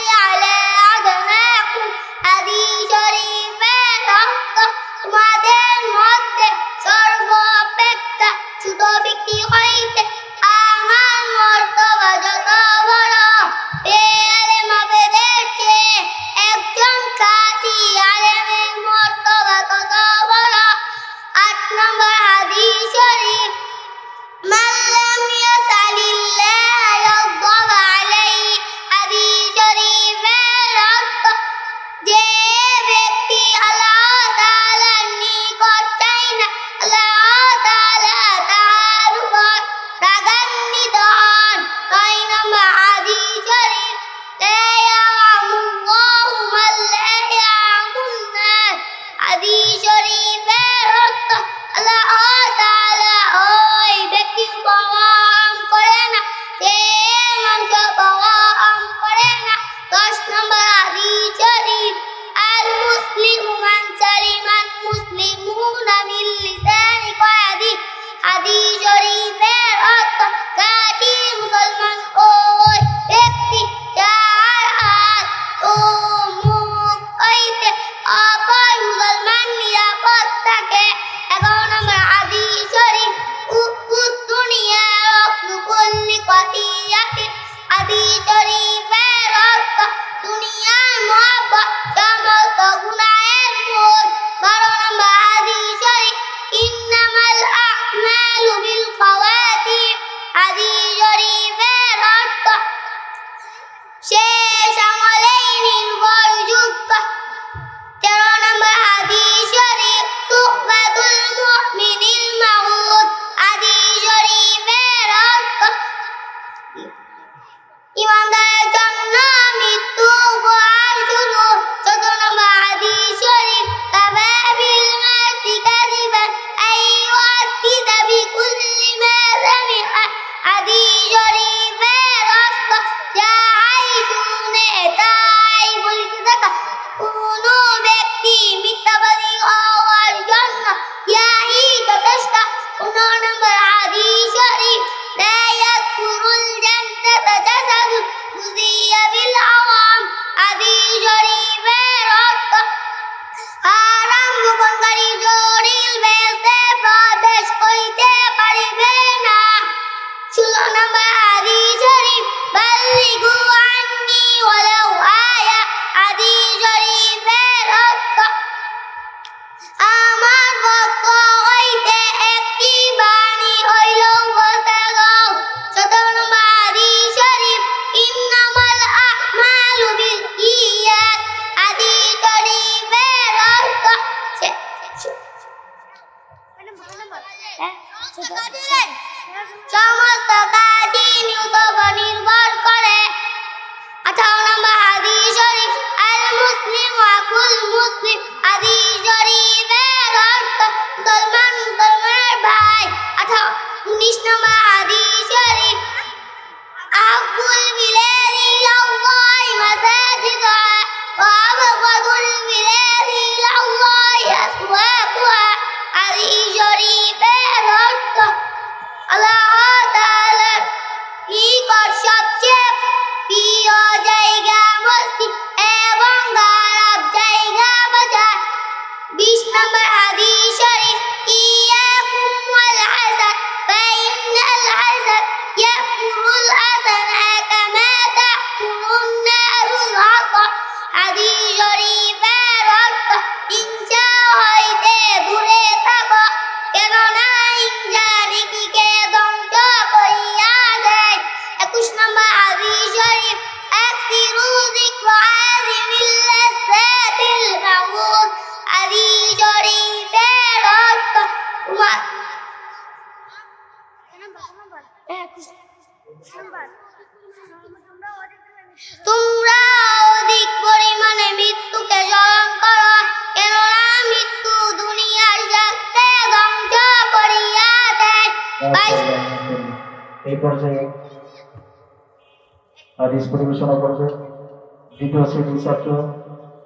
হাদিস শরীফের অর্থ দুনিয়ার মহব্বত সমস্ত গুনাহের মূল। 12 নম্বর হাদিস শরীফ ইন্নামাল আ'মালু বিল খাওয়াতিম। হাদিস শরীফের অর্থ শেষ আমলেই নির্ভরযোগ্য। 13 নম্বর হাদিস শরীফ তুহফাতুল মুমিনিল মাউদ। হাদিস শরীফের অর্থ ইমানদারের জন্য মৃত্যু উপহার শুধু। 14 নম্বর হাদিস শরীফ কাফা বিল মারদি কাযিবান আইয়ুহাদ্দিসা বিকুল্লি মা সামিআ। হাদিস শরীফের অর্থ যাই শুনে তাই বলিতে থাকা। কোনো ব্যক্তি মিথ্যাবাদী হওয়ার জন্য ইয়াই যথেষ্ট। 15 নম্বর হাদিস শরীফ লা ইয়াদখুলুল জান্নাতা জাসাদুন গুযিয়া বিল হারাম। হাদিস শরীফের অর্থ হারাম ভক্ষণকারী শরীর বেহেশতে প্রবেশ করিতে পারিবে না। 16 নম্বর হাদিস শরীফ বাল্লিগু আন্নী ওয়ালাউ আয়া। হাদিস শরীফের অর্থ আমার পক্ষ হইতে একটি বাণী হইলেও পৌঁছে দাও। 17 নম্বর হাদিস শরীফ ইন্নামাল আ'মালু বিল নিয়াত। হাদিস শরীফের অর্থ সমস্ত কাজই নিয়তের উপর নির্ভর করে। 18 নম্বর হাদিস শরীফ আল মুসলিম আকুল মুসলিম। হাদিস শরীফের অর্থ মুসলমান মুসলমানের ভাই। 19 নম্বর হাদিস শরীফ আকুল বিলাদি ইলাল্লাহি মাসাজিদুহা ওয়া আবগাদুল বিলাদি ইলাল্লাহি আসওয়াকুহা। হাদিস শরীফের অর্থ আল্লাহ তাআলার নিকট সবচেয়ে প্রিয় জায়গা মসজিদ এবং খারাপ জায়গা বাজার। 20 নম্বর হাদিস শরীফ ইয়াকুম ওয়াল হাসাদ ফাইন্নাল হাসাদ ইয়াকুলুল হাসানা কামা তাকুলুন নারুল হাতাব। হাদিস শরীফের অর্থ হিংসা হইতে দূরে থাকো, কেননা হিংসা নেকিকে ধ্বংস করিয়া দেয়। 21 নম্বর হাদিস শরীফ আকসিরু যিকরা আযিমিল লাযাতিল মাউত। হাদিস শরীফের অর্থ তোমরা অধিক পরিমাণে মৃত্যুকে স্মরণ করো, কেননা মৃত্যু দুনিয়ার সাথে ধ্বংস করিয়া দেয়। এই পর্যায়ে হাদিস পরিবেশনা করবে দ্বিতীয় শ্রেণীর ছাত্র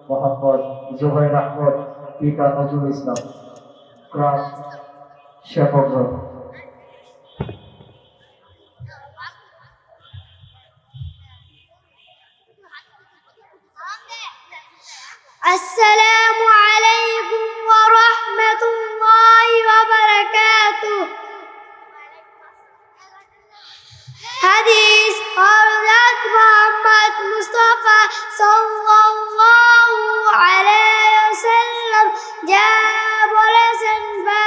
মোহাম্মদ জুবাইর আহমদ, পিতা নজরুল ইসলাম, গ্রাম শেফগঞ্জ। আসসালামু আলাইকুম ওয়া রাহমাতুল্লাহি ওয়া বারাকাতুহু। হাদিস হযরত মুহাম্মদ মুস্তাফা সাল্লাল্লাহু আলাইহি ওয়াসাল্লাম যা বলেছেন বা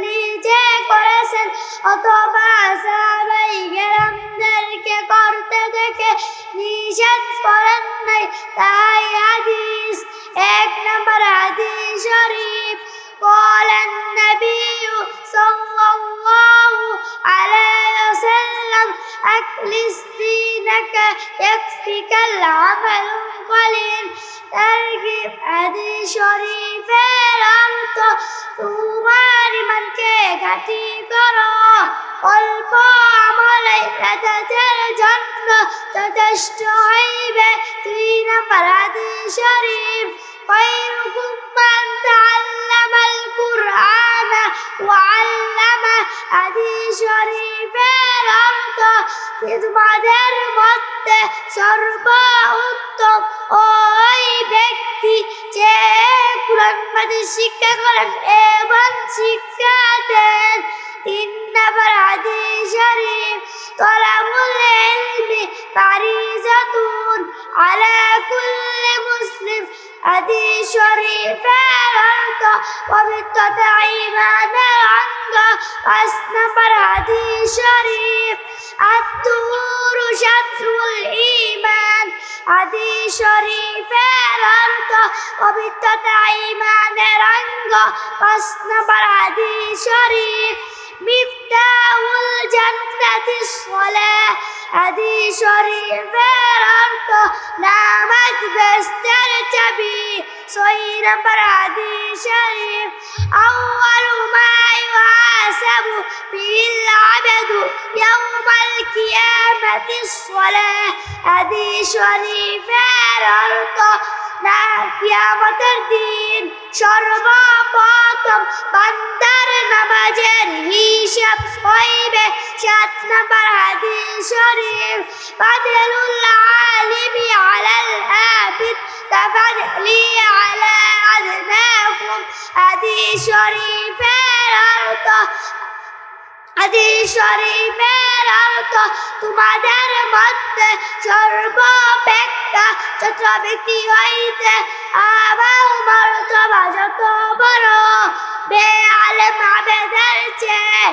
নিজে করেছেন অথবা সাহাবায়ে কেরামদেরকে করতে দেখে নিষেধ করেন নাই, তাই হাদিস। 1 নম্বর হাদিস শরীফ قال النبي صلى الله عليه وسلم أخلص دينك يكفيك العمل القليل। ترغيب হাদিস শরীফের অর্থ তোমার ইমানকে ঘাঁটি করো, অল্প আমলে রাজাদের জন্য যথেষ্ট হইবে। 2 নম্বর হাদিস শরীফ خيركم من تعلم القرآن وعلمه। হাদিস শরীফের অর্থ তোমাদের মধ্যে সর্বোত্তম ওই ব্যক্তি যে কুরআন মাজিদ শিক্ষা করেন এবং শিক্ষা দেন। তিন নম্বর হাদিস শরীফ তলাবুল ইলমি ফারিজাতুন আলা কুল্লি মুসলিম হাদিস শরীফের অর্থ পবিত্রতা ঈমানের অঙ্গ। 5 নম্বর হাদিস শরীফ আত-তুহুরু শাতরুল ঈমান হাদিস শরীফের অর্থ পবিত্রতা ঈমানের অঙ্গ। 5 নম্বর হাদিস শরীফ মিফতাহুল জান্নাতিস সালাহ হাদিস শরীফের অর্থ নামাজ বেহেশতের চাবি। 6 নম্বর হাদিস শরীফ আউয়ালু মা ইউহাসাবু বিল আবদু ইয়াউমাল কিয়ামাতিস সালাহ হাদিস শরীফের অর্থ না কিয়ামতের দিন সর্বপ্রথম বান্দার নামাজের হিসাব হইবে। 7 নম্বর হাদিস শরীফ ফাদলুল আলিমি আলাল আবিদ কাফাদলি আলা আদনাকুম হাদিস শরীফের অর্থ তোমাদের মধ্যে সর্বাপেক্ষা ছোট ব্যক্তি হইতে আমার মর্তবা যত বড় বেআলেম আবেদের চেয়ে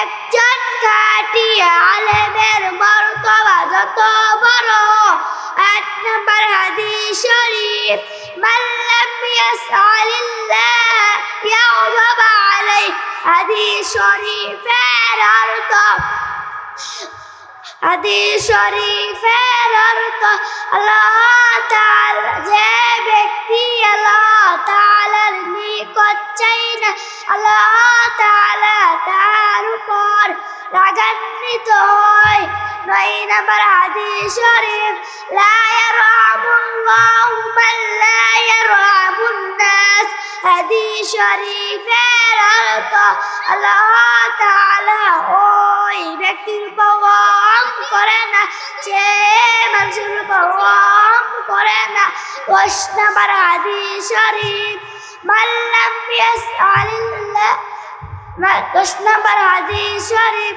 একজন খাঁটি আলেমের মর্তবা যত বড়। 8 নম্বর হাদিস শরীফ মান লাম ইয়াসআলিল্লাহ ইয়াগযব আলাইহি হাদিস শরীফের অর্থ আল্লাহ তাআলা যে ব্যক্তি আল্লাহ তাআলার নিকট চাই না আল্লাহ তাআলা তার উপর রাগান্বিত হয়। 9 নম্বর হাদিস শরীফ লা ইয়ারহামুল্লাহু মান লা ইয়ারহামুন নাস হাদিস শরীফের অর্থ আল্লাহ তাআলা ওই ব্যক্তির উপর রহম করে না যে মানুষের উপর রহম করে না। 10 নম্বর হাদিস শরীফ মান লাম ইয়াসআলিল্লাহ 10 নম্বর হাদিস শরীফ